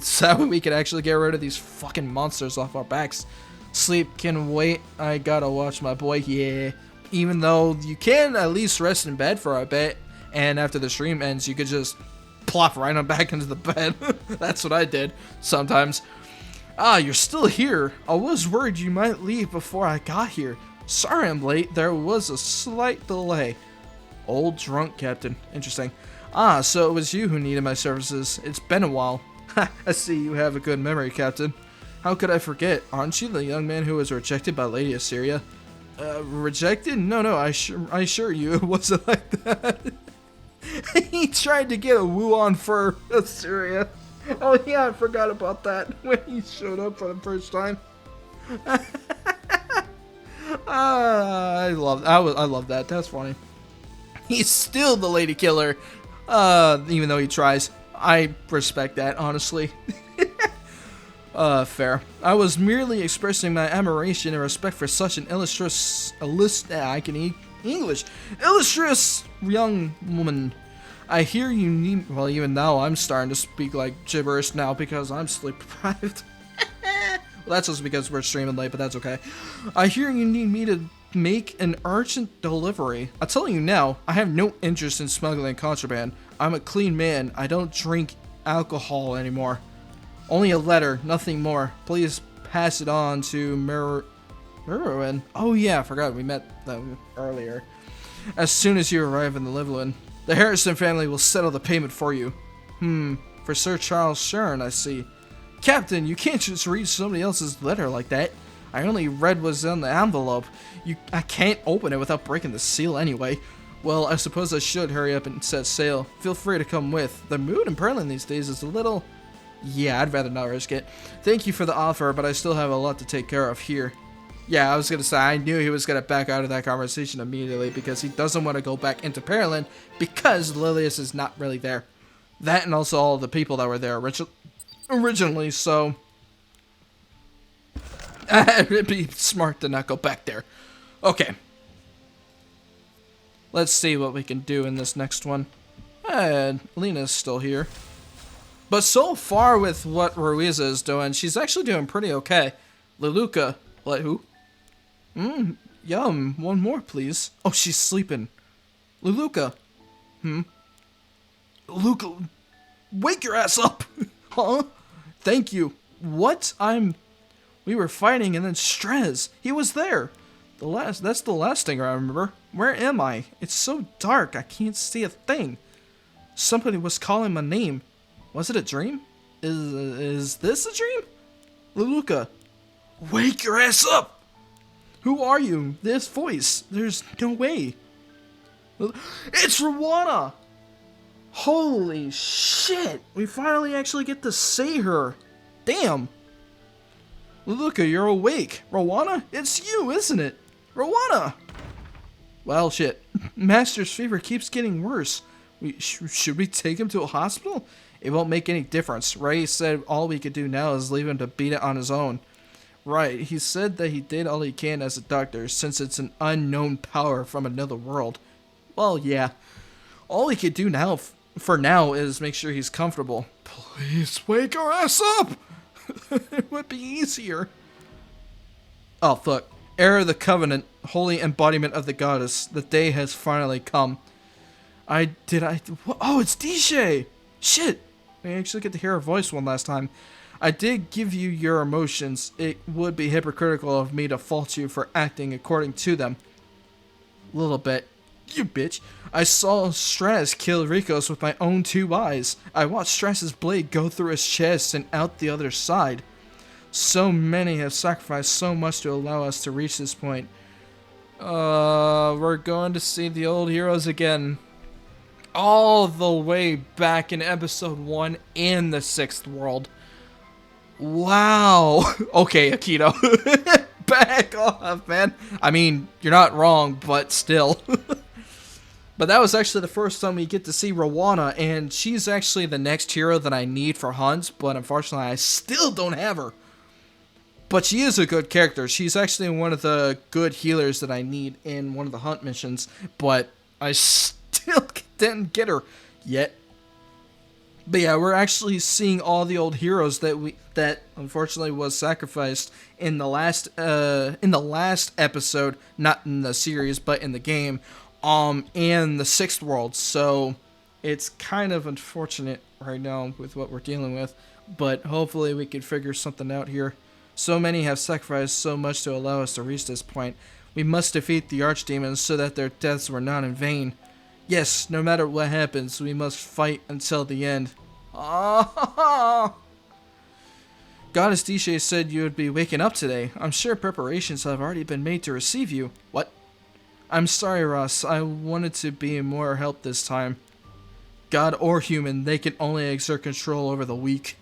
So we can actually get rid of these fucking monsters off our backs. Sleep can wait. I gotta watch my boy. Yeah. Even though you can at least rest in bed for a bit, and after the stream ends, you could just plop right on back into the bed. That's what I did sometimes. Ah, you're still here. I was worried you might leave before I got here. Sorry I'm late. There was a slight delay. Old drunk captain. Interesting. Ah, so it was you who needed my services. It's been a while. Ha, I see you have a good memory, Captain. How could I forget? Aren't you the young man who was rejected by Lady Assyria? Rejected? No, I assure you it wasn't like that. He tried to get a woo on for Assyria. Oh yeah, I forgot about that when he showed up for the first time. I love that. That's funny. He's still the lady killer, even though he tries. I respect that, honestly. Fair. I was merely expressing my admiration and respect for such an illustrious young woman. I hear you need. Well, even now I'm starting to speak like gibberish now because I'm sleep deprived. Well, that's just because we're streaming late, but that's okay. I hear you need me to make an urgent delivery. I'm telling you now, I have no interest in smuggling contraband. I'm a clean man. I don't drink alcohol anymore. Only a letter, nothing more. Please pass it on to Merwin. Oh yeah, I forgot we met them earlier. As soon as you arrive in the Livelin, the Harrison family will settle the payment for you. For Sir Charles Sharon, I see. Captain, you can't just read somebody else's letter like that. I only read what's on the envelope. I can't open it without breaking the seal anyway. Well, I suppose I should hurry up and set sail. Feel free to come with. The mood in Berlin these days is a little... Yeah, I'd rather not risk it. Thank you for the offer, but I still have a lot to take care of here. Yeah, I was gonna say, I knew he was gonna back out of that conversation immediately because he doesn't want to go back into Perilyn because Lilius is not really there. That and also all the people that were there originally, so it'd be smart to not go back there. Okay. Let's see what we can do in this next one. And Lena's still here. But so far with what Ruiza is doing, she's actually doing pretty okay. Leluca, what, who? Yum, one more please. Oh, she's sleeping. Leluca. Leluca, wake your ass up! Huh? Thank you. What? We were fighting and then Straze, he was there. That's the last thing I remember. Where am I? It's so dark, I can't see a thing. Somebody was calling my name. Was it a dream? Is this a dream? Leluca, wake your ass up! Who are you? This voice. There's no way. It's Rwana! Holy shit! We finally actually get to see her. Damn. Leluca, you're awake. Rwana? It's you, isn't it? Rwana! Well, shit. Master's fever keeps getting worse. Should we take him to a hospital? It won't make any difference. Ray said all we could do now is leave him to beat it on his own. Right, he said that he did all he can as a doctor, since it's an unknown power from another world. Well, yeah. All we could do now, for now, is make sure he's comfortable. Please wake our ass up! It would be easier. Oh, fuck. Heir of the Covenant, holy embodiment of the goddess. The day has finally come. Oh, it's DJ! Shit! We actually get to hear her voice one last time. I did give you your emotions. It would be hypocritical of me to fault you for acting according to them. Little bit. You bitch. I saw Straze kill Rikos with my own 2 eyes. I watched Straze's blade go through his chest and out the other side. So many have sacrificed so much to allow us to reach this point. We're going to see the old heroes again. All the way back in episode 1 in the 6th world. Wow. Okay, Akito. Back off, man. I mean, you're not wrong, but still. But that was actually the first time we get to see Rwana, and she's actually the next hero that I need for hunts, but unfortunately I still don't have her. But she is a good character. She's actually one of the good healers that I need in one of the hunt missions, but I still didn't get her yet. But yeah, we're actually seeing all the old heroes that unfortunately was sacrificed in the last episode, not in the series, but in the game, in the 6th world. So it's kind of unfortunate right now with what we're dealing with, but hopefully we can figure something out here. So many have sacrificed so much to allow us to reach this point. We must defeat the archdemons so that their deaths were not in vain. Yes, no matter what happens, we must fight until the end. Ah! Goddess Dishe said you would be waking up today. I'm sure preparations have already been made to receive you. What? I'm sorry, Ross. I wanted to be more help this time. God or human, they can only exert control over the weak.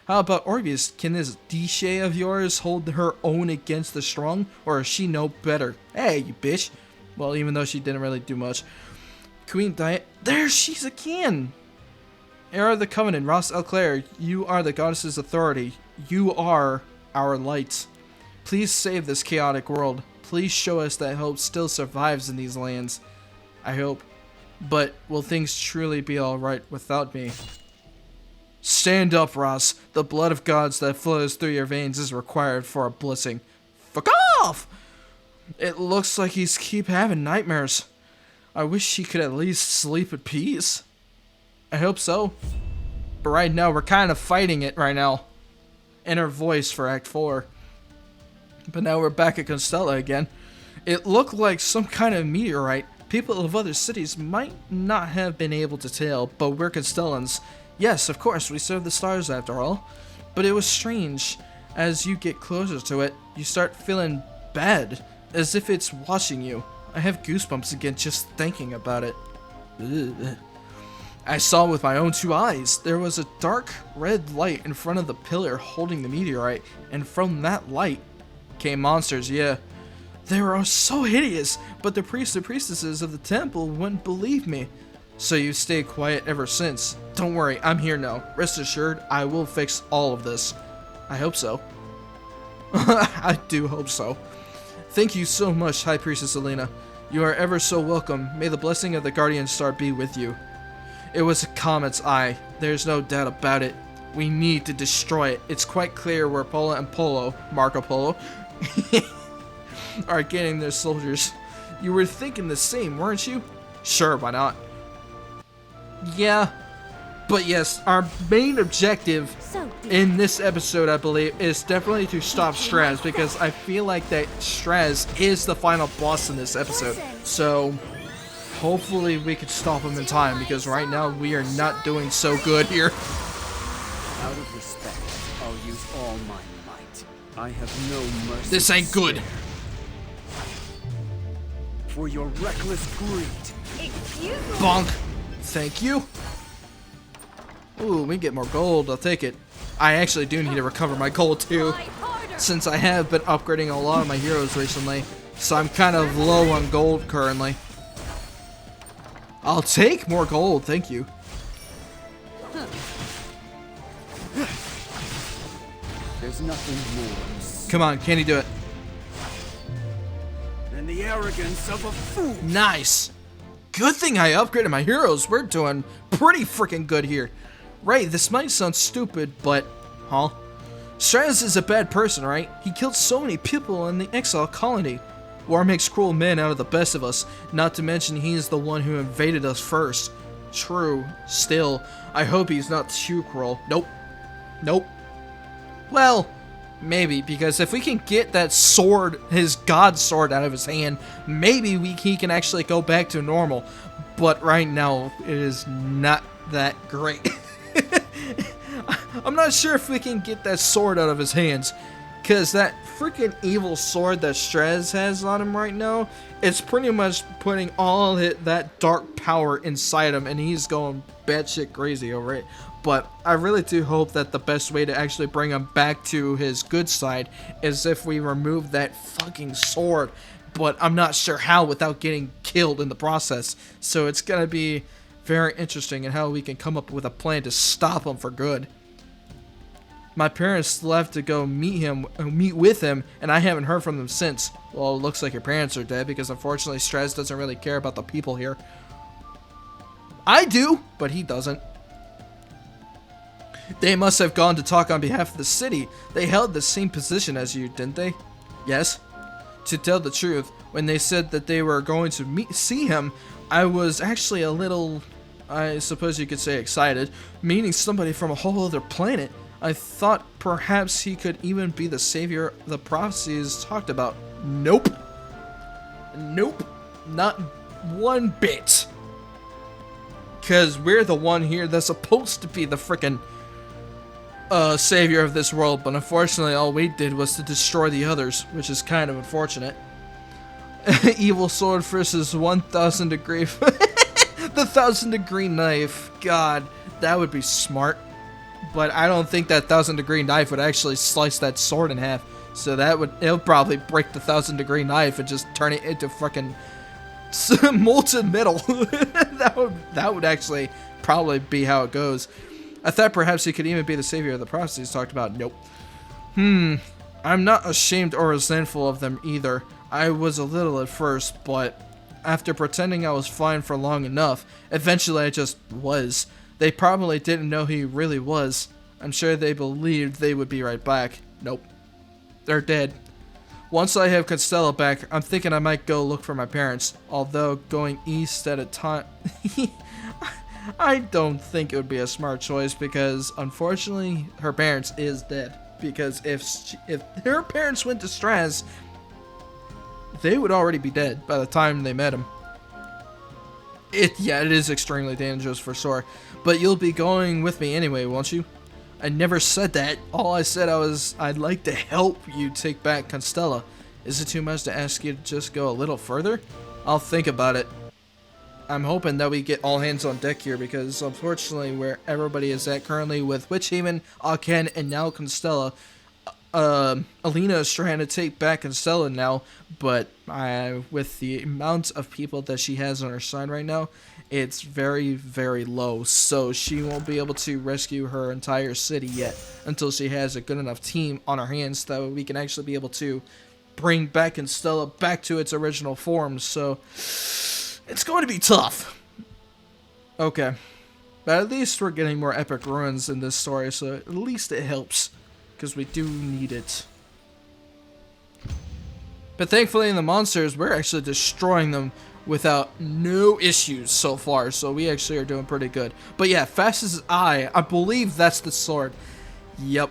How about Orbeus? Can this Dishe of yours hold her own against the strong, or is she no better? Hey, you bitch. Well, even though she didn't really do much. Queen Diet. There she's again! Heir of the Covenant, Ross Elclare, you are the goddess's authority. You are our light. Please save this chaotic world. Please show us that hope still survives in these lands. I hope. But will things truly be alright without me? Stand up, Ross. The blood of gods that flows through your veins is required for a blessing. Fuck off! It looks like he's keep having nightmares. I wish he could at least sleep at peace. I hope so. But right now, we're kind of fighting it right now. Inner voice for Act 4. But now we're back at Constella again. It looked like some kind of meteorite. People of other cities might not have been able to tell, but we're Constellans. Yes, of course, we serve the stars after all. But it was strange. As you get closer to it, you start feeling bad, as if it's watching you. I have goosebumps again just thinking about it. Ugh. I saw with my own 2 eyes. There was a dark red light in front of the pillar holding the meteorite, and from that light came monsters, yeah. They were so hideous, but the priests and priestesses of the temple wouldn't believe me. So you stayed quiet ever since. Don't worry, I'm here now. Rest assured, I will fix all of this. I hope so. I do hope so. Thank you so much, High Priestess Elena. You are ever so welcome. May the blessing of the Guardian Star be with you. It was a comet's eye. There's no doubt about it. We need to destroy it. It's quite clear where Polo and Marco Polo, are getting their soldiers. You were thinking the same, weren't you? Sure, why not? Yeah. But yes, our main objective in this episode, I believe, is definitely to stop Straze, because I feel like that Straze is the final boss in this episode. So, hopefully we can stop him in time, because right now we are not doing so good here. Out of respect, I'll use all my might. I have no mercy. This ain't good. For your reckless greed. Bonk. Thank you. Ooh, we get more gold. I'll take it. I actually do need to recover my gold too, since I have been upgrading a lot of my heroes recently. So I'm kind of low on gold currently. I'll take more gold, thank you. There's nothing more. Come on, can you do it? Than the arrogance of a fool. Nice. Good thing I upgraded my heroes. We're doing pretty freaking good here. Right, this might sound stupid, but... Huh? Straze is a bad person, right? He killed so many people in the exile colony. War makes cruel men out of the best of us, not to mention he's the one who invaded us first. True. Still, I hope he's not too cruel. Nope. Nope. Well, maybe, because if we can get that sword, his god sword, out of his hand, maybe he can actually go back to normal. But right now, it is not that great. I'm not sure if we can get that sword out of his hands, because that freaking evil sword that Straze has on him right now, it's pretty much putting all that dark power inside him, and he's going batshit crazy over it. But I really do hope that the best way to actually bring him back to his good side is if we remove that fucking sword. But I'm not sure how without getting killed in the process. So it's gonna be very interesting in how we can come up with a plan to stop him for good. My parents left to go meet with him, and I haven't heard from them since. Well, it looks like your parents are dead, because unfortunately Straze doesn't really care about the people here. I do, but he doesn't. They must have gone to talk on behalf of the city. They held the same position as you, didn't they? Yes. To tell the truth, when they said that they were going to see him, I was actually a little, I suppose you could say, excited. Meeting somebody from a whole other planet. I thought perhaps he could even be the savior the prophecies talked about. Nope. Nope. Not one bit. Because we're the one here that's supposed to be the frickin' savior of this world, but unfortunately all we did was to destroy the others, which is kind of unfortunate. Evil sword versus 1000 degree the 1000 degree knife. God, that would be smart. But I don't think that 1000 degree knife would actually slice that sword in half. So it'll probably break the 1000 degree knife and just turn it into fucking molten metal. that would actually probably be how it goes. I thought perhaps he could even be the savior of the prophecies talked about. Nope. I'm not ashamed or resentful of them either. I was a little at first, but after pretending I was fine for long enough, eventually I just was. They probably didn't know who he really was. I'm sure they believed they would be right back. Nope. They're dead. Once I have Constella back, I'm thinking I might go look for my parents. Although going east at a time... I don't think it would be a smart choice, because unfortunately her parents is dead. Because if her parents went to Straze, they would already be dead by the time they met him. It is extremely dangerous for sure. But you'll be going with me anyway, won't you? I never said that. All I said I'd like to help you take back Constella. Is it too much to ask you to just go a little further? I'll think about it. I'm hoping that we get all hands on deck here, because unfortunately where everybody is at currently with Witchhaven, Aken, and now Constella, Alina is trying to take back Constella now, but with the amount of people that she has on her side right now, it's very, very low, so she won't be able to rescue her entire city yet until she has a good enough team on her hands that we can actually be able to bring back Instella back to its original form. So it's going to be tough. Okay, but at least we're getting more epic ruins in this story, so at least it helps, because we do need it. But thankfully in the monsters, we're actually destroying them without no issues so far, so we actually are doing pretty good. But yeah, fast as I believe that's the sword. Yep.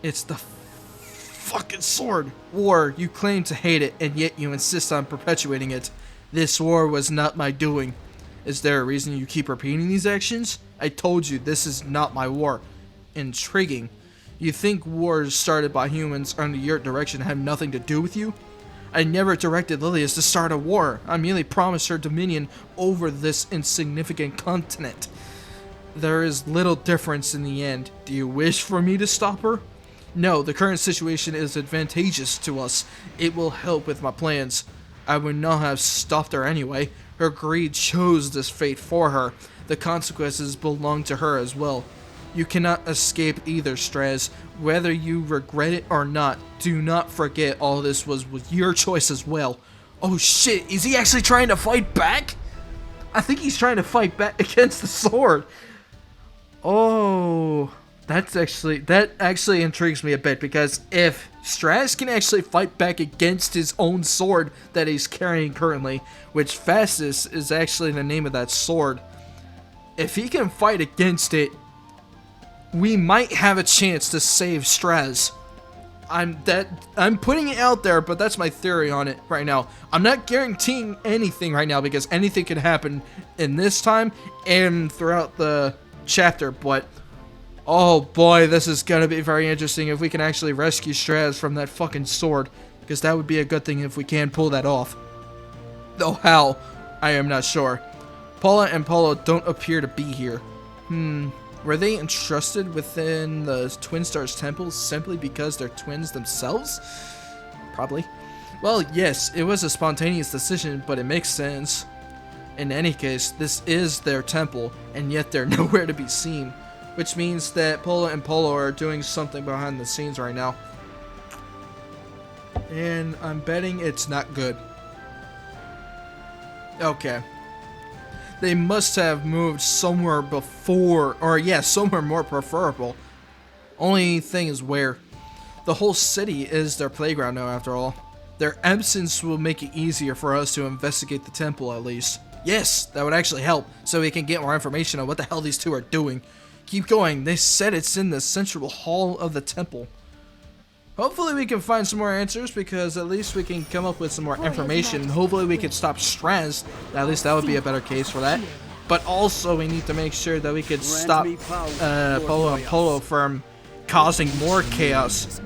It's the fucking sword. War, you claim to hate it, and yet you insist on perpetuating it. This war was not my doing. Is there a reason you keep repeating these actions? I told you, this is not my war. Intriguing. You think wars started by humans under your direction have nothing to do with you? I never directed Lilias to start a war. I merely promised her dominion over this insignificant continent. There is little difference in the end. Do you wish for me to stop her? No, the current situation is advantageous to us. It will help with my plans. I would not have stopped her anyway. Her greed chose this fate for her. The consequences belong to her as well. You cannot escape either, Straze. Whether you regret it or not, do not forget all this was your choice as well. Oh shit, is he actually trying to fight back? I think he's trying to fight back against the sword. Oh, that actually intrigues me a bit, because if Straze can actually fight back against his own sword that he's carrying currently, which Fastest is actually the name of that sword, if he can fight against it, we might have a chance to save Straze. I'm putting it out there, but that's my theory on it right now. I'm not guaranteeing anything right now, because anything can happen in this time and throughout the chapter, but oh boy, this is gonna be very interesting if we can actually rescue Straze from that fucking sword, because that would be a good thing if we can pull that off. Though how, I am not sure. Paula and Polo don't appear to be here. Were they entrusted within the Twin Stars Temple simply because they're twins themselves? Probably. Well, yes, it was a spontaneous decision, but it makes sense. In any case, this is their temple, and yet they're nowhere to be seen. Which means that Polo and Polo are doing something behind the scenes right now. And I'm betting it's not good. Okay. They must have moved somewhere before, or yeah, somewhere more preferable. Only thing is where. The whole city is their playground now, after all. Their absence will make it easier for us to investigate the temple, at least. Yes, that would actually help, so we can get more information on what the hell these two are doing. Keep going, they said it's in the central hall of the temple. Hopefully we can find some more answers, because at least we can come up with some more information. Hopefully we can stop Straze. At least that would be a better case for that. But also we need to make sure that we could stop Polo and Polo from causing more chaos.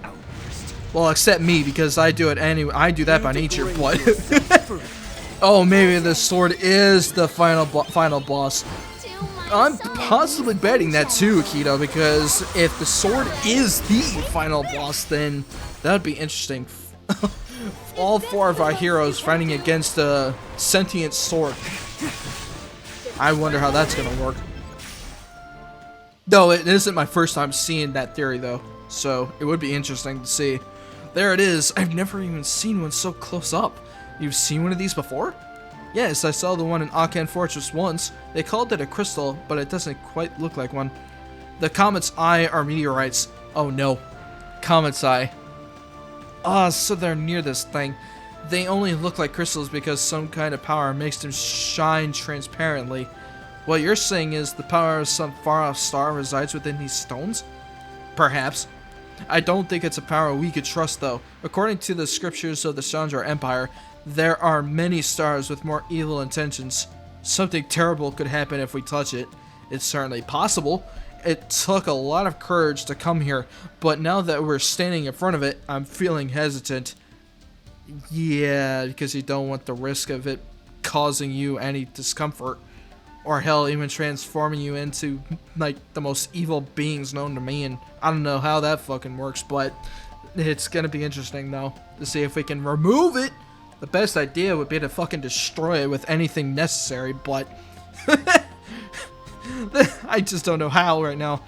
Well, except me, because I do it anyway. I do that by nature, but oh, maybe the sword is the final boss. I'm possibly betting that too, Akito, because if the sword is the final boss, then that would be interesting. All four of our heroes fighting against a sentient sword. I wonder how that's gonna work. Though it isn't my first time seeing that theory, though, so it would be interesting to see. There it is. I've never even seen one so close up. You've seen one of these before? Yes, I saw the one in Akan Fortress once. They called it a crystal, but it doesn't quite look like one. The Comet's Eye are meteorites. Oh no. Comet's Eye. Ah, so they're near this thing. They only look like crystals because some kind of power makes them shine transparently. What you're saying is the power of some far-off star resides within these stones? Perhaps. I don't think it's a power we could trust, though. According to the scriptures of the Chandra Empire, there are many stars with more evil intentions. Something terrible could happen if we touch it. It's certainly possible. It took a lot of courage to come here, but now that we're standing in front of it, I'm feeling hesitant. Yeah, because you don't want the risk of it causing you any discomfort. Or hell, even transforming you into, like, the most evil beings known to man. I don't know how that fucking works, but it's gonna be interesting, though, to see if we can remove it The best idea would be to fucking destroy it with anything necessary, but I just don't know how right now.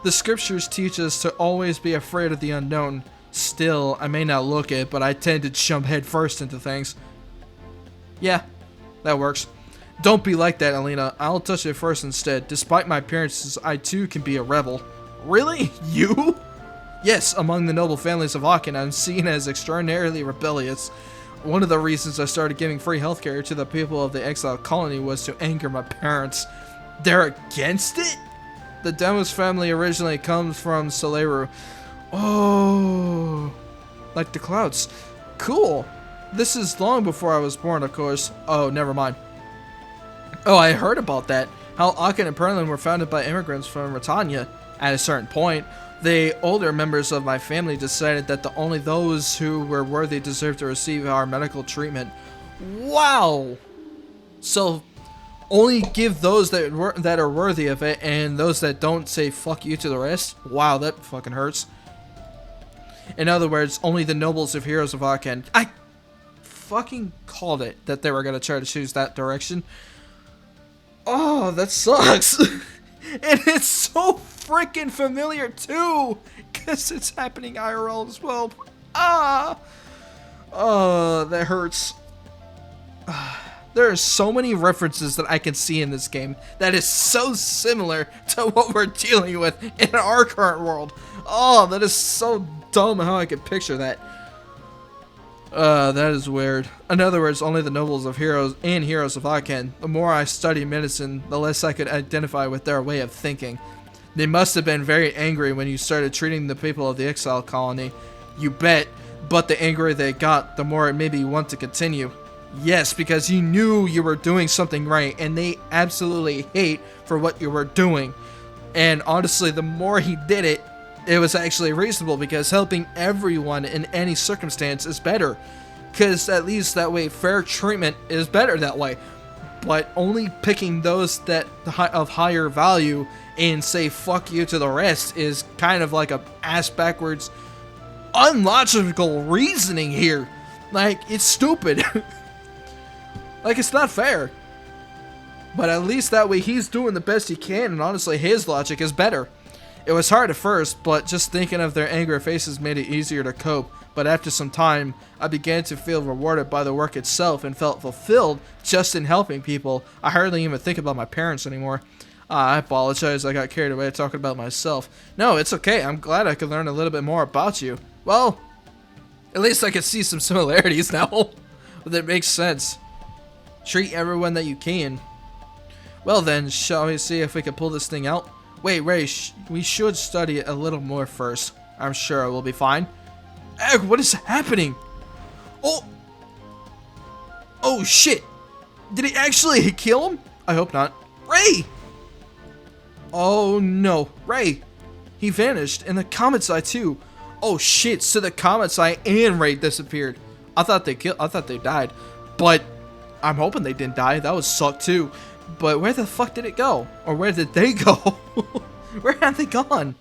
The scriptures teach us to always be afraid of the unknown. Still, I may not look it, but I tend to jump head first into things. Yeah, that works. Don't be like that, Alina. I'll touch it first instead. Despite my appearances, I too can be a rebel. Really? You? Yes, among the noble families of Aachen, I'm seen as extraordinarily rebellious. One of the reasons I started giving free healthcare to the people of the exiled colony was to anger my parents. They're against it? The Demos family originally comes from Saleru. Oh, like the clouds. Cool. This is long before I was born, of course. Oh, never mind. Oh, I heard about that. How Aachen and Perlin were founded by immigrants from Britannia. At a certain point, the older members of my family decided that only those who were worthy deserved to receive our medical treatment. Wow! So, only give those that are worthy of it, and those that don't say fuck you to the rest? Wow, that fucking hurts. In other words, only the nobles of heroes of Aachen. I fucking called it that they were going to try to choose that direction. Oh, that sucks. And it's so freaking familiar too, because it's happening IRL as well. Ah! Oh, that hurts. There are so many references that I can see in this game that is so similar to what we're dealing with in our current world. Oh, that is so dumb how I could picture that. That is weird. In other words, only the nobles of heroes and heroes of Aachen. The more I study medicine, the less I could identify with their way of thinking. They must have been very angry when you started treating the people of the exile colony. You bet. But the angrier they got, the more it made me want to continue. Yes, because you knew you were doing something right, and they absolutely hate for what you were doing. And honestly, the more he did it, it was actually reasonable, because helping everyone in any circumstance is better. Because at least that way, fair treatment is better that way. But only picking those that of higher value and say fuck you to the rest is kind of like a ass backwards, unlogical reasoning here. Like, it's stupid. Like, it's not fair. But at least that way he's doing the best he can, and honestly his logic is better. It was hard at first, but just thinking of their angry faces made it easier to cope. But after some time, I began to feel rewarded by the work itself and felt fulfilled just in helping people. I hardly even think about my parents anymore. I apologize, I got carried away talking about myself. No, it's okay, I'm glad I could learn a little bit more about you. Well, at least I can see some similarities now. That makes sense. Treat everyone that you can. Well then, shall we see if we can pull this thing out? Wait, Ray, we should study it a little more first. I'm sure it will be fine. Egg, what is happening? Oh! Oh shit! Did he actually kill him? I hope not. Ray! Oh no, Ray! He vanished, and the Comet's Eye too. Oh shit, so the Comet's Eye and Ray disappeared. I thought they died. But I'm hoping they didn't die. That would suck too. But where the fuck did it go? Or where did they go? Where have they gone?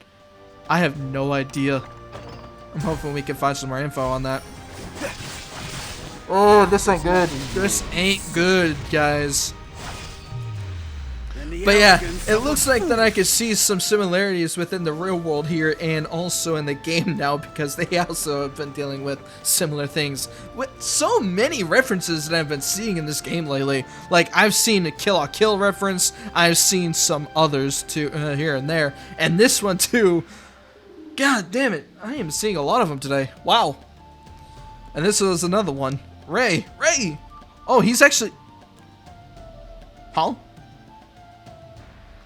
I have no idea. I'm hoping we can find some more info on that. Oh, this ain't good. This ain't good, guys. But yeah, it looks like that I can see some similarities within the real world here and also in the game now, because they also have been dealing with similar things. With so many references that I've been seeing in this game lately. Like, I've seen a Kill la Kill reference, I've seen some others too, here and there, and this one too. God damn it, I am seeing a lot of them today. Wow. And this was another one. Ray! Oh, he's actually... Huh?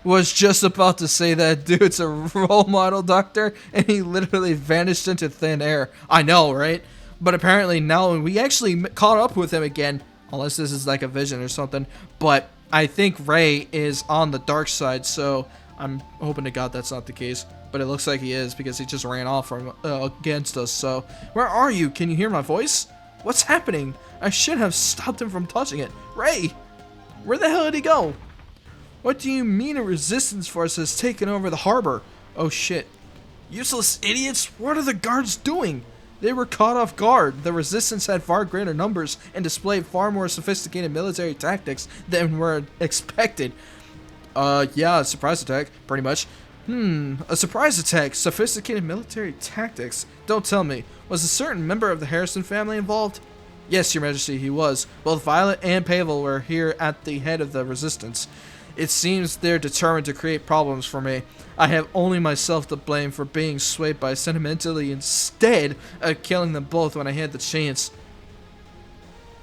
Was just about to say that dude's a role model doctor, and he literally vanished into thin air. I know, right? But apparently now we actually caught up with him again, unless this is like a vision or something. But I think Ray is on the dark side, so I'm hoping to God that's not the case. But it looks like he is, because he just ran off from against us. So where are you? Can you hear my voice? What's happening? I should have stopped him from touching it. Ray, where the hell did he go? What do you mean a resistance force has taken over the harbor? Oh shit. Useless idiots, what are the guards doing? They were caught off guard. The resistance had far greater numbers and displayed far more sophisticated military tactics than were expected. Yeah, a surprise attack, pretty much. A surprise attack, sophisticated military tactics. Don't tell me. Was a certain member of the Harrison family involved? Yes, Your Majesty, he was. Both Violet and Pavel were here at the head of the resistance. It seems they're determined to create problems for me. I have only myself to blame for being swayed by sentimentality instead of killing them both when I had the chance.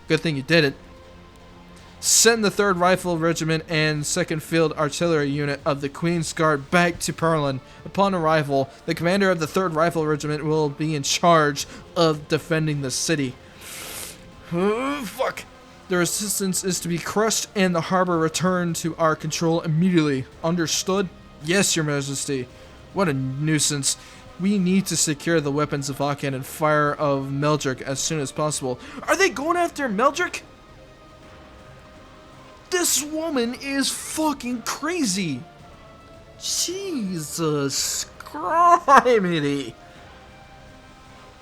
Good thing you did it. Send the 3rd Rifle Regiment and 2nd Field Artillery Unit of the Queen's Guard back to Perlin. Upon arrival, the commander of the 3rd Rifle Regiment will be in charge of defending the city. Oh, fuck. The resistance is to be crushed and the harbor returned to our control immediately. Understood? Yes, Your Majesty. What a nuisance. We need to secure the weapons of Akan and fire of Meldrick as soon as possible. Are they going after Meldrick? This woman is fucking crazy. Jesus Christ.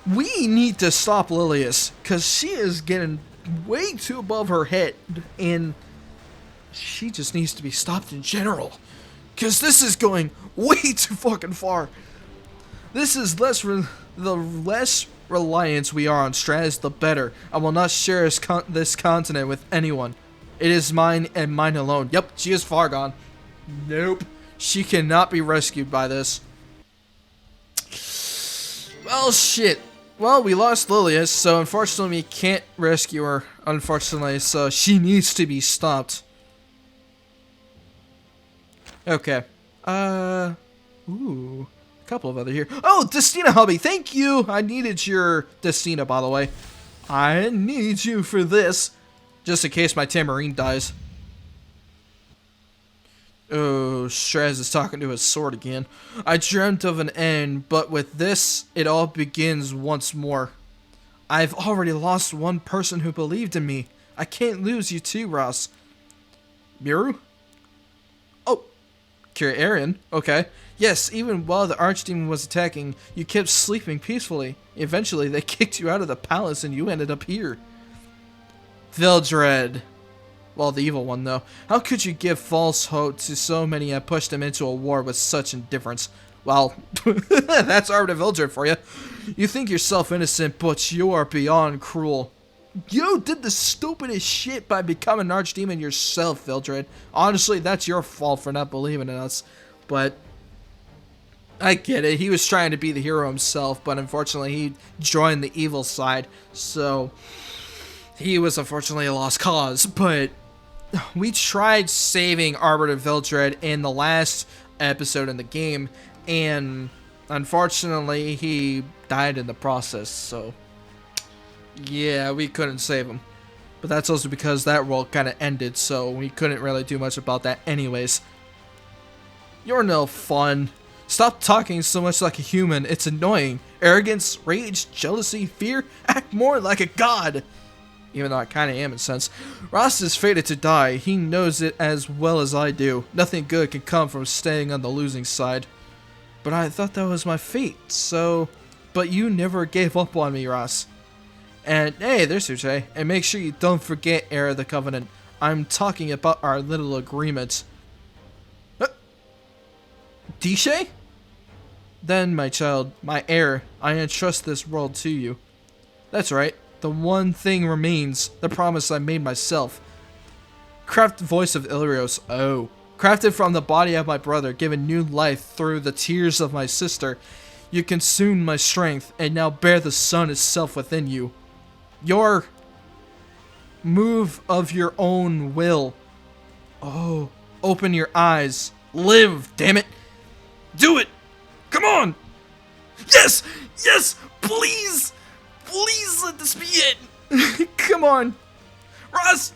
We need to stop Lilius, because she is getting way too above her head, and she just needs to be stopped in general, because this is going way too fucking far. This is the less reliance we are on Straze, the better. I will not share this continent with anyone. It is mine and mine alone. Yep, she is far gone. Nope, she cannot be rescued by this. Well, shit. Well, we lost Lilius, so unfortunately we can't rescue her, unfortunately, so she needs to be stopped. Okay. Ooh. A couple of other here. Oh, Destina Hubby, thank you! I needed your Destina, by the way. I need you for this, just in case my Tamarine dies. Oh, Straze is talking to his sword again. I dreamt of an end, but with this, it all begins once more. I've already lost one person who believed in me. I can't lose you too, Ross. Miru? Oh, Kira Arian, okay. Yes, even while the Archdemon was attacking, you kept sleeping peacefully. Eventually, they kicked you out of the palace and you ended up here. Vildred. Well, the evil one, though. How could you give false hope to so many and push them into a war with such indifference? Well, that's Arbiter Vildred for you. You think yourself innocent, but you are beyond cruel. You did the stupidest shit by becoming an archdemon yourself, Vildred. Honestly, that's your fault for not believing in us. But I get it. He was trying to be the hero himself, but unfortunately he joined the evil side. So he was unfortunately a lost cause, but we tried saving Arbiter Vildred in the last episode in the game, and unfortunately he died in the process, so yeah, we couldn't save him. But that's also because that world kind of ended, so we couldn't really do much about that anyways. You're no fun. Stop talking so much like a human, it's annoying. Arrogance, rage, jealousy, fear, act more like a god. Even though I kind of am in a sense. Ross is fated to die. He knows it as well as I do. Nothing good can come from staying on the losing side. But I thought that was my fate, so... But you never gave up on me, Ross. And, hey, there's Uche. And make sure you don't forget, Heir of the Covenant. I'm talking about our little agreement. Dishe? Then, my child, my heir, I entrust this world to you. That's right. The one thing remains, the promise I made myself. Craft voice of Illyrios. Oh. Crafted from the body of my brother, given new life through the tears of my sister. You consumed my strength, and now bear the sun itself within you. Your move of your own will. Oh. Open your eyes. Live, damn it. Do it. Come on. Yes. Yes. Please. Please let this be it! Come on! Ross!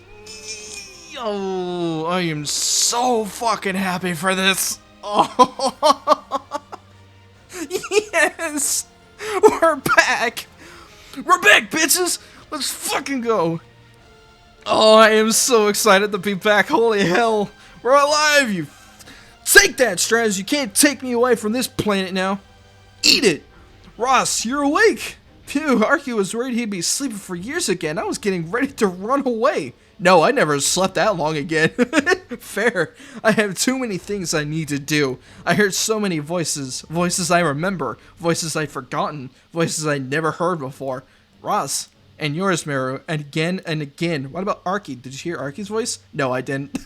Oh, I am so fucking happy for this! Oh! Yes! We're back! We're back, bitches! Let's fucking go! Oh, I am so excited to be back, holy hell! We're alive, you... Take that, Straze! You can't take me away from this planet now! Eat it! Ross, you're awake! Phew, Archie was worried he'd be sleeping for years again. I was getting ready to run away. No, I never slept that long again. Fair. I have too many things I need to do. I heard so many voices. Voices I remember. Voices I've forgotten. Voices I never heard before. Ross. And yours, Miru. And again and again. What about Archie? Did you hear Archie's voice? No, I didn't.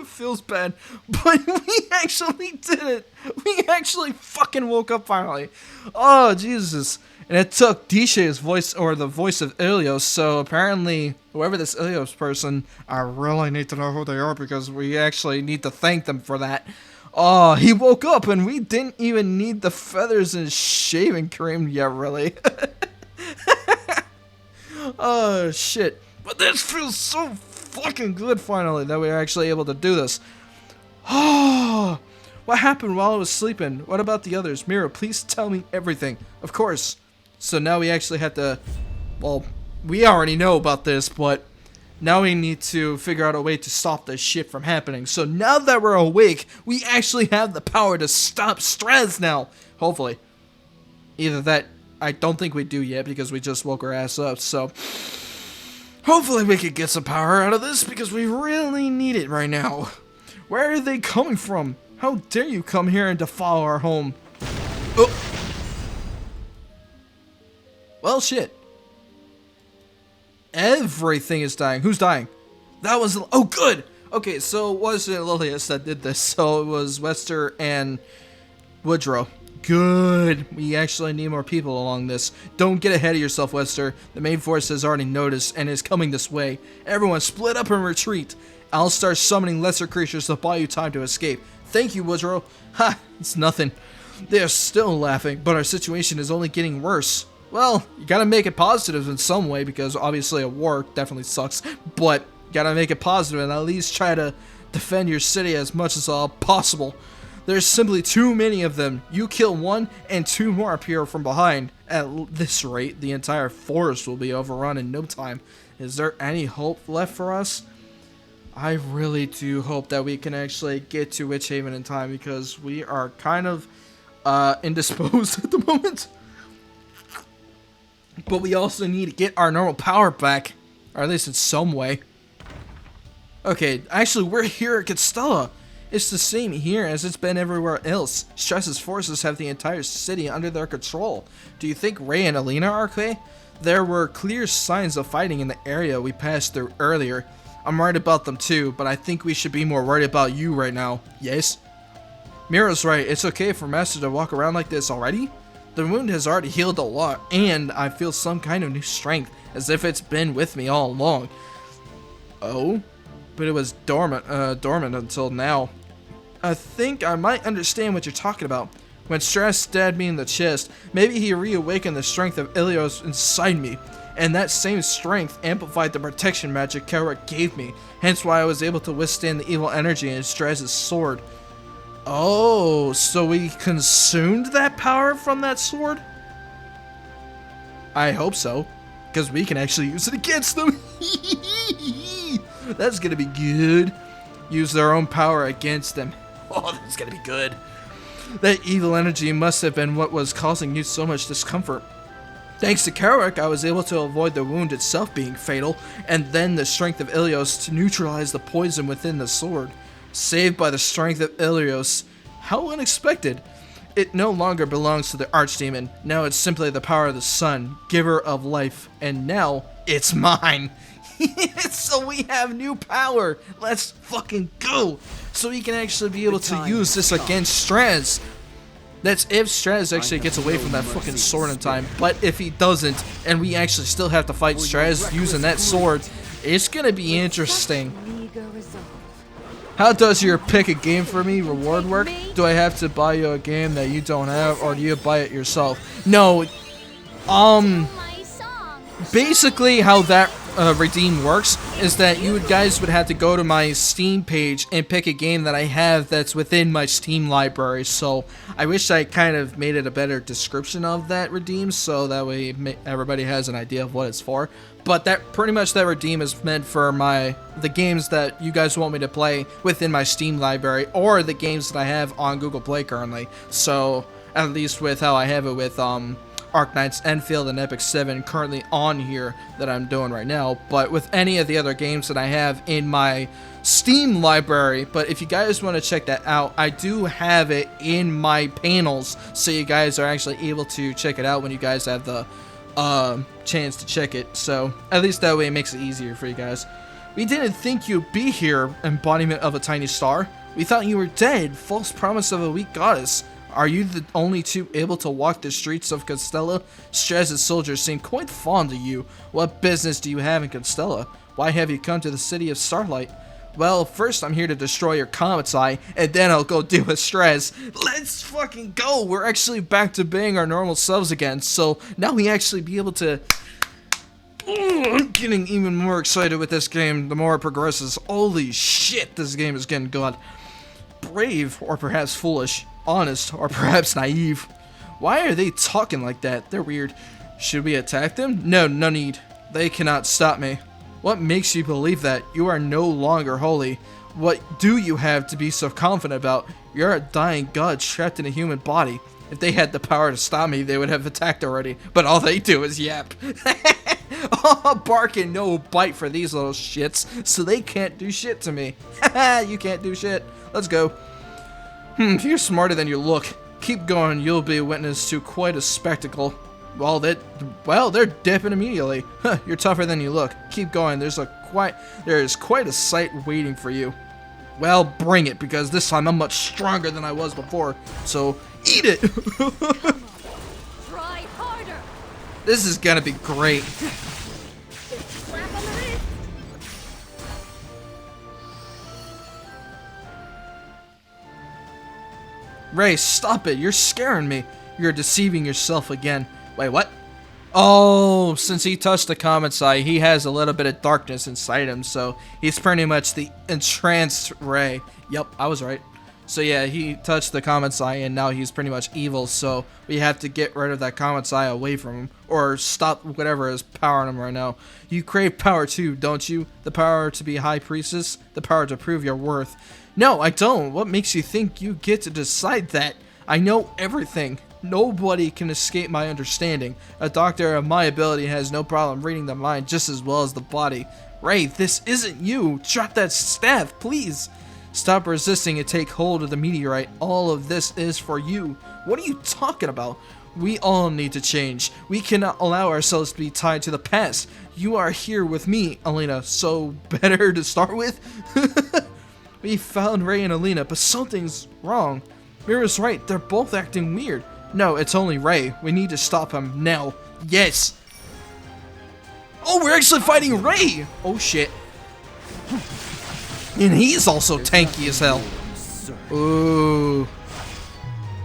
Feels bad, but we actually did it. We actually fucking woke up finally. Oh, Jesus. And it took Dishe's voice, or the voice of Ilios, so apparently whoever this Ilios person, I really need to know who they are because we actually need to thank them for that. Oh, he woke up and we didn't even need the feathers and shaving cream yet, really. Oh, shit. But this feels so fucking good finally that we were actually able to do this. Oh, what happened while I was sleeping? What about the others? Mira, please tell me everything. Of course. So now we actually have to, well, we already know about this, but now we need to figure out a way to stop this shit from happening. So now that we're awake, we actually have the power to stop Straze now. Hopefully. Either that, I don't think we do yet because we just woke our ass up, so hopefully we could get some power out of this because we really need it right now. Where are they coming from? How dare you come here and defile our home? Oh. Well, shit. Everything is dying. Who's dying? That was... Oh, good! Okay, so it wasn't Lilius that did this. So it was Wester and Woodrow. Good. We actually need more people along this. Don't get ahead of yourself, Wester. The main force has already noticed and is coming this way. Everyone split up and retreat. I'll start summoning lesser creatures to buy you time to escape. Thank you, Woodrow. Ha! It's nothing. They are still laughing, but our situation is only getting worse. Well, you gotta make it positive in some way because obviously a war definitely sucks, but you gotta make it positive and at least try to defend your city as much as possible. There's simply too many of them. You kill one and two more appear from behind. At this rate, the entire forest will be overrun in no time. Is there any hope left for us? I really do hope that we can actually get to Witch Haven in time because we are kind of indisposed at the moment. But we also need to get our normal power back, or at least in some way. Okay, actually we're here at Castella. It's the same here as it's been everywhere else. Straze's forces have the entire city under their control. Do you think Ray and Alina are okay? There were clear signs of fighting in the area we passed through earlier. I'm worried about them too, but I think we should be more worried about you right now. Yes? Mira's right, it's okay for Master to walk around like this already? The wound has already healed a lot, and I feel some kind of new strength, as if it's been with me all along. Oh? But it was dormant until now. I think I might understand what you're talking about. When Straze stabbed me in the chest, maybe he reawakened the strength of Ilios inside me, and that same strength amplified the protection magic Kelric gave me, hence why I was able to withstand the evil energy in Straze's sword. Oh, so we consumed that power from that sword? I hope so, because we can actually use it against them. That's gonna be good. Use their own power against them. Oh, that's gonna be good. That evil energy must have been what was causing you so much discomfort. Thanks to Kelric, I was able to avoid the wound itself being fatal, and then the strength of Ilios to neutralize the poison within the sword. Saved by the strength of Ilios. How unexpected. It no longer belongs to the Archdemon. Now it's simply the power of the sun, giver of life, and now it's mine. So we have new power. Let's fucking go. So we can actually be able to use this against Straze. That's if Straze actually gets away from that fucking sword in time. But if he doesn't, and we actually still have to fight Straze using that sword, it's gonna be interesting. How does your pick a game for me reward work? Do I have to buy you a game that you don't have, or do you buy it yourself? No, basically how that redeem works is that you guys would have to go to my Steam page and pick a game that I have that's within my Steam library. So I wish I kind of made it a better description of that redeem so that way everybody has an idea of what it's for. But that pretty much that redeem is meant for the games that you guys want me to play within my Steam library or the games that I have on Google Play currently. So At least with how I have it with Arknights, Enfield, and Epic 7 currently on here that I'm doing right now. But with any of the other games that I have in my Steam library, but if you guys want to check that out, I do have it in my panels, so you guys are actually able to check it out when you guys have the chance to check it. So at least that way it makes it easier for you guys. We didn't think you'd be here, embodiment of a tiny star. We thought you were dead, false promise of a weak goddess. Are you the only two able to walk the streets of Constella? Straze's soldiers seem quite fond of you. What business do you have in Constella? Why have you come to the city of Starlight? Well, first I'm here to destroy your Comet's Eye, and then I'll go deal with Straze. Let's fucking go! We're actually back to being our normal selves again, so now we actually be able to... I'm getting even more excited with this game the more it progresses. Holy shit, this game is getting good. Brave, or perhaps foolish. Honest, or perhaps naive. Why are they talking like that? They're weird. Should we attack them? No, no need. They cannot stop me. What makes you believe that? You are no longer holy. What do you have to be so confident about? You're a dying god trapped in a human body. If they had the power to stop me, they would have attacked already. But all they do is yap. Oh, bark and no bite for these little shits, so they can't do shit to me. Haha, you can't do shit. Let's go. You're smarter than you look. Keep going, you'll be a witness to quite a spectacle. Well, they're dipping immediately. Huh, you're tougher than you look. Keep going, there is quite a sight waiting for you. Well, bring it, because this time I'm much stronger than I was before. So, eat it! Try harder. This is gonna be great. Slap on the wrist. Ray, stop it. You're scaring me. You're deceiving yourself again. Wait, what? Oh, since he touched the Comet's Eye, he has a little bit of darkness inside him, so he's pretty much the entranced Ray. Yep, I was right. So yeah, he touched the Comet's Eye, and now he's pretty much evil, so we have to get rid of that Comet's Eye away from him, or stop whatever is powering him right now. You crave power too, don't you? The power to be High Priestess? The power to prove your worth. No, I don't. What makes you think you get to decide that? I know everything. Nobody can escape my understanding. A doctor of my ability has no problem reading the mind just as well as the body. Ray, this isn't you. Drop that staff, please. Stop resisting and take hold of the meteorite. All of this is for you. What are you talking about? We all need to change. We cannot allow ourselves to be tied to the past. You are here with me, Elena, so better to start with? We found Ray and Elena, but something's wrong. Mira's right, they're both acting weird. No, it's only Ray. We need to stop him now. Yes! Oh, we're actually fighting Ray! Oh shit. And he's also tanky as hell. Ooh.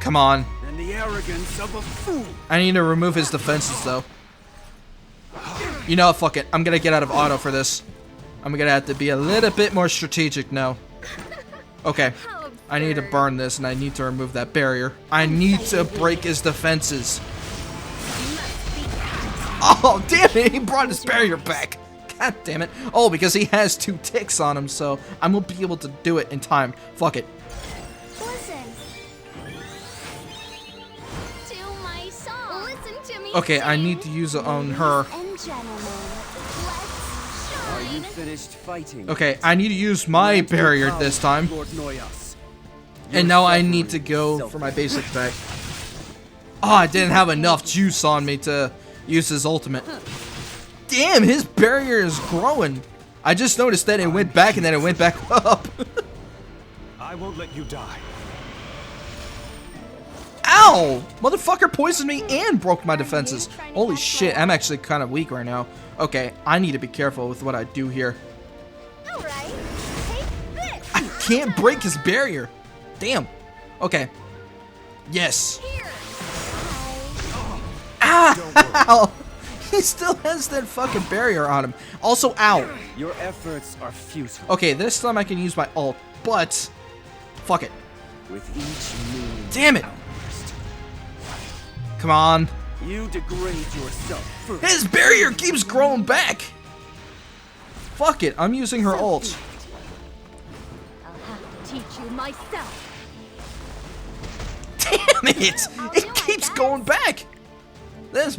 Come on. And the arrogance of a fool. I need to remove his defenses though. You know what, fuck it. I'm gonna get out of auto for this. I'm gonna have to be a little bit more strategic now. Okay. I need to burn this and I need to remove that barrier. I need to break his defenses. Oh, damn it. He brought his barrier back. God damn it. Oh, because he has 2 ticks on him, so I won't be able to do it in time. Fuck it. Listen to my song. Listen to me. Okay, I need to use it on her. And gentlemen, let's Are you shine. finished fighting? Okay, I need to use my barrier this time. Lord Noyas. And now I need to go for my basic attack. Oh, I didn't have enough juice on me to use his ultimate. Damn, his barrier is growing. I just noticed that it went back and then it went back up. I won't let you die. Ow! Motherfucker poisoned me and broke my defenses. Holy shit, I'm actually kind of weak right now. Okay, I need to be careful with what I do here. All right. Take this. I can't break his barrier. Damn. Okay. Yes. Here. Ow! He still has that fucking barrier on him. Also, ow. Your efforts are futile. Okay, this time I can use my ult, but fuck it. With each moon Damn it. outburst, Come on. you degrade yourself further. His barrier keeps growing back. Fuck it. I'm using her ult. I'll have to teach you myself. Damn it! It keeps going back! This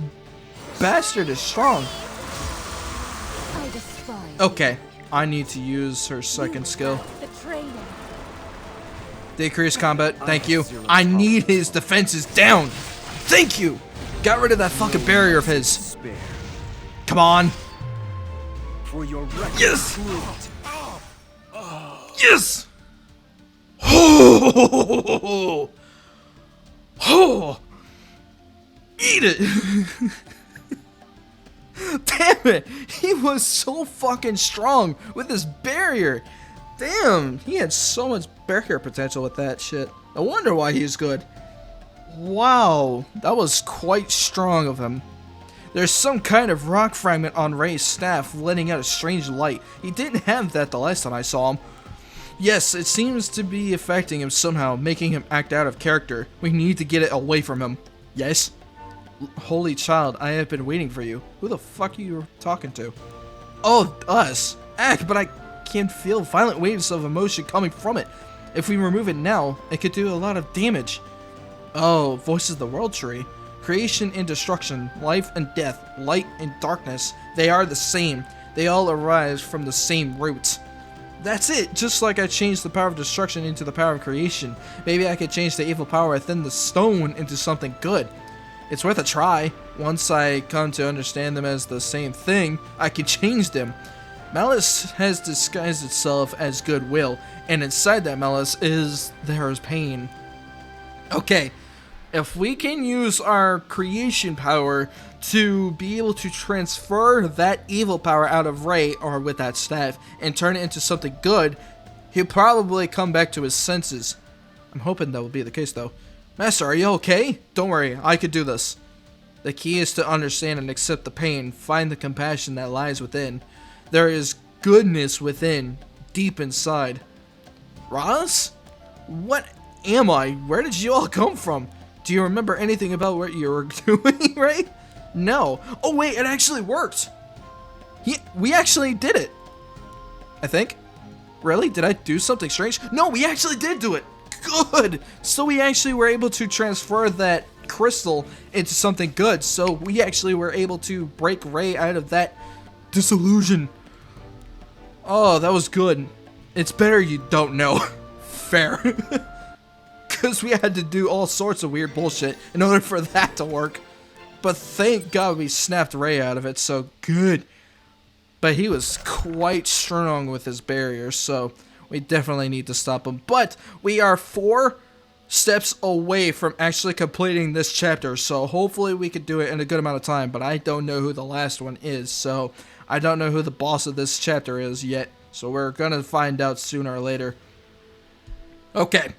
bastard is strong. I despise Okay, I need to use her second skill. the training. Decrease combat, thank you. I need his defenses down. Thank you! Got rid of that fucking barrier of his. Spare Come on. for your reckless Yes! fleet. Yes! Oh! Oh! Eat it! Damn it! He was so fucking strong with his barrier. Damn, he had so much barrier potential with that shit. No wonder why he's good. Wow, that was quite strong of him. There's some kind of rock fragment on Ray's staff letting out a strange light. He didn't have that the last time I saw him. Yes, it seems to be affecting him somehow, making him act out of character. We need to get it away from him. Yes? Holy child, I have been waiting for you. Who the fuck are you talking to? Oh, us. But I can feel violent waves of emotion coming from it. If we remove it now, it could do a lot of damage. Oh, Voices of the World Tree. Creation and destruction, life and death, light and darkness, they are the same. They all arise from the same roots. That's it, just like I changed the power of destruction into the power of creation. Maybe I could change the evil power within the stone into something good. It's worth a try. Once I come to understand them as the same thing, I can change them. Malice has disguised itself as goodwill, and inside that malice there is pain. Okay, if we can use our creation power to be able to transfer that evil power out of Ray, or with that staff, and turn it into something good, he'll probably come back to his senses. I'm hoping that will be the case though. Master, are you okay? Don't worry, I could do this. The key is to understand and accept the pain, find the compassion that lies within. There is goodness within, deep inside. Roz? What am I? Where did you all come from? Do you remember anything about what you were doing, right? No. Oh wait, it actually worked. We actually did it. I think. Really? Did I do something strange? No, we actually did do it. Good. So we actually were able to transfer that crystal into something good. So we actually were able to break Ray out of that disillusion. Oh, that was good. It's better you don't know. Fair. Because we had to do all sorts of weird bullshit in order for that to work. But thank God we snapped Ray out of it, so good. But he was quite strong with his barrier, so we definitely need to stop him. But we are 4 steps away from actually completing this chapter, so hopefully we could do it in a good amount of time. But I don't know who the last one is, so I don't know who the boss of this chapter is yet. So we're gonna find out sooner or later. Okay.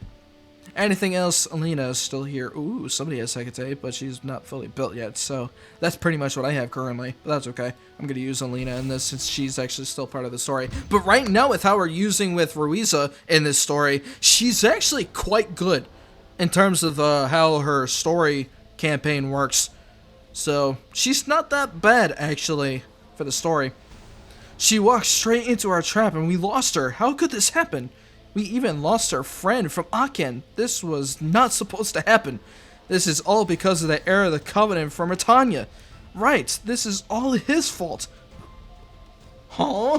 Anything else? Alina is still here. Ooh, somebody has Hecate, but she's not fully built yet, so that's pretty much what I have currently, but that's okay. I'm going to use Alina in this since she's actually still part of the story. But right now, with how we're using with Ruiza in this story, she's actually quite good in terms of how her story campaign works. So, she's not that bad, actually, for the story. She walked straight into our trap and we lost her. How could this happen? We even lost our friend from Aken. This was not supposed to happen. This is all because of the heir of the Covenant from Britannia. Right, this is all his fault. Huh?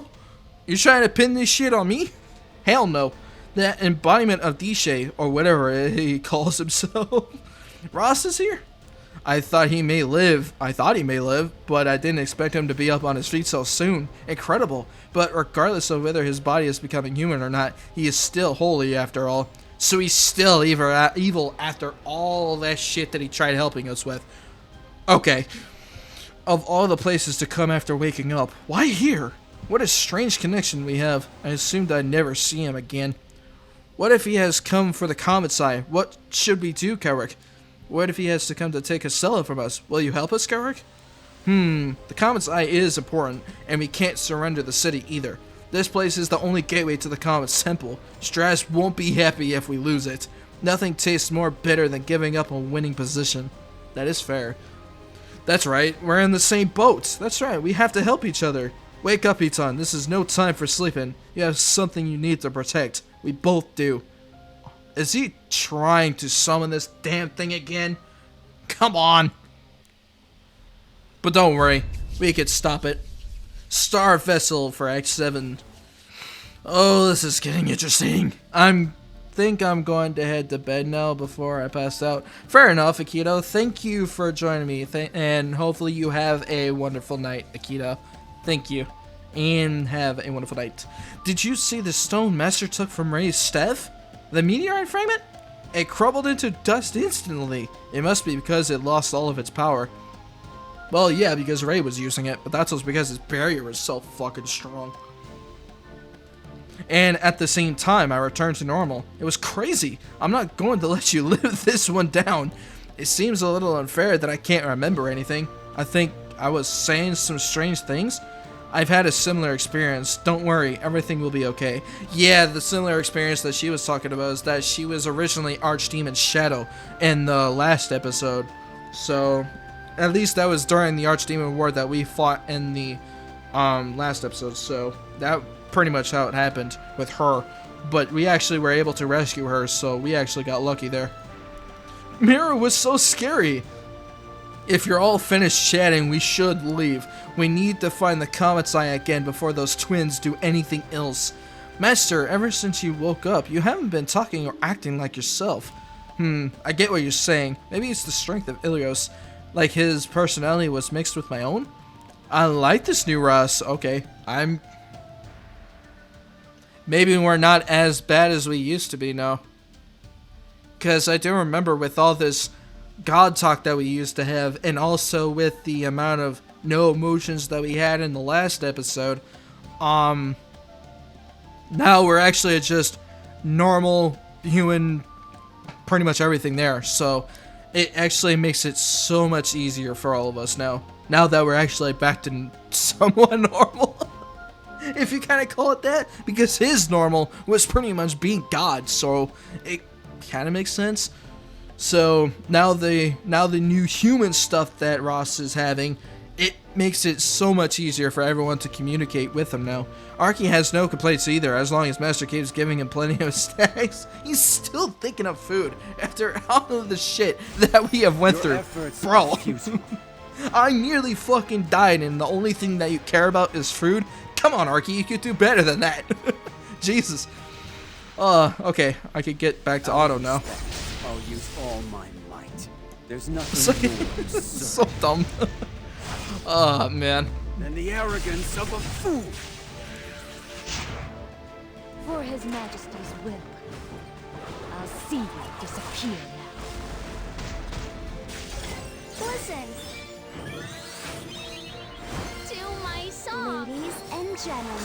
You trying to pin this shit on me? Hell no. That embodiment of Dishe, or whatever he calls himself. Ross is here? I thought he may live, but I didn't expect him to be up on his feet so soon. Incredible. But regardless of whether his body is becoming human or not, he is still holy after all. So he's still evil after all that shit that he tried helping us with. Okay. Of all the places to come after waking up, why here? What a strange connection we have. I assumed I'd never see him again. What if he has come for the Comet's Eye? What should we do, Carrick? What if he has to come to take Casella from us? Will you help us, Carrick? The Comet's Eye is important, and we can't surrender the city either. This place is the only gateway to the Comet's Temple. Straze won't be happy if we lose it. Nothing tastes more bitter than giving up a winning position. That is fair. That's right, we're in the same boat. That's right, we have to help each other. Wake up, Itan. This is no time for sleeping. You have something you need to protect. We both do. Is he trying to summon this damn thing again? Come on. But don't worry, we could stop it. Star Vessel for Act 7. Oh, this is getting interesting. Think I'm going to head to bed now before I pass out. Fair enough, Akito. Thank you for joining me, and hopefully you have a wonderful night, Akito. Thank you, and have a wonderful night. Did you see the stone Master took from Ray's staff? The meteorite fragment? It crumbled into dust instantly. It must be because it lost all of its power. Well, yeah, because Ray was using it, but that's just because his barrier was so fucking strong. And at the same time, I returned to normal. It was crazy. I'm not going to let you live this one down. It seems a little unfair that I can't remember anything. I think I was saying some strange things. I've had a similar experience. Don't worry, everything will be okay. Yeah, the similar experience that she was talking about is that she was originally Archdemon Shadow in the last episode. So, at least that was during the Archdemon War that we fought in the last episode. So, that pretty much how it happened with her. But we actually were able to rescue her, so we actually got lucky there. Mira was so scary. If you're all finished chatting, we should leave. We need to find the Comet's Eye again before those twins do anything else. Master, ever since you woke up, you haven't been talking or acting like yourself. I get what you're saying. Maybe it's the strength of Ilios. Like his personality was mixed with my own? I like this new Ross. Okay, maybe we're not as bad as we used to be now. Because I do remember with all this God talk that we used to have, and also with the amount of no emotions that we had in the last episode, now we're actually just normal human, pretty much everything there. So it actually makes it so much easier for all of us now that we're actually back to somewhat normal. If you kind of call it that, because his normal was pretty much being God, so it kind of makes sense. So now the new human stuff that Ross is having, it makes it so much easier for everyone to communicate with him now. Arky has no complaints either, as long as Master keeps giving him plenty of stacks. He's still thinking of food after all of the shit that we have went through. Bro, I nearly fucking died, and the only thing that you care about is food? Come on, Arky, you could do better than that. Jesus. Okay, I could get back to auto now. I'll use all my might. There's nothing more so dumb. Oh, man. than the arrogance of a fool. For His Majesty's will, I'll see you disappear now. Listen to my song. Ladies and gentlemen,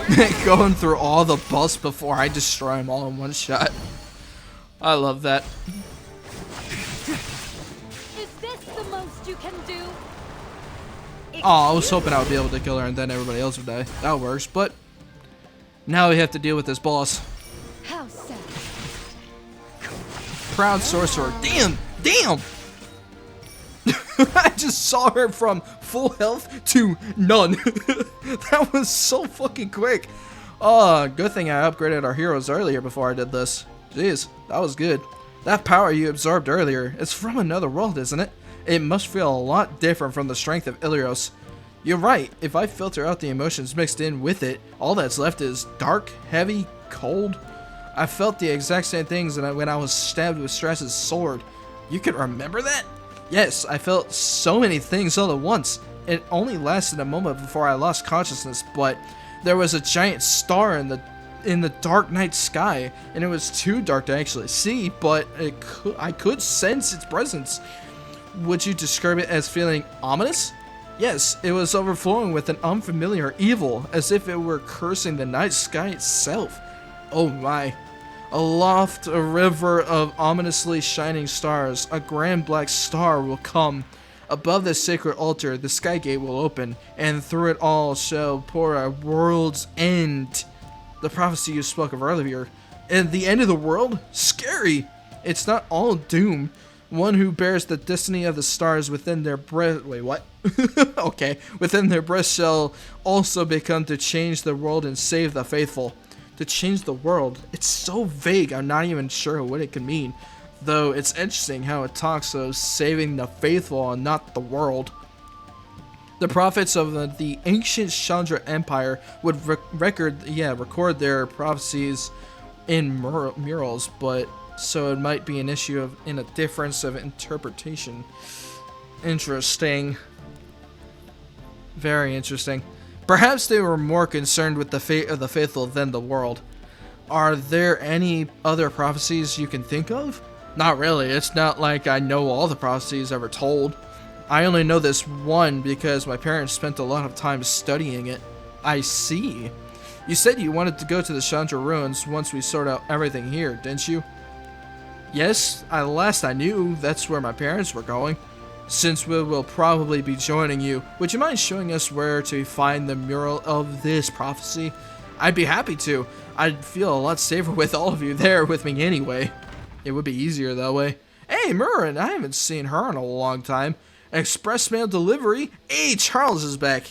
let's shine. Going through all the buffs before I destroy them all in one shot. I love that. Is this the most you can do? Oh, I was hoping I would be able to kill her and then everybody else would die. That works, but now we have to deal with this boss. How sad. Proud sorcerer. Damn! Damn! I just saw her from full health to none. That was so fucking quick. Oh, good thing I upgraded our heroes earlier before I did this. Jeez, that was good. That power you absorbed earlier, it's from another world, isn't it? It must feel a lot different from the strength of Ilios. You're right, if I filter out the emotions mixed in with it, all that's left is dark, heavy, cold. I felt the exact same things when I was stabbed with Straze's sword. You can remember that? Yes, I felt so many things all at once. It only lasted a moment before I lost consciousness, but there was a giant star in the dark night sky, and it was too dark to actually see, but I could sense its presence. Would you describe it as feeling ominous? Yes, it was overflowing with an unfamiliar evil, as if it were cursing the night sky itself. Oh my. Aloft a river of ominously shining stars, a grand black star will come. Above the sacred altar, the sky gate will open, and through it all shall pour a world's end. The prophecy you spoke of earlier. And the end of the world? Scary! It's not all doom. One who bears the destiny of the stars within their breast. Wait, what? Okay. Within their breast shall also become to change the world and save the faithful. to change the world. It's so vague, I'm not even sure what it could mean. Though it's interesting how it talks of saving the faithful and not the world. The prophets of the ancient Chandra Empire would record their prophecies in murals, but so it might be an issue in a difference of interpretation. Interesting. Very interesting. Perhaps they were more concerned with the fate of the faithful than the world. Are there any other prophecies you can think of? Not really. It's not like I know all the prophecies ever told. I only know this one because my parents spent a lot of time studying it. I see. You said you wanted to go to the Chandra ruins once we sort out everything here, didn't you? Yes, last I knew, that's where my parents were going. Since we will probably be joining you, would you mind showing us where to find the mural of this prophecy? I'd be happy to. I'd feel a lot safer with all of you there with me anyway. It would be easier that way. Hey, Merrin, I haven't seen her in a long time. Express mail delivery? Hey, Charles is back.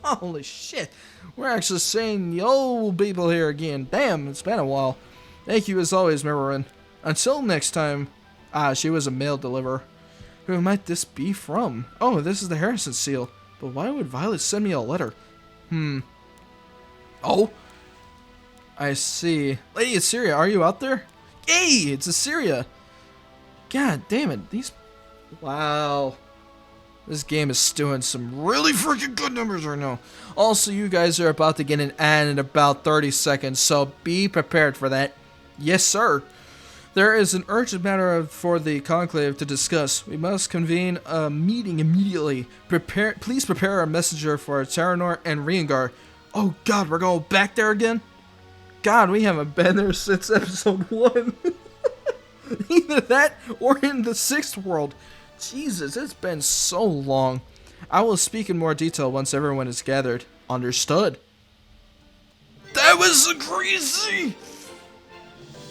Holy shit. We're actually seeing the old people here again. Damn, it's been a while. Thank you as always, Merrin. Until next time. She was a mail deliverer. Who might this be from? Oh, this is the Harrison seal. But why would Violet send me a letter? Oh? I see. Lady Assyria, are you out there? Hey, it's Assyria. God damn it. Wow. This game is doing some really freaking good numbers right now. Also, you guys are about to get an ad in about 30 seconds, so be prepared for that. Yes, sir. There is an urgent matter for the conclave to discuss. We must convene a meeting immediately. Please prepare a messenger for Terranor and Riengar. Oh god, we're going back there again? God, we haven't been there since episode 1. Either that or in the 6th world. Jesus, it's been so long. I will speak in more detail once everyone is gathered. Understood. That was crazy!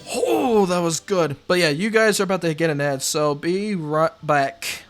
Oh, that was good. But yeah, you guys are about to get an ad, so be right back.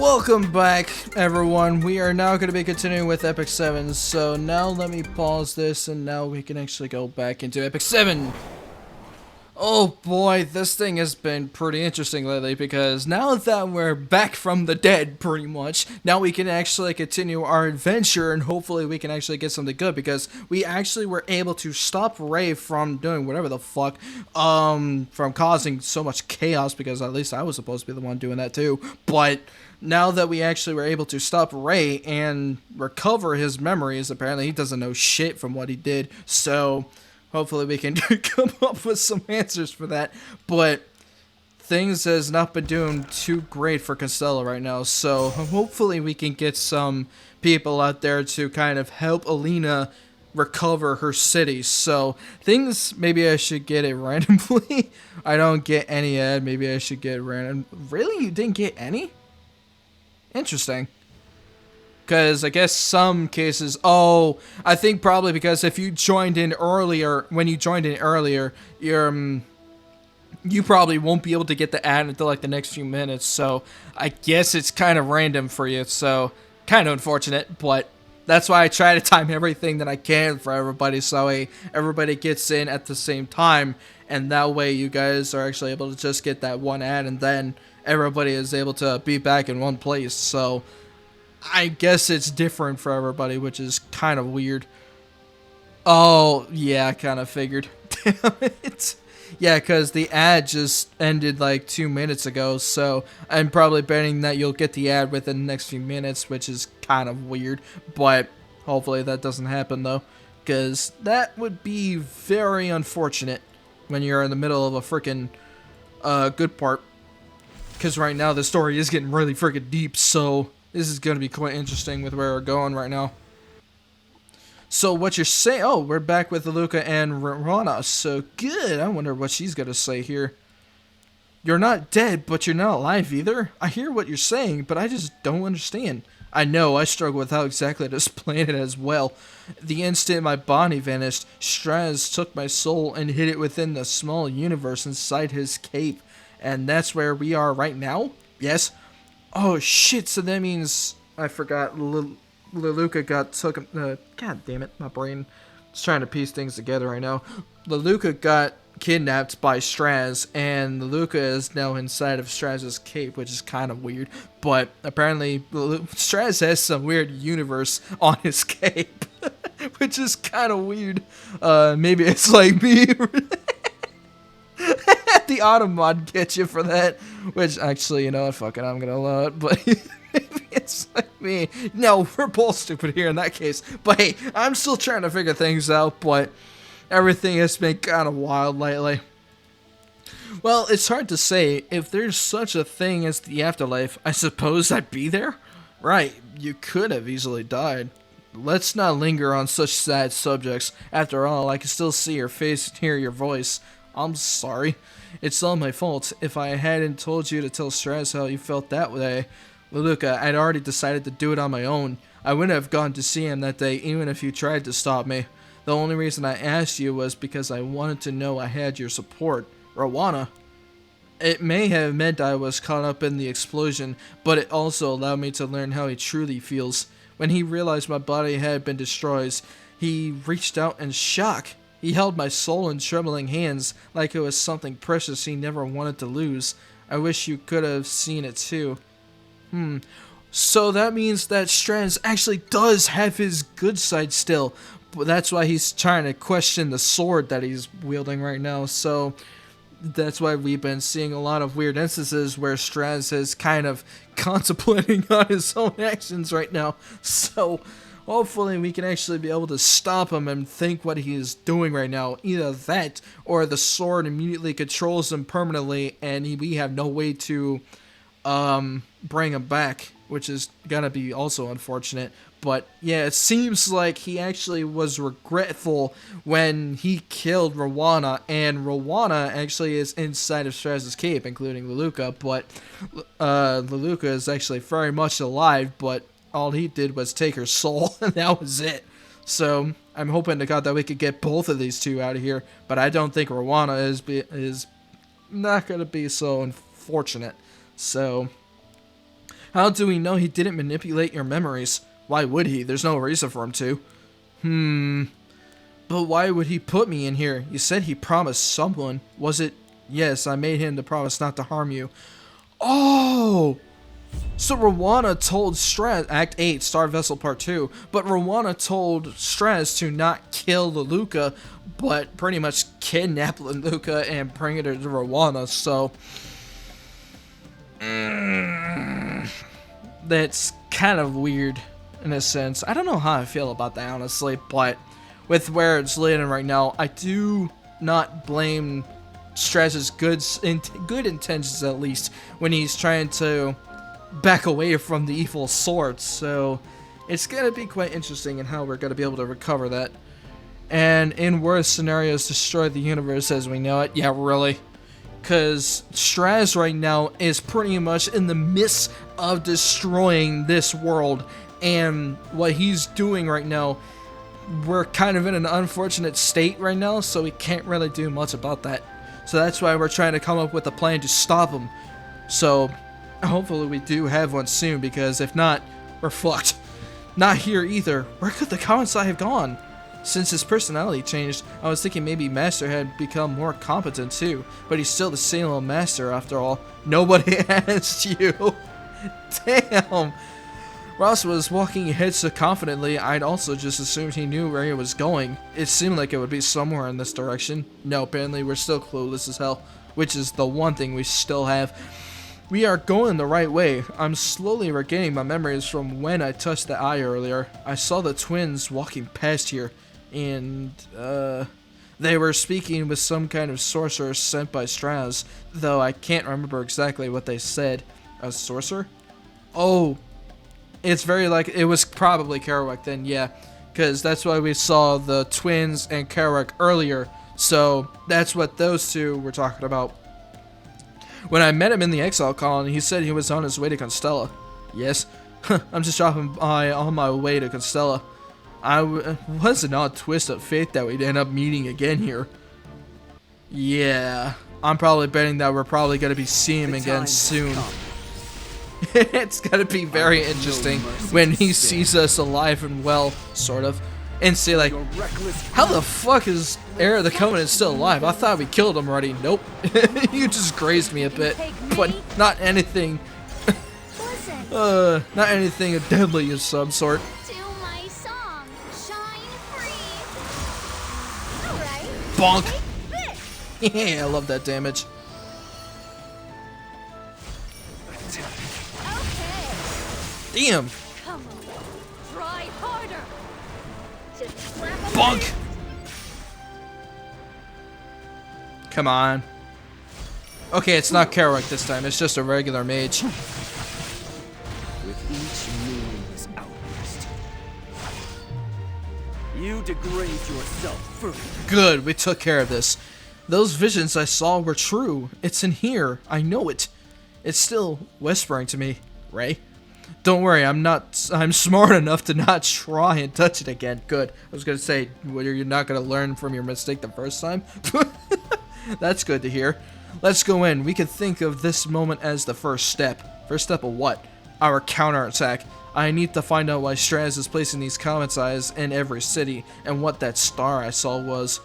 Welcome back, everyone. We are now going to be continuing with Epic 7. So now let me pause this, and now we can actually go back into Epic 7. Oh boy, this thing has been pretty interesting lately, because now that we're back from the dead, pretty much, now we can actually continue our adventure, and hopefully we can actually get something good, because we actually were able to stop Ray from doing whatever the fuck, from causing so much chaos, because at least I was supposed to be the one doing that too, but now that we actually were able to stop Ray and recover his memories, apparently he doesn't know shit from what he did, so hopefully we can come up with some answers for that. But things has not been doing too great for Costello right now, so hopefully we can get some people out there to kind of help Alina recover her city. So things, maybe I should get it randomly. I don't get any ad, maybe I should get random. Really? You didn't get any? Interesting. Because I guess some cases, oh, I think probably because if you joined in earlier, when you joined in earlier, you probably won't be able to get the ad until like the next few minutes, so I guess it's kind of random for you, so kind of unfortunate, but that's why I try to time everything that I can for everybody, so everybody gets in at the same time, and that way you guys are actually able to just get that one ad, and then everybody is able to be back in one place, so I guess it's different for everybody, which is kind of weird. Oh, yeah, I kind of figured. Damn it. Yeah, because the ad just ended like 2 minutes ago, so I'm probably betting that you'll get the ad within the next few minutes, which is kind of weird. But hopefully that doesn't happen, though, because that would be very unfortunate when you're in the middle of a freaking good part. Because right now the story is getting really freaking deep, so this is going to be quite interesting with where we're going right now. So what you're saying... Oh, we're back with Luca and Rana. So good. I wonder what she's going to say here. You're not dead, but you're not alive either. I hear what you're saying, but I just don't understand. I know, I struggle with how exactly to explain it as well. The instant my body vanished, Straze took my soul and hid it within the small universe inside his cape. And that's where we are right now? Yes. Oh shit, so that means I forgot Leluca got took god damn it, my brain is trying to piece things together right now. Leluca got kidnapped by Straze, and Leluca is now inside of Straze's cape, which is kind of weird, but apparently Straze has some weird universe on his cape, which is kind of weird. Maybe it's like me. The autumn mod gets you for that, which actually, you know what, fuck it, I'm gonna allow it, but maybe it's like me. No, we're both stupid here in that case, but hey, I'm still trying to figure things out, but everything has been kind of wild lately. Well, it's hard to say. If there's such a thing as the afterlife, I suppose I'd be there? Right, you could have easily died. Let's not linger on such sad subjects. After all, I can still see your face and hear your voice. I'm sorry. It's all my fault. If I hadn't told you to tell Straze how you felt that day, Leluca, I'd already decided to do it on my own. I wouldn't have gone to see him that day even if you tried to stop me. The only reason I asked you was because I wanted to know I had your support. Rowana. It may have meant I was caught up in the explosion, but it also allowed me to learn how he truly feels. When he realized my body had been destroyed, he reached out in shock. He held my soul in trembling hands, like it was something precious he never wanted to lose. I wish you could have seen it too. So that means that Straze actually does have his good side still. But that's why he's trying to question the sword that he's wielding right now. So that's why we've been seeing a lot of weird instances where Straze is kind of contemplating on his own actions right now. So hopefully we can actually be able to stop him and think what he is doing right now. Either that, or the sword immediately controls him permanently and we have no way to bring him back, which is gonna be also unfortunate. But yeah, it seems like he actually was regretful when he killed Rowana, and Rowana actually is inside of Straze's cape, including Leluca, but Leluca is actually very much alive, but all he did was take her soul, and that was it. So I'm hoping to God that we could get both of these two out of here, but I don't think Rowana is not going to be so unfortunate. So How do we know he didn't manipulate your memories? Why would he? There's no reason for him to. But why would he put me in here? You said he promised someone. Was it? Yes, I made him to promise not to harm you. Oh! So Rowana told Straze, Act 8, Star Vessel Part 2, but Rowana told Straze to not kill Leluca, but pretty much kidnap Leluca and bring it to Rowana, so... that's kind of weird, in a sense. I don't know how I feel about that, honestly, but with where it's leading right now, I do not blame Straze's good intentions, at least, when he's trying to back away from the evil sword, so it's gonna be quite interesting in how we're gonna be able to recover that. And in worst scenarios, destroy the universe as we know it. Yeah, really. Because Straze right now is pretty much in the midst of destroying this world, and what he's doing right now, we're kind of in an unfortunate state right now, so we can't really do much about that. So that's why we're trying to come up with a plan to stop him. So hopefully we do have one soon, because if not, we're fucked. Not here either. Where could the Kawasai have gone? Since his personality changed, I was thinking maybe Master had become more competent too, but he's still the same old Master after all. Nobody asked you. Damn. Ross was walking ahead so confidently, I'd also just assumed he knew where he was going. It seemed like it would be somewhere in this direction. No, apparently we're still clueless as hell, which is the one thing we still have. We are going the right way. I'm slowly regaining my memories from when I touched the eye earlier. I saw the twins walking past here, and, they were speaking with some kind of sorcerer sent by Straze, though I can't remember exactly what they said. A sorcerer? Oh, it's very like, it was probably Kerouac then, yeah, because that's why we saw the twins and Kerouac earlier, so that's what those two were talking about. When I met him in the exile colony, he said he was on his way to Constella. Yes, I'm just dropping by on my way to Constella. Was an odd twist of fate that we'd end up meeting again here. Yeah, I'm probably betting that we're probably going to be seeing him again soon. It's going to be very interesting when he sees us alive and well, sort of. And say like, how the fuck is Heir of the Covenant still alive? I thought we killed him already. Nope. You just grazed me a bit. But not anything. Not anything deadly of some sort. To my song, Shine Free. Alright. Bonk. Yeah, I love that damage. Okay. Damn. Come on, try harder. Just slap him. Bonk. Come on. Okay, it's not Kerouac this time. It's just a regular mage. With each meaningless outburst, you degrade yourself further. Good, we took care of this. Those visions I saw were true. It's in here. I know it. It's still whispering to me, Ray. Don't worry, I'm smart enough to not try and touch it again. Good. I was gonna say, what, you're not gonna learn from your mistake the first time? That's good to hear. Let's go in. We can think of this moment as the first step. First step of what? Our counterattack. I need to find out why Straze is placing these Kawasais in every city, and what that star I saw was.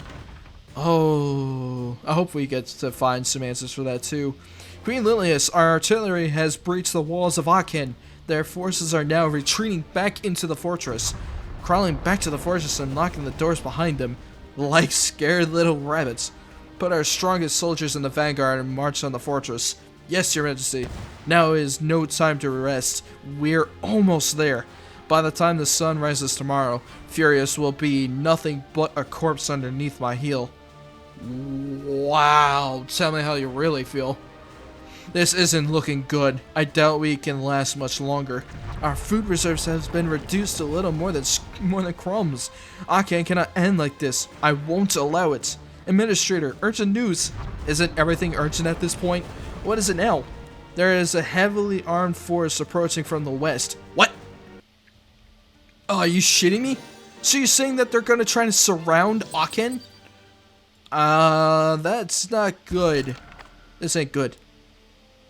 Oh, I hope we get to find some answers for that too. Queen Lilius, our artillery has breached the walls of Aachen. Their forces are now retreating back into the fortress, crawling back to the fortress and locking the doors behind them, like scared little rabbits. Put our strongest soldiers in the vanguard and march on the fortress. Yes, Your Majesty. Now is no time to rest. We're almost there. By the time the sun rises tomorrow, Furious will be nothing but a corpse underneath my heel. Wow, tell me how you really feel. This isn't looking good. I doubt we can last much longer. Our food reserves have been reduced to little more than crumbs. Aachen cannot end like this. I won't allow it. Administrator, urgent news. Isn't everything urgent at this point? What is it now? There is a heavily armed force approaching from the west. What? Oh, are you shitting me? So you're saying that they're gonna try to surround Aachen? That's not good. This ain't good.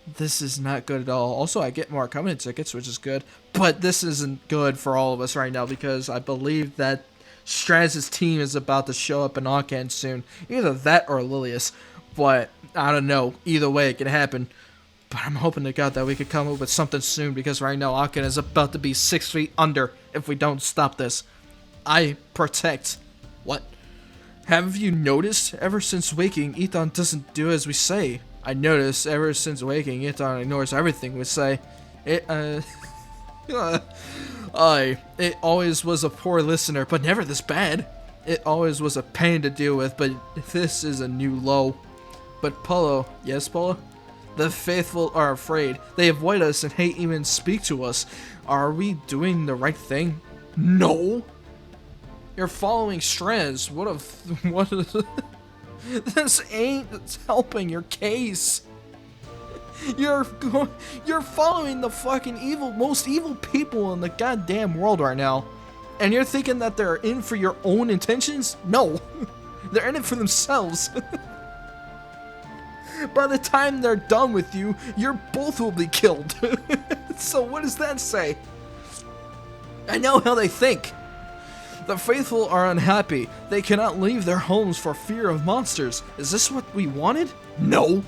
This is not good at all. Also, I get more Covenant tickets, which is good. But this isn't good for all of us right now because I believe that Straze's team is about to show up in Akan soon. Either that or Lilius. But I don't know. Either way, it can happen. But I'm hoping to God that we could come up with something soon because right now Akan is about to be 6 feet under if we don't stop this. I protect. What? Have you noticed? Ever since waking, Ethan doesn't do as we say. I noticed ever since waking, Ethan ignores everything we say. It always was a poor listener, but never this bad. It always was a pain to deal with, but this is a new low. But Polo, yes Polo? The faithful are afraid. They avoid us and hate even speak to us. Are we doing the right thing? No! You're following Straze. What this ain't helping your case. You're following the fucking most evil people in the goddamn world right now. And you're thinking that they're in for your own intentions? No. They're in it for themselves. By the time they're done with you, you both will be killed. So what does that say? I know how they think. The faithful are unhappy. They cannot leave their homes for fear of monsters. Is this what we wanted? No.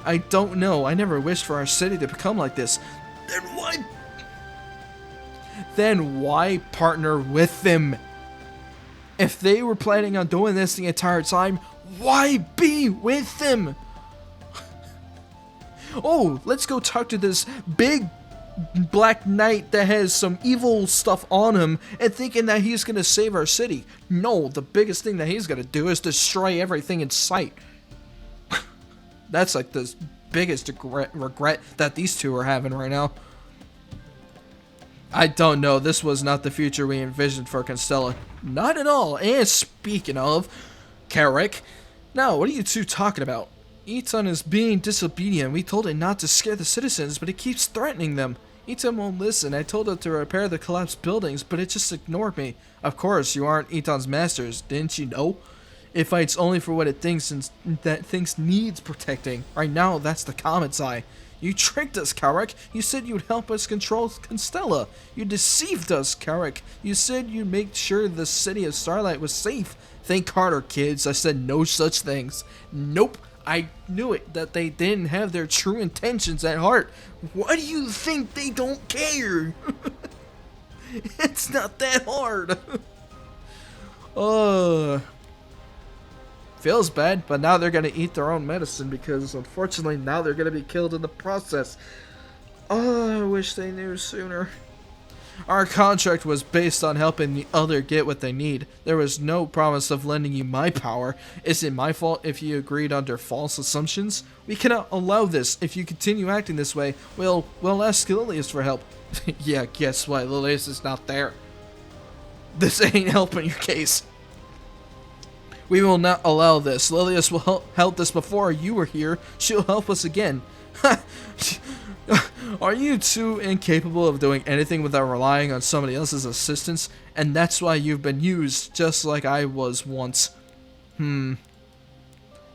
I don't know. I never wished for our city to become like this. Then why partner with them? If they were planning on doing this the entire time, why be with them? Oh, let's go talk to this big Black Knight that has some evil stuff on him and thinking that he's gonna save our city. No, the biggest thing that he's gonna do is destroy everything in sight. That's like the biggest regret that these two are having right now. I don't know, this was not the future we envisioned for Constella. Not at all. And speaking of, Carrick, now what are you two talking about? Eton is being disobedient. We told it not to scare the citizens, but it keeps threatening them. Eton won't listen. I told it to repair the collapsed buildings, but it just ignored me. Of course, you aren't Eton's masters, didn't you know? It fights only for what it thinks and that thinks needs protecting. Right now, that's the Comet's Eye. You tricked us, Carrick. You said you'd help us control Constella. You deceived us, Carrick. You said you'd make sure the city of Starlight was safe. Think harder, kids. I said no such things. Nope. I knew it, that they didn't have their true intentions at heart. Why do you think they don't care? It's not that hard. Feels bad, but now they're gonna eat their own medicine because unfortunately now they're gonna be killed in the process. Oh, I wish they knew sooner. Our contract was based on helping the other get what they need. There was no promise of lending you my power. Is it my fault if you agreed under false assumptions? We cannot allow this. If you continue acting this way, we'll ask Lilius for help. Yeah, guess what? Lilius is not there. This ain't helping your case. We will not allow this. Lilius will help us before you were here. She'll help us again. Are you two incapable of doing anything without relying on somebody else's assistance? And that's why you've been used, just like I was once. Don't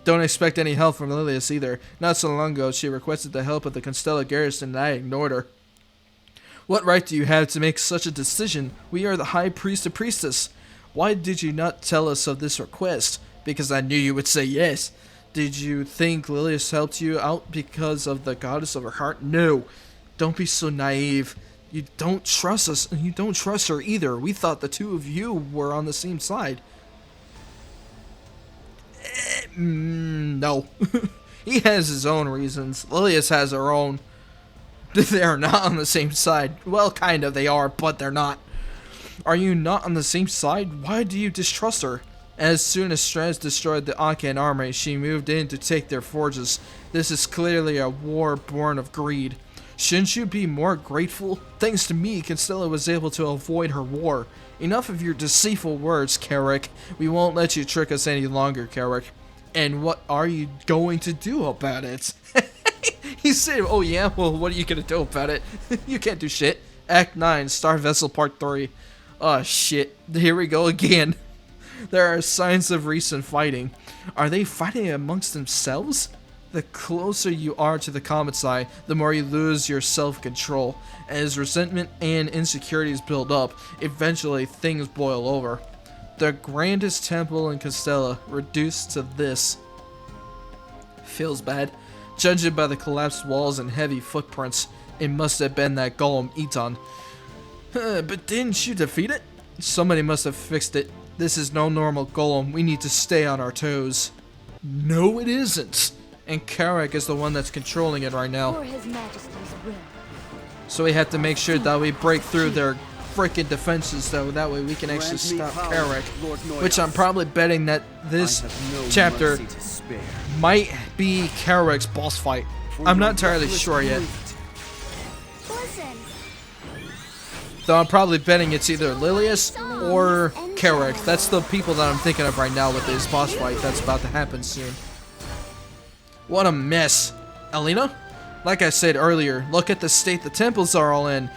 expect any help from Lilius either. Not so long ago, she requested the help of the Constella garrison and I ignored her. What right do you have to make such a decision? We are the High Priest and Priestess. Why did you not tell us of this request? Because I knew you would say yes. Did you think Lilius helped you out because of the goddess of her heart? No. Don't be so naive. You don't trust us, and you don't trust her either. We thought the two of you were on the same side. No. He has his own reasons. Lilius has her own. They are not on the same side. Well, kind of, they are, but they're not. Are you not on the same side? Why do you distrust her? As soon as Straze destroyed the Akan army, she moved in to take their forges. This is clearly a war born of greed. Shouldn't you be more grateful? Thanks to me, Constella was able to avoid her war. Enough of your deceitful words, Carrick. We won't let you trick us any longer, Carrick. And what are you going to do about it? He said, oh yeah, well what are you going to do about it? You can't do shit. Act 9, Star Vessel Part 3. Oh shit, here we go again. There are signs of recent fighting. Are they fighting amongst themselves? The closer you are to the comet's eye, the more you lose your self-control. As resentment and insecurities build up, eventually things boil over. The grandest temple in Castella reduced to this. Feels bad. Judging by the collapsed walls and heavy footprints, it must have been that golem Eton. But didn't you defeat it? Somebody must have fixed it. This is no normal golem. We need to stay on our toes. No, it isn't. And Karak is the one that's controlling it right now. For His Majesty's will. So we have to make sure that we break through their freaking defenses, though. That way we can actually stop Karak. Which I'm probably betting that this chapter might be Karak's boss fight. I'm not entirely sure yet. Though I'm probably betting it's either Lilius or Karak. That's the people that I'm thinking of right now with this boss fight that's about to happen soon. What a mess. Alina? Like I said earlier, look at the state the temples are all in.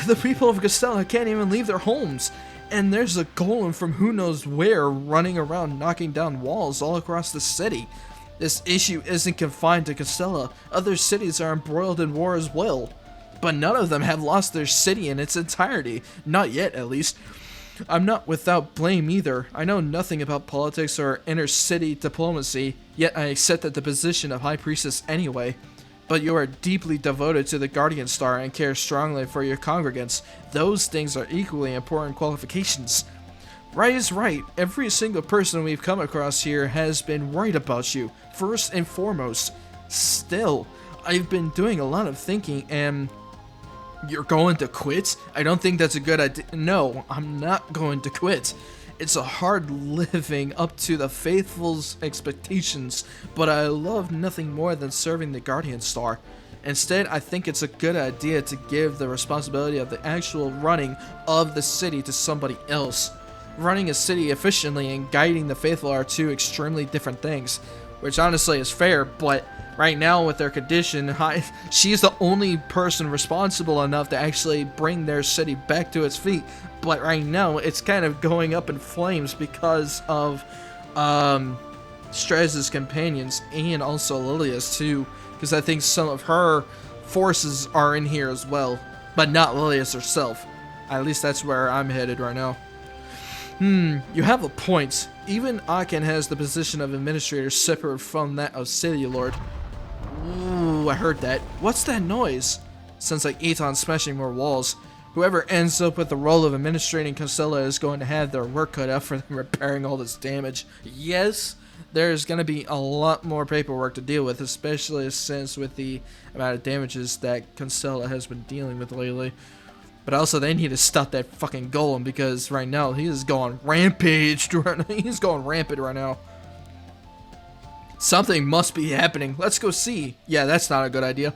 The people of Castella can't even leave their homes. And there's a golem from who knows where running around knocking down walls all across the city. This issue isn't confined to Castella. Other cities are embroiled in war as well. But none of them have lost their city in its entirety. Not yet, at least. I'm not without blame either. I know nothing about politics or inter-city diplomacy, yet I accepted the position of High Priestess anyway. But you are deeply devoted to the Guardian Star and care strongly for your congregants. Those things are equally important qualifications. Right is right. Every single person we've come across here has been right about you, first and foremost. Still, I've been doing a lot of thinking and... You're going to quit? I don't think that's a good idea. No, I'm not going to quit. It's a hard living up to the faithful's expectations, but I love nothing more than serving the Guardian Star. Instead, I think it's a good idea to give the responsibility of the actual running of the city to somebody else. Running a city efficiently and guiding the faithful are two extremely different things, which honestly is fair, but right now with their condition, she's the only person responsible enough to actually bring their city back to its feet. But right now, it's kind of going up in flames because of Straze's companions and also Lilia's too, because I think some of her forces are in here as well, but not Lilia's herself. At least that's where I'm headed right now. You have a point. Even Aken has the position of administrator separate from that of City Lord. Ooh, I heard that. What's that noise? Sounds like Eton smashing more walls. Whoever ends up with the role of administrating Castella is going to have their work cut out for them repairing all this damage. Yes, there's going to be a lot more paperwork to deal with, especially since with the amount of damages that Castella has been dealing with lately. But also, they need to stop that fucking golem because right now he is going rampaged. He's going rampant right now. Something must be happening. Let's go see. Yeah, that's not a good idea.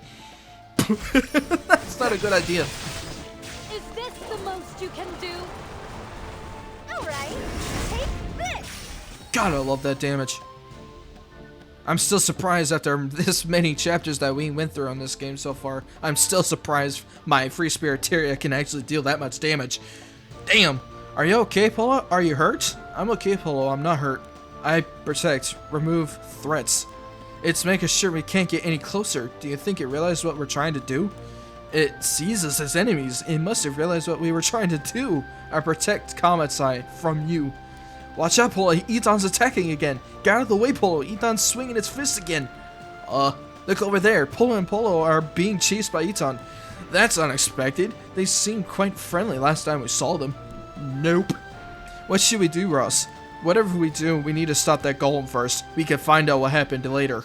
That's not a good idea. Is this the most you can do? Alright, take this! God, I love that damage. I'm still surprised after this many chapters that we went through on this game so far. I'm still surprised my Free Spiriteria can actually deal that much damage. Damn. Are you okay, Polo? Are you hurt? I'm okay, Polo. I'm not hurt. I protect. Remove threats. It's making sure we can't get any closer. Do you think it realized what we're trying to do? It sees us as enemies. It must have realized what we were trying to do. I protect Comet's Eye from you. Watch out, Polo. Eton's attacking again. Get out of the way, Polo. Eton's swinging its fist again. Look over there. Polo and Polo are being chased by Eton. That's unexpected. They seemed quite friendly last time we saw them. Nope. What should we do, Ross? Whatever we do, we need to stop that golem first. We can find out what happened later.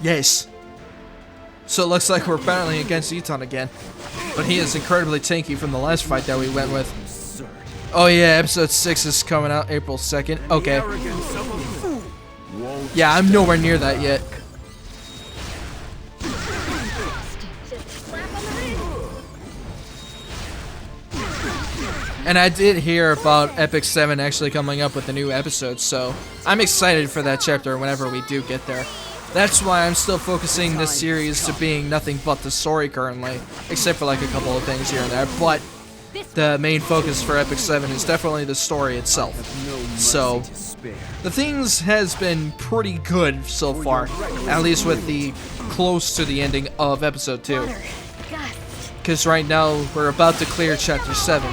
Yes. So it looks like we're battling against Eton again. But he is incredibly tanky from the last fight that we went with. Oh yeah, episode 6 is coming out April 2nd. Okay. Yeah, I'm nowhere near that yet. And I did hear about Epic 7 actually coming up with a new episode, so I'm excited for that chapter whenever we do get there. That's why I'm still focusing this series to being nothing but the story currently, except for like a couple of things here and there, but the main focus for Epic 7 is definitely the story itself. So, bear. The things has been pretty good so far, at least with the close to the ending of episode 2. Water. Gust. Because right now we're about to clear chapter 7.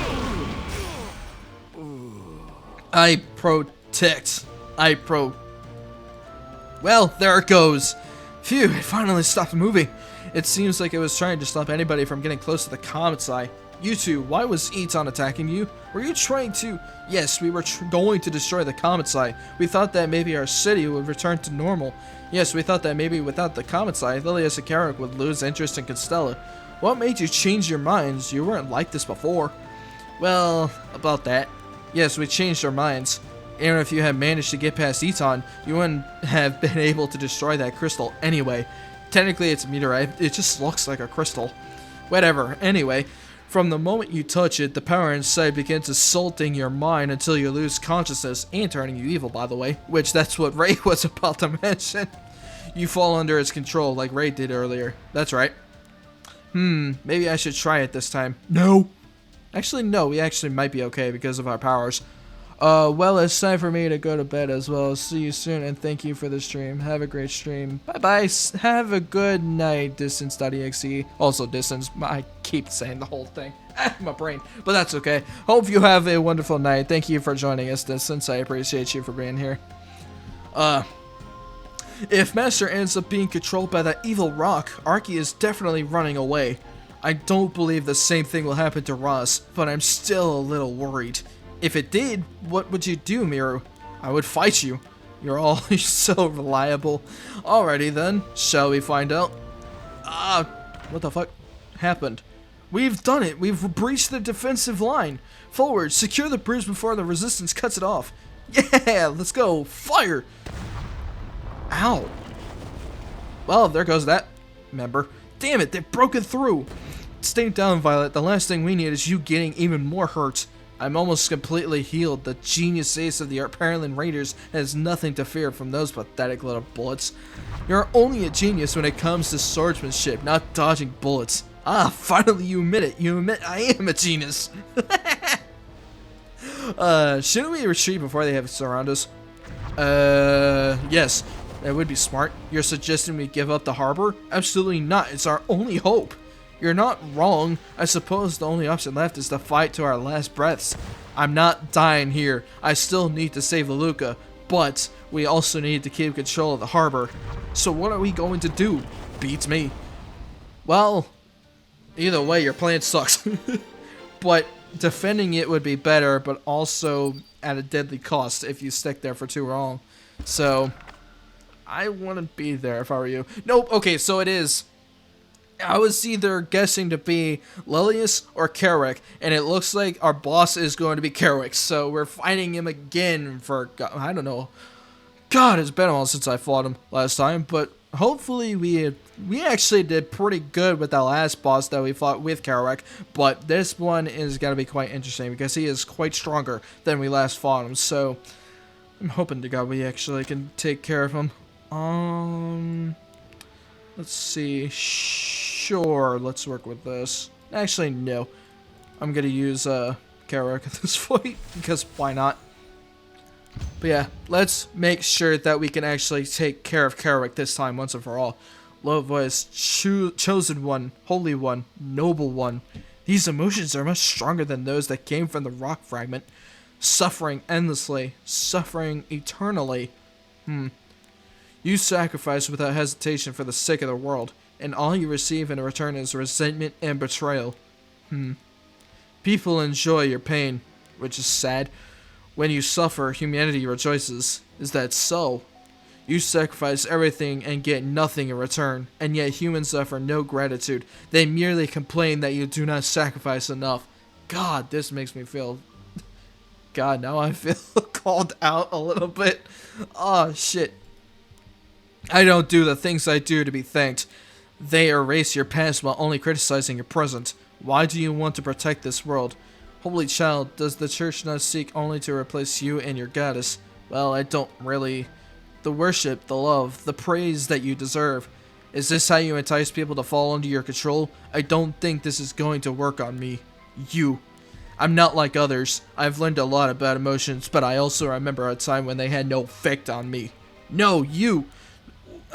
Well, there it goes. Phew, it finally stopped moving. It seems like it was trying to stop anybody from getting close to the comet's eye. You two, why was Eton attacking you? Were you trying to... Yes, we were going to destroy the comet's eye. We thought that maybe our city would return to normal. Yes, we thought that maybe without the comet's eye, Lilius and Carrick would lose interest in Constella. What made you change your minds? You weren't like this before. Well, about that. Yes, we changed our minds. Even if you had managed to get past Eton, you wouldn't have been able to destroy that crystal anyway. Technically, it's a meteorite. It just looks like a crystal. Whatever. Anyway, from the moment you touch it, the power inside begins assaulting your mind until you lose consciousness and turning you evil, by the way. Which, that's what Ray was about to mention. You fall under its control like Ray did earlier. That's right. Maybe I should try it this time. No. Actually, no. We actually might be okay because of our powers. Well, it's time for me to go to bed as well. See you soon, and thank you for the stream. Have a great stream. Bye-bye. Have a good night, Distance.exe. Also, Distance. I keep saying the whole thing. My brain. But that's okay. Hope you have a wonderful night. Thank you for joining us, Distance. I appreciate you for being here. If Master ends up being controlled by that evil rock, Arky is definitely running away. I don't believe the same thing will happen to Ross, but I'm still a little worried. If it did, what would you do, Miru? I would fight you. You're always so reliable. Alrighty then, shall we find out? What the fuck happened? We've done it. We've breached the defensive line. Forward, secure the bridge before the resistance cuts it off. Yeah, let's go. Fire! Ow. Well, there goes that member. Damn it, they've broken through. Stay down, Violet. The last thing we need is you getting even more hurt. I'm almost completely healed. The genius ace of the Paralin Raiders has nothing to fear from those pathetic little bullets. You're only a genius when it comes to swordsmanship, not dodging bullets. Finally you admit it. You admit I am a genius. Shouldn't we retreat before they have surround us? Yes. That would be smart. You're suggesting we give up the harbor? Absolutely not. It's our only hope. You're not wrong. I suppose the only option left is to fight to our last breaths. I'm not dying here. I still need to save Leluca, but we also need to keep control of the harbor. So what are we going to do? Beats me. Well, either way, your plan sucks. But defending it would be better, but also at a deadly cost if you stick there for too long. So I wouldn't be there if I were you. Nope. Okay, so it is. I was either guessing to be Lilius or Carrick, and it looks like our boss is going to be Carrick, so we're fighting him again for, I don't know. God, it's been a while since I fought him last time, but hopefully we actually did pretty good with that last boss that we fought with Carrick, but this one is going to be quite interesting because he is quite stronger than we last fought him, so I'm hoping to God we actually can take care of him. Let's see. Sure, let's work with this. Actually, no. I'm gonna use Carrick at this point because why not? But yeah, let's make sure that we can actually take care of Carrick this time once and for all. Low voice, chosen one, holy one, noble one. These emotions are much stronger than those that came from the rock fragment. Suffering endlessly, suffering eternally. You sacrifice without hesitation for the sake of the world, and all you receive in return is resentment and betrayal. People enjoy your pain, which is sad. When you suffer, humanity rejoices. Is that so? You sacrifice everything and get nothing in return, and yet humans offer no gratitude. They merely complain that you do not sacrifice enough. God, this makes me feel... God, now I feel called out a little bit. Oh, shit. I don't do the things I do to be thanked. They erase your past while only criticizing your present. Why do you want to protect this world? Holy child, does the church not seek only to replace you and your goddess? Well, I don't really. The worship, the love, the praise that you deserve. Is this how you entice people to fall under your control? I don't think this is going to work on me. You. I'm not like others. I've learned a lot about emotions, but I also remember a time when they had no effect on me. No, you!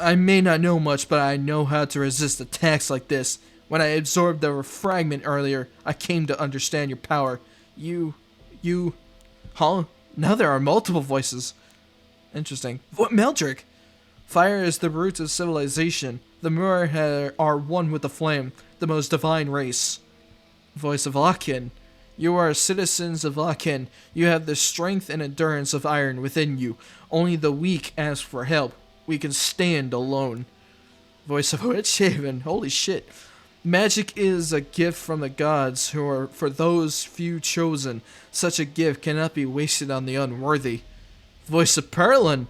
I may not know much, but I know how to resist attacks like this. When I absorbed the fragment earlier, I came to understand your power. You... Huh? Now there are multiple voices. Interesting. What, Meldrick? Fire is the root of civilization. The Muir are one with the flame, the most divine race. Voice of Akin. You are citizens of Akin. You have the strength and endurance of iron within you. Only the weak ask for help. We can stand alone. Voice of Witchhaven. Holy shit. Magic is a gift from the gods who are for those few chosen. Such a gift cannot be wasted on the unworthy. Voice of Perlin.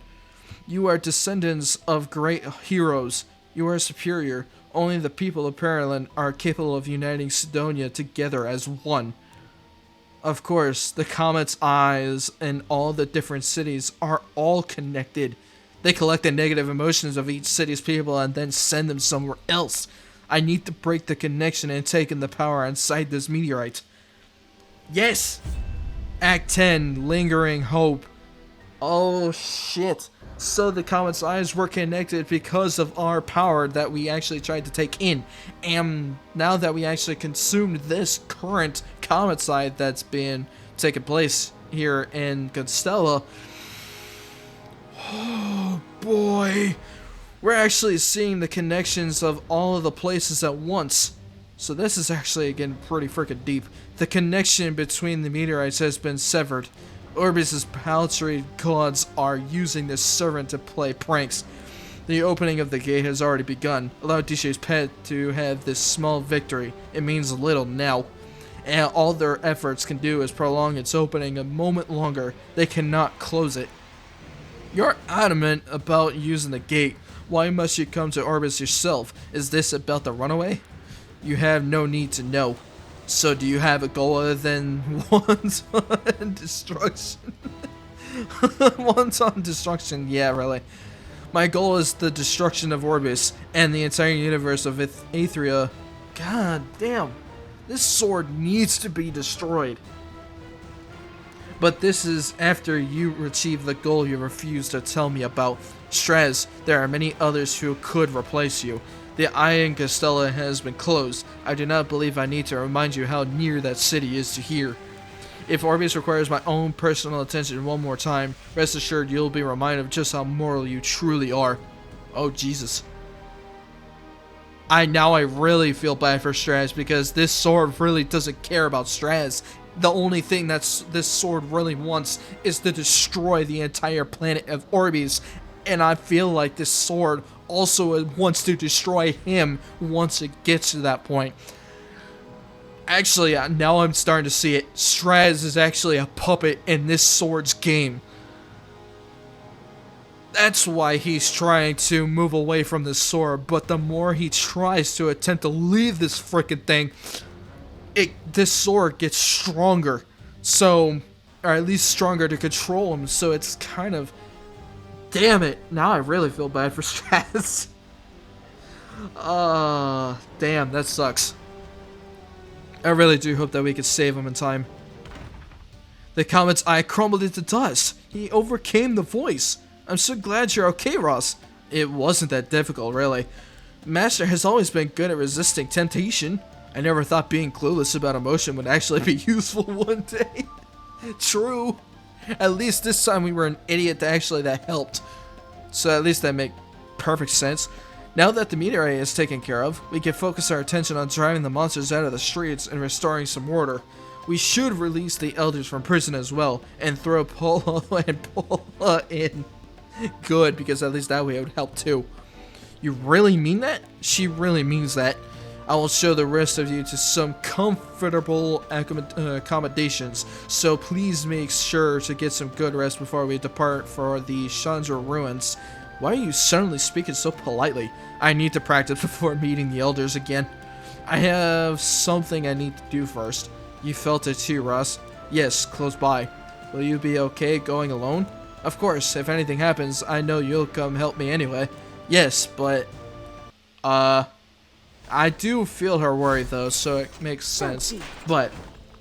You are descendants of great heroes. You are superior. Only the people of Perlin are capable of uniting Sidonia together as one. Of course, the Comet's eyes and all the different cities are all connected. They collect the negative emotions of each city's people and then send them somewhere else. I need to break the connection and take in the power inside this meteorite. Yes! Act 10, Lingering Hope. Oh shit. So the Comet's eyes were connected because of our power that we actually tried to take in. And now that we actually consumed this current Comet's eye that's been taking place here in Constella. Oh boy. We're actually seeing the connections of all of the places at once. So this is actually getting pretty freaking deep. The connection between the meteorites has been severed. Orbis' paltry gods are using this servant to play pranks. The opening of the gate has already begun. Allow DJ's pet to have this small victory. It means little now. And all their efforts can do is prolong its opening a moment longer. They cannot close it. You're adamant about using the gate. Why must you come to Orbis yourself? Is this about the runaway? You have no need to know. So do you have a goal other than wanton destruction? Wanton destruction, yeah, really. My goal is the destruction of Orbis and the entire universe of Aethria. God damn. This sword needs to be destroyed. But this is after you achieve the goal you refuse to tell me about. Straze, there are many others who could replace you. The eye in Castella has been closed. I do not believe I need to remind you how near that city is to here. If Orbis requires my own personal attention one more time, rest assured you'll be reminded of just how moral you truly are. Oh, Jesus. I really feel bad for Straze because this sword really doesn't care about Straze. The only thing this sword really wants is to destroy the entire planet of Orbis. And I feel like this sword also wants to destroy him once it gets to that point. Actually, now I'm starting to see it. Straze is actually a puppet in this sword's game. That's why he's trying to move away from this sword, but the more he tries to attempt to leave this freaking thing, this sword gets stronger. So, or at least stronger to control him, so it's kind of... Damn it, now I really feel bad for Straze. Damn, that sucks. I really do hope that we could save him in time. The Comet's eye crumbled into dust. He overcame the voice. I'm so glad you're okay, Ross. It wasn't that difficult, really. Master has always been good at resisting temptation. I never thought being clueless about emotion would actually be useful one day. True. At least this time we were an idiot that helped. So at least that makes perfect sense. Now that the meteorite is taken care of, we can focus our attention on driving the monsters out of the streets and restoring some order. We should release the elders from prison as well, and throw Paula and Paula in. Good, because at least that way it would help too. You really mean that? She really means that. I will show the rest of you to some comfortable accommodations, so please make sure to get some good rest before we depart for the Chandra ruins. Why are you suddenly speaking so politely? I need to practice before meeting the elders again. I have something I need to do first. You felt it too, Ross. Yes, close by. Will you be okay going alone? Of course, if anything happens, I know you'll come help me anyway. Yes, but... I do feel her worry though, so it makes sense. But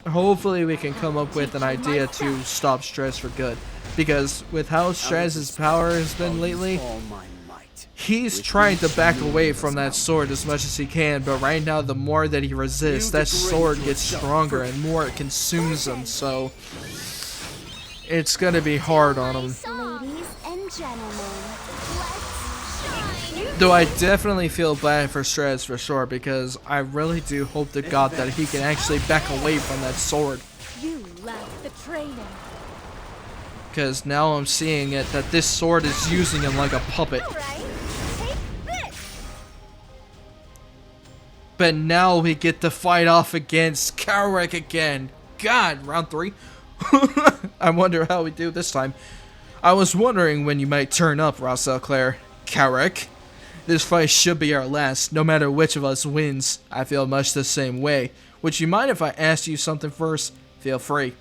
hopefully we can come up with an idea to stop Straze for good. Because with how Straze's power has been lately, All my might. he's trying to back away from that sword as much as he can, but right now the more that he resists, that sword gets stronger and more it consumes him, so it's gonna be hard on him. Ladies and gentlemen, let's shine. Though I definitely feel bad for Straze for sure, because I really do hope to God that he can actually back away from that sword. You lack the training. Because now I'm seeing it that this sword is using him like a puppet. All right, take this. But now we get to fight off against Karek again. God, round 3. I wonder how we do this time. I was wondering when you might turn up, Elclare. Karek. This fight should be our last, no matter which of us wins. I feel much the same way. Would you mind if I asked you something first? Feel free.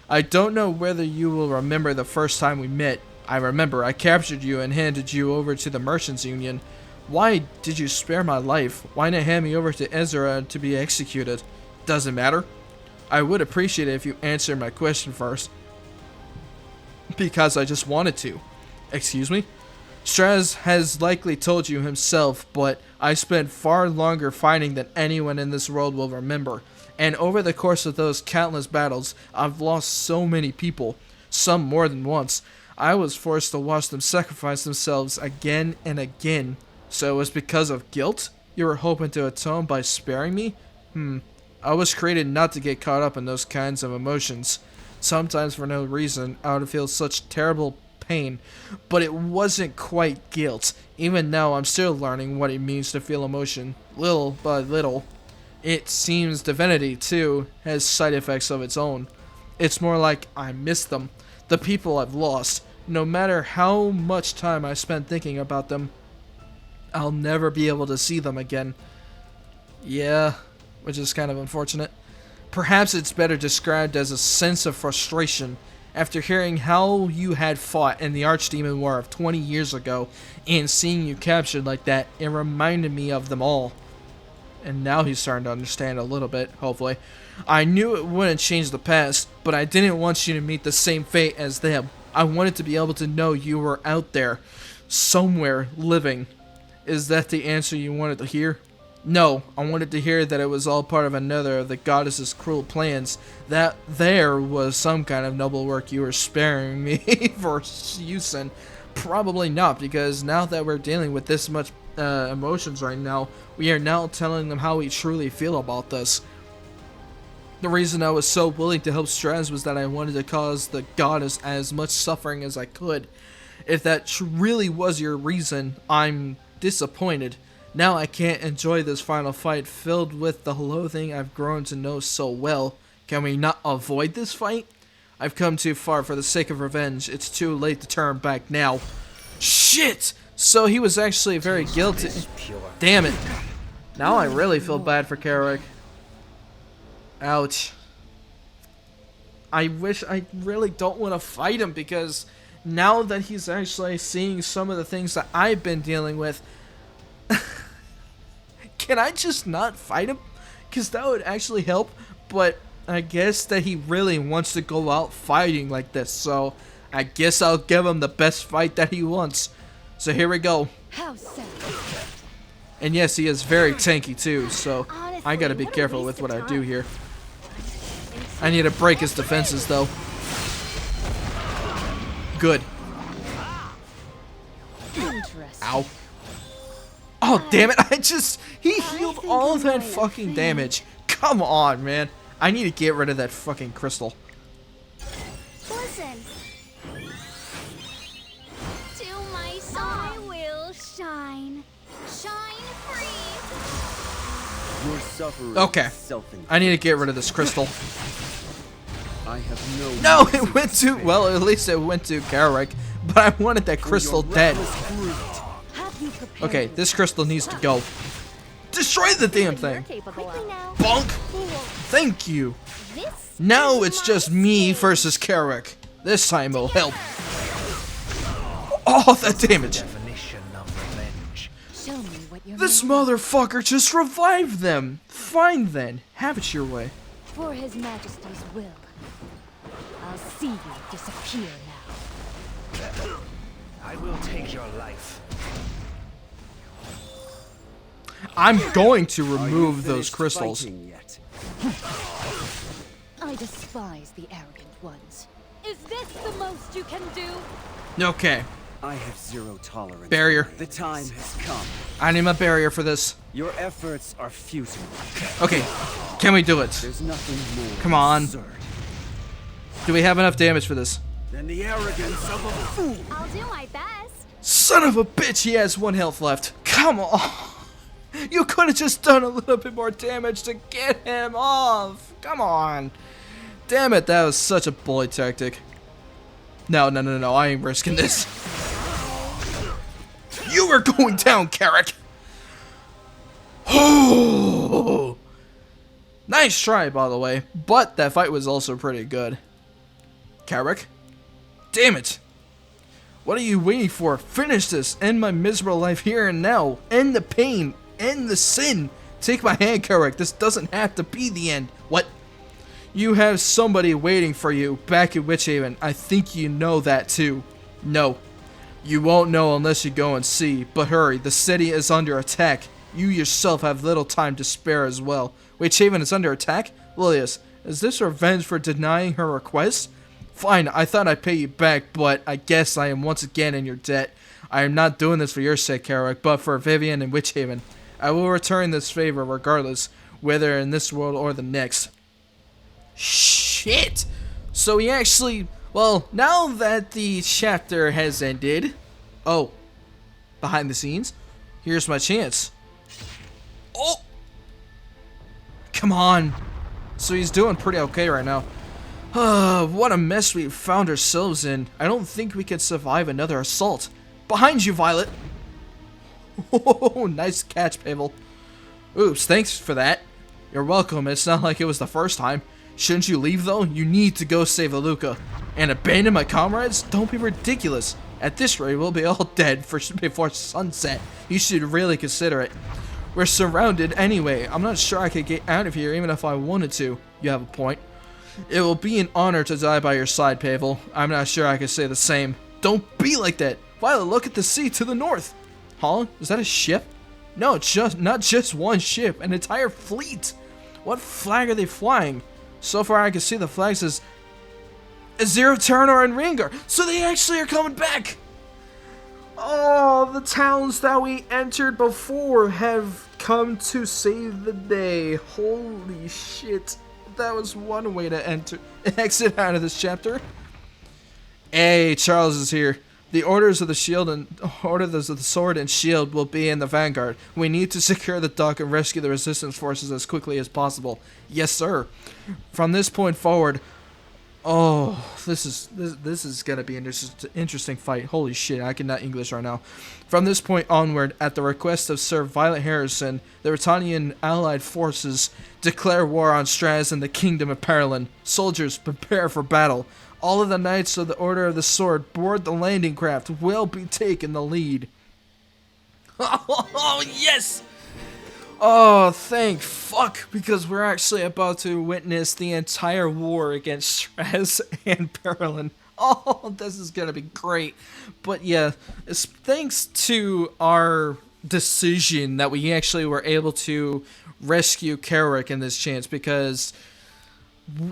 I don't know whether you will remember the first time we met. I remember I captured you and handed you over to the Merchants Union. Why did you spare my life? Why not hand me over to Ezra to be executed? Doesn't matter. I would appreciate it if you answered my question first. Because I just wanted to. Excuse me? Straze has likely told you himself, but I spent far longer fighting than anyone in this world will remember. And over the course of those countless battles, I've lost so many people, some more than once. I was forced to watch them sacrifice themselves again and again. So it was because of guilt? You were hoping to atone by sparing me? I was created not to get caught up in those kinds of emotions. Sometimes for no reason, I would feel such terrible pain. But it wasn't quite guilt. Even now, I'm still learning what it means to feel emotion, little by little. It seems divinity, too, has side effects of its own. It's more like I miss them, the people I've lost. No matter how much time I spend thinking about them, I'll never be able to see them again. Yeah, which is kind of unfortunate. Perhaps it's better described as a sense of frustration. After hearing how you had fought in the Archdemon War of 20 years ago, and seeing you captured like that, it reminded me of them all. And now he's starting to understand a little bit, hopefully. I knew it wouldn't change the past, but I didn't want you to meet the same fate as them. I wanted to be able to know you were out there, somewhere, living. Is that the answer you wanted to hear? No, I wanted to hear that it was all part of another of the goddess's cruel plans. That there was some kind of noble work you were sparing me for use in. Probably not, because now that we're dealing with this much emotions right now, we are now telling them how we truly feel about this. The reason I was so willing to help Straze was that I wanted to cause the goddess as much suffering as I could. If that really was your reason, I'm disappointed. Now I can't enjoy this final fight filled with the loathing I've grown to know so well. Can we not avoid this fight? I've come too far for the sake of revenge. It's too late to turn back now. Shit! So he was actually very guilty. Damn it. Now I really feel bad for Karek. Ouch. I really don't want to fight him, because now that he's actually seeing some of the things that I've been dealing with, can I just not fight him? Because that would actually help, but I guess that he really wants to go out fighting like this, so I guess I'll give him the best fight that he wants. So here we go. How sad. And yes, he is very tanky too, so I gotta be careful with what I do here. I need to break his defenses though. Good. Ow. Oh, damn it. He healed all of that fucking damage. Come on, man. I need to get rid of that fucking crystal. Listen. To my soul. I will shine. Shine free. Your suffering Okay. is self-inflicted. I need to get rid of this crystal. I have No, it went to, well, at least it went to Karek, but I wanted that crystal dead. Okay, this crystal needs to go. Destroy the damn thing. Quickly now. Bonk. Thank you. This Now is it's my just me stage. versus Karek. This time it'll help. Oh, that damage. Show me what you're This made of. motherfucker just revived them. Fine then. Have it your way. For His Majesty's will. I'll see you disappear now. I will take your life. I'm going to Are you remove those finished crystals. fighting yet? I despise the arrogant ones. Is this the most you can do? Okay, I have zero tolerance. Barrier. The time has come. I need my barrier for this. Your efforts are futile. Okay, can we do it? There's nothing more Come on. absurd Do we have enough damage for this? than the arrogance of a fool. I'll do my best. Son of a bitch, he has 1 health left. Come on. You could have just done a little bit more damage to get him off. Come on. Damn it, that was such a bully tactic. No, I ain't risking this. You are going down, Carrick. Oh. Nice try, by the way. But that fight was also pretty good. Carrick? Damn it. What are you waiting for? Finish this. End my miserable life here and now. End the pain. End the sin. Take my hand, Carrick. This doesn't have to be the end. What? You have somebody waiting for you back at Witchhaven. I think you know that too. No. You won't know unless you go and see. But hurry, the city is under attack. You yourself have little time to spare as well. Witchhaven is under attack? Lilius, is this revenge for denying her request? Fine, I thought I'd pay you back, but I guess I am once again in your debt. I am not doing this for your sake, Carrick, but for Vivian and Witchhaven. I will return this favor regardless, whether in this world or the next. Shit! So he actually... Well, now that the chapter has ended... Oh. Behind the scenes? Here's my chance. Oh! Come on. So he's doing pretty okay right now. What a mess we found ourselves in. I don't think we could survive another assault. Behind you, Violet! Oh, nice catch, Pavel. Oops, thanks for that. You're welcome. It's not like it was the first time. Shouldn't you leave, though? You need to go save Aluka. And abandon my comrades? Don't be ridiculous. At this rate, we'll be all dead before sunset. You should really consider it. We're surrounded anyway. I'm not sure I could get out of here even if I wanted to. You have a point. It will be an honor to die by your side, Pavel. I'm not sure I could say the same. Don't be like that. Violet, look at the sea to the north. Huh? Is that a ship? No, it's just not just one ship, an entire fleet. What flag are they flying? So far I can see the flag says Zero Terranor and Rengar. So they actually are coming back. Oh, the towns that we entered before have come to save the day. Holy shit. That was one way to exit out of this chapter. Hey, Charles is here. The orders of the sword and shield will be in the vanguard. We need to secure the dock and rescue the resistance forces as quickly as possible. Yes, sir. From this point forward, oh, this is gonna be an interesting fight. Holy shit, I cannot English right now. From this point onward, at the request of Sir Violet Harrison, the Britannian allied forces declare war on Straze and the Kingdom of Perilyn. Soldiers, prepare for battle. All of the knights of the Order of the Sword board the landing craft will be taking the lead. Oh, yes! Oh, thank fuck, because we're actually about to witness the entire war against Straze and Perilyn. Oh, this is gonna be great. But yeah, it's thanks to our decision that we actually were able to rescue Carrick in this chance, because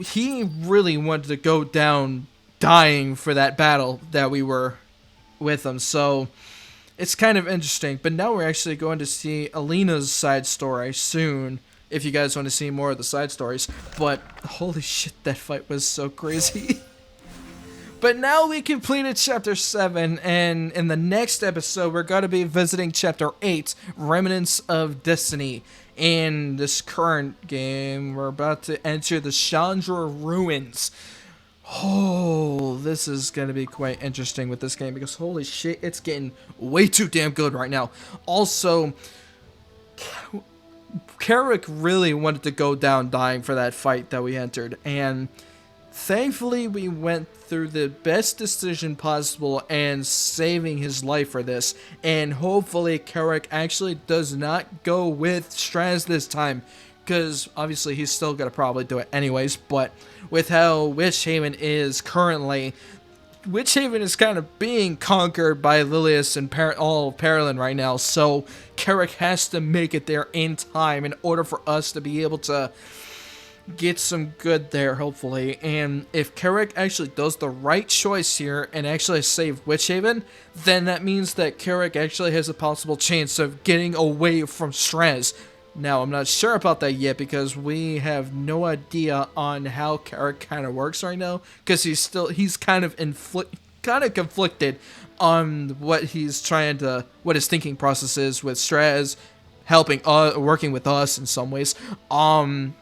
he really wanted to go down dying for that battle that we were with him. So it's kind of interesting. But now we're actually going to see Alina's side story soon, if you guys want to see more of the side stories. But holy shit, that fight was so crazy. But now we completed Chapter 7, and in the next episode, we're going to be visiting Chapter 8, Remnants of Destiny. In this current game, we're about to enter the Chandra Ruins. Oh, this is going to be quite interesting with this game, because holy shit, it's getting way too damn good right now. Also, Carrick really wanted to go down dying for that fight that we entered, and thankfully we went through the best decision possible and saving his life for this, and hopefully Carrick actually does not go with Straze this time. because obviously he's still gonna probably do it anyways, but with how Witch Haven is currently, Witch Haven is kind of being conquered by Lilius and all of Perilyn right now, so Carrick has to make it there in time in order for us to be able to get some good there, hopefully. And if Carrick actually does the right choice here and actually save Witch Haven, then that means that Carrick actually has a possible chance of getting away from Straze. Now, I'm not sure about that yet because we have no idea on how Carrick kind of works right now, because he's kind of conflicted on what he's trying to, what his thinking process is with Straze helping working with us in some ways, and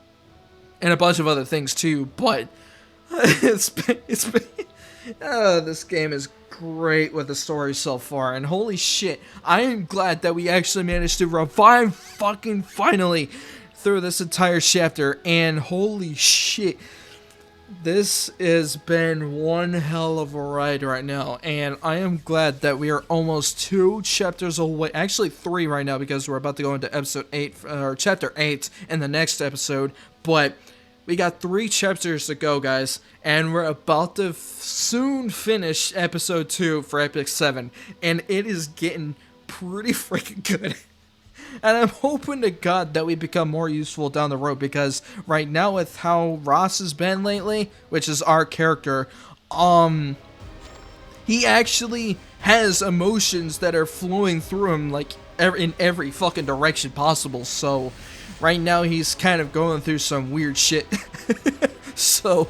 a bunch of other things too. But this game is great with the story so far, and holy shit, I am glad that we actually managed to revive fucking finally through this entire chapter. And holy shit, this has been one hell of a ride right now, and I am glad that we are almost 2 chapters away, actually 3 right now, because we're about to go into episode 8, or chapter 8 in the next episode. But we got 3 chapters to go, guys, and we're about to soon finish episode 2 for Epic 7, and it is getting pretty freaking good. And I'm hoping to God that we become more useful down the road, because right now with how Ross has been lately, which is our character, he actually has emotions that are flowing through him like in every fucking direction possible. So right now he's kind of going through some weird shit. So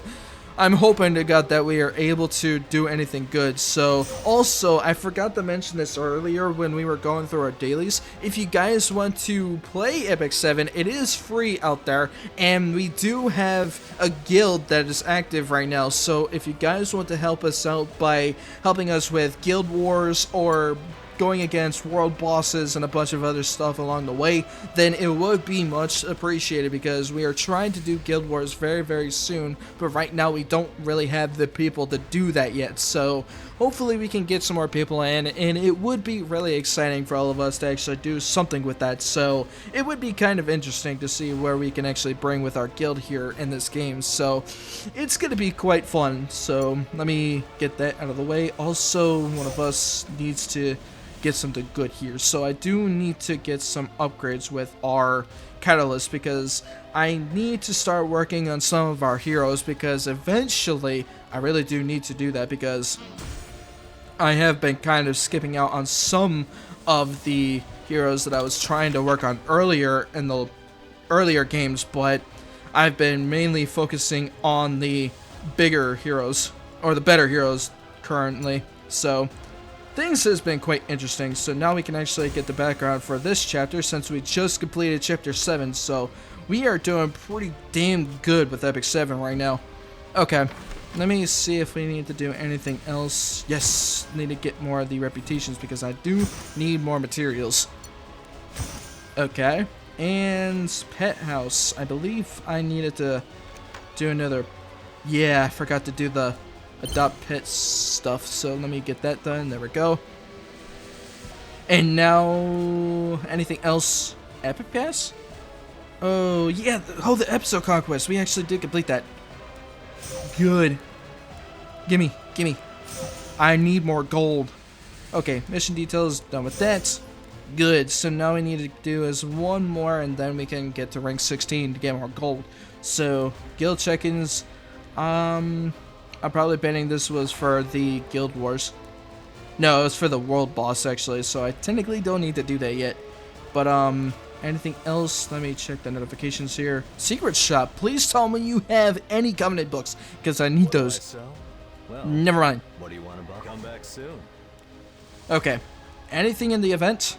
I'm hoping to God that we are able to do anything good. So also, I forgot to mention this earlier when we were going through our dailies. If you guys want to play Epic 7, it is free out there, and we do have a guild that is active right now. So if you guys want to help us out by helping us with guild wars or going against world bosses and a bunch of other stuff along the way, then it would be much appreciated, because we are trying to do guild wars very, very soon, but right now we don't really have the people to do that yet. So hopefully we can get some more people in, and it would be really exciting for all of us to actually do something with that. So it would be kind of interesting to see where we can actually bring with our guild here in this game. So it's going to be quite fun. So let me get that out of the way. Also, one of us needs to get something good here, so I do need to get some upgrades with our catalyst, because I need to start working on some of our heroes, because eventually I really do need to do that, because I have been kind of skipping out on some of the heroes that I was trying to work on earlier in the earlier games, but I've been mainly focusing on the bigger heroes, or the better heroes currently. So things has been quite interesting. So now we can actually get the background for this chapter, since we just completed chapter 7. So we are doing pretty damn good with Epic 7 right now. Okay, let me see if we need to do anything else. Yes, need to get more of the reputations, because I do need more materials. Okay, and pet house. I believe I needed to do another. Yeah, I forgot to do the adopt pet stuff, so let me get that done. There we go. And now anything else? Epic Pass? Oh yeah, the episode conquest, we actually did complete that. Good. Gimme. I need more gold. Okay, mission details, done with that. Good, so now we need to do is one more, and then we can get to rank 16 to get more gold. So guild check-ins, I'm probably betting this was for the Guild Wars. No, it was for the World Boss, actually, so I technically don't need to do that yet. But, anything else? Let me check the notifications here. Secret Shop, please tell me you have any Covenant books, because I need those. Well, Never mind. what do you want to come back soon? Okay. Anything in the event?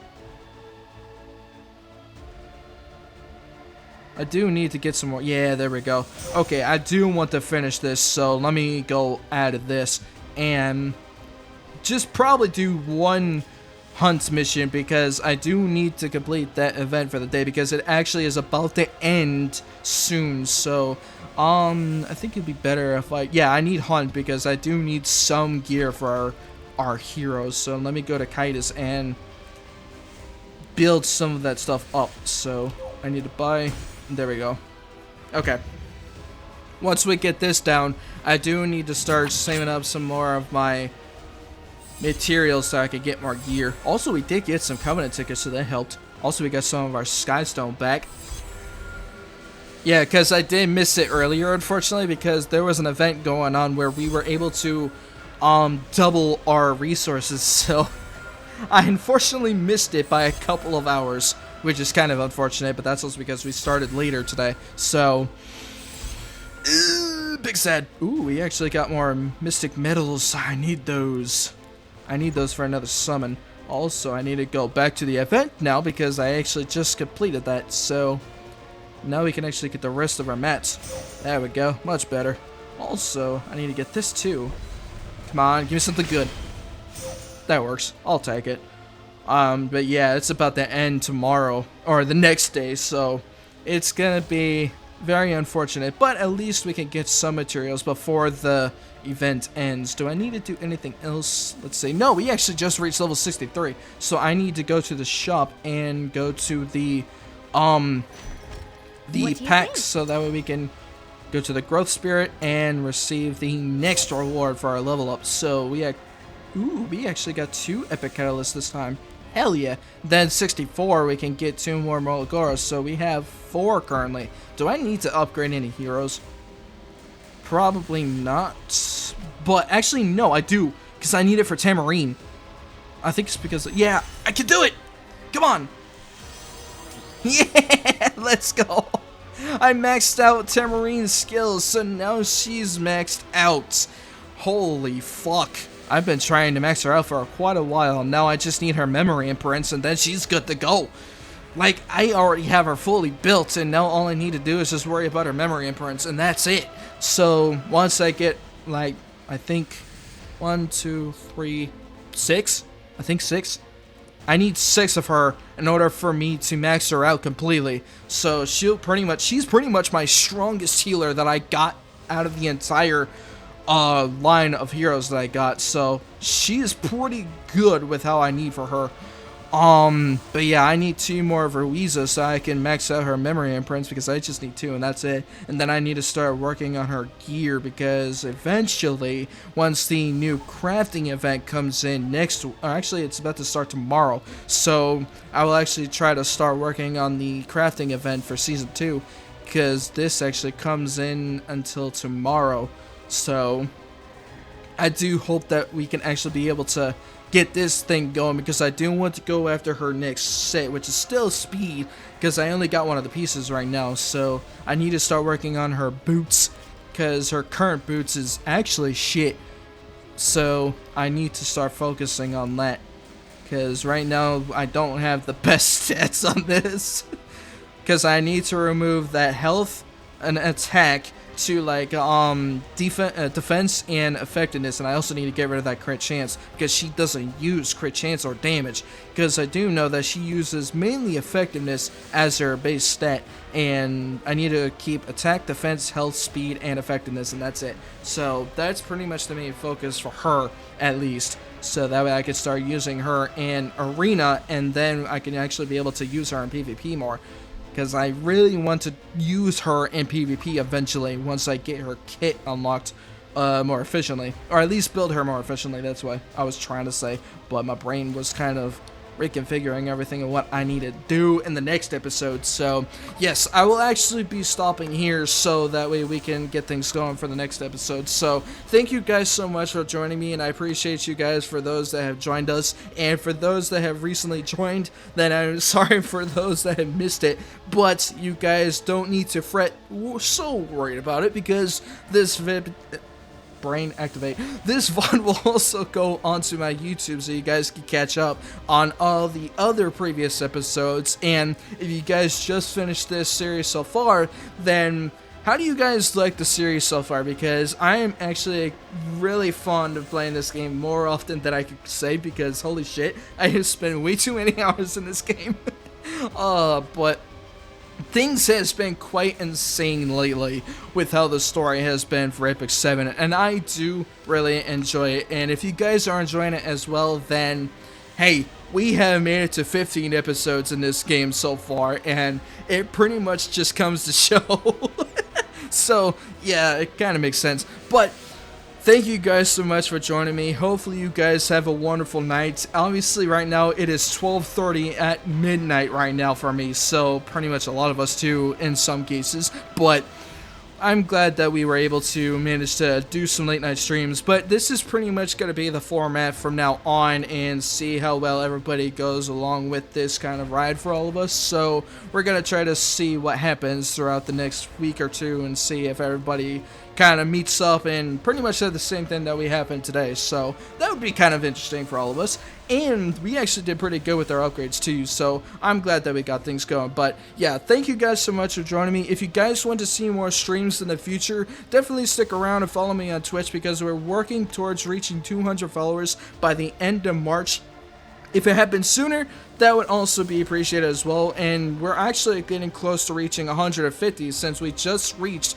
I do need to get some more. Yeah, there we go. Okay, I do want to finish this, so let me go out of this and just probably do one hunt mission, because I do need to complete that event for the day, because it actually is about to end soon. So I think it'd be better if I need hunt, because I do need some gear for our heroes. So let me go to Kitus and build some of that stuff up. So I need to buy There we go. Okay. Once we get this down, I do need to start saving up some more of my materials so I could get more gear. Also, we did get some Covenant tickets, so that helped. Also, we got some of our Skystone back. Yeah, because I did miss it earlier, unfortunately, because there was an event going on where we were able to double our resources, so I unfortunately missed it by a couple of hours, which is kind of unfortunate, but that's also because we started later today, so big sad. Ooh, we actually got more mystic metals. I need those. I need those for another summon. Also, I need to go back to the event now because I actually just completed that, so now we can actually get the rest of our mats. There we go, much better. Also, I need to get this too. Come on, give me something good. That works, I'll take it. But yeah, it's about to end tomorrow, or the next day, so it's gonna be very unfortunate, but at least we can get some materials before the event ends. Do I need to do anything else? Let's see. No, we actually just reached level 63, so I need to go to the shop and go to the packs, so that way we can go to the growth spirit and receive the next reward for our level up. So we actually got 2 epic catalysts this time. Hell yeah. Then 64 we can get 2 more Mologoras, so we have 4 currently. Do I need to upgrade any heroes? Probably not, but actually no, I do, because I need it for Tamarine. I think it's because, yeah, I can do it. Come on. Yeah, let's go. I maxed out Tamarine's skills, so now she's maxed out. Holy fuck. I've been trying to max her out for quite a while. Now I just need her memory imprints, and then she's good to go. Like, I already have her fully built, and now all I need to do is just worry about her memory imprints, and that's it. So, once I get, like, I think 1, 2, 3, 6? I think 6. I need 6 of her in order for me to max her out completely. So, she's pretty much my strongest healer that I got out of the entire line of heroes that I got. So, she is pretty good with how I need for her. But yeah, I need 2 more of Ruiza so I can max out her memory imprints, because I just need 2 and that's it. And then I need to start working on her gear, because eventually, once the new crafting event comes in actually it's about to start tomorrow, so I will actually try to start working on the crafting event for season 2, because this actually comes in until tomorrow. So I do hope that we can actually be able to get this thing going, because I do want to go after her next set, which is still speed, because I only got one of the pieces right now. So I need to start working on her boots, because her current boots is actually shit. So I need to start focusing on that, because right now I don't have the best stats on this. Because I need to remove that health and attack to like defense and effectiveness, and I also need to get rid of that crit chance, because she doesn't use crit chance or damage, because I do know that she uses mainly effectiveness as her base stat, and I need to keep attack, defense, health, speed, and effectiveness, and that's it. So that's pretty much the main focus for her, at least, so that way I can start using her in arena, and then I can actually be able to use her in PvP more, because I really want to use her in PvP eventually once I get her kit unlocked more efficiently. Or at least build her more efficiently, that's what I was trying to say. But my brain was kind of reconfiguring everything and what I need to do in the next episode. So yes, I will actually be stopping here so that way we can get things going for the next episode. So thank you guys so much for joining me, and I appreciate you guys for those that have joined us, and for those that have recently joined, then I'm sorry for those that have missed it, but you guys don't need to fret so worried about it, because this brain activate. This VOD will also go onto my YouTube, so you guys can catch up on all the other previous episodes. And if you guys just finished this series so far, then how do you guys like the series so far? Because I am actually really fond of playing this game more often than I could say, because holy shit, I have spent way too many hours in this game. But things has been quite insane lately with how the story has been for Epic 7, and I do really enjoy it. And if you guys are enjoying it as well, then hey, we have made it to 15 episodes in this game so far, and it pretty much just comes to show. So, yeah, it kind of makes sense. But thank you guys so much for joining me. Hopefully you guys have a wonderful night. Obviously right now it is 12:30 at midnight right now for me, so pretty much a lot of us too in some cases, but I'm glad that we were able to manage to do some late night streams. But this is pretty much going to be the format from now on, and see how well everybody goes along with this kind of ride for all of us. So we're going to try to see what happens throughout the next week or two, and see if everybody kind of meets up and pretty much said the same thing that we happened today. So that would be kind of interesting for all of us. And we actually did pretty good with our upgrades too, so I'm glad that we got things going. But yeah, thank you guys so much for joining me. If you guys want to see more streams in the future, definitely stick around and follow me on Twitch, because we're working towards reaching 200 followers by the end of March. If it happens sooner, that would also be appreciated as well. And we're actually getting close to reaching 150, since we just reached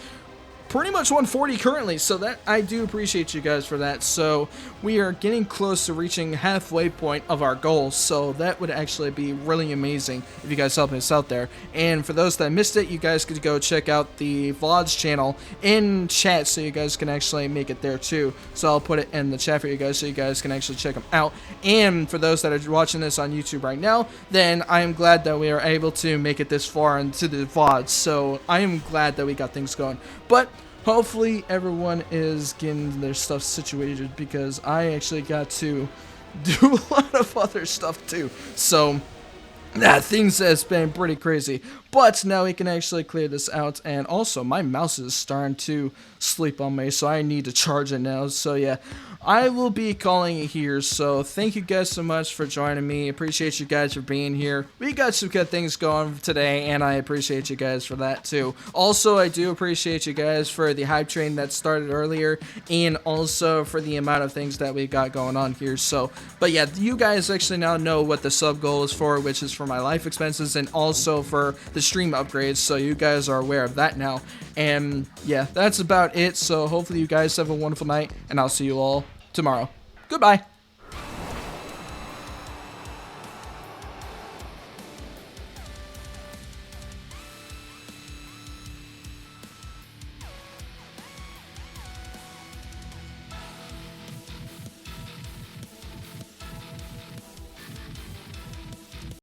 pretty much 140 currently, so that I do appreciate you guys for that. So we are getting close to reaching halfway point of our goal, so that would actually be really amazing if you guys help us out there. And for those that missed it, you guys could go check out the VODs channel in chat, so you guys can actually make it there too. So I'll put it in the chat for you guys, so you guys can actually check them out. And for those that are watching this on YouTube right now, then I am glad that we are able to make it this far into the VODs, so I am glad that we got things going. But hopefully everyone is getting their stuff situated, because I actually got to do a lot of other stuff too. So things has been pretty crazy. But now we can actually clear this out. And also my mouse is starting to sleep on me, so I need to charge it now. So yeah, I will be calling it here. So thank you guys so much for joining me. Appreciate you guys for being here. We got some good things going today, and I appreciate you guys for that too. Also, I do appreciate you guys for the hype train that started earlier, and also for the amount of things that we got going on here. So, but yeah, you guys actually now know what the sub goal is for, which is for my life expenses and also for the stream upgrades. So you guys are aware of that now. And yeah, that's about it. So hopefully you guys have a wonderful night, and I'll see you all tomorrow. Goodbye.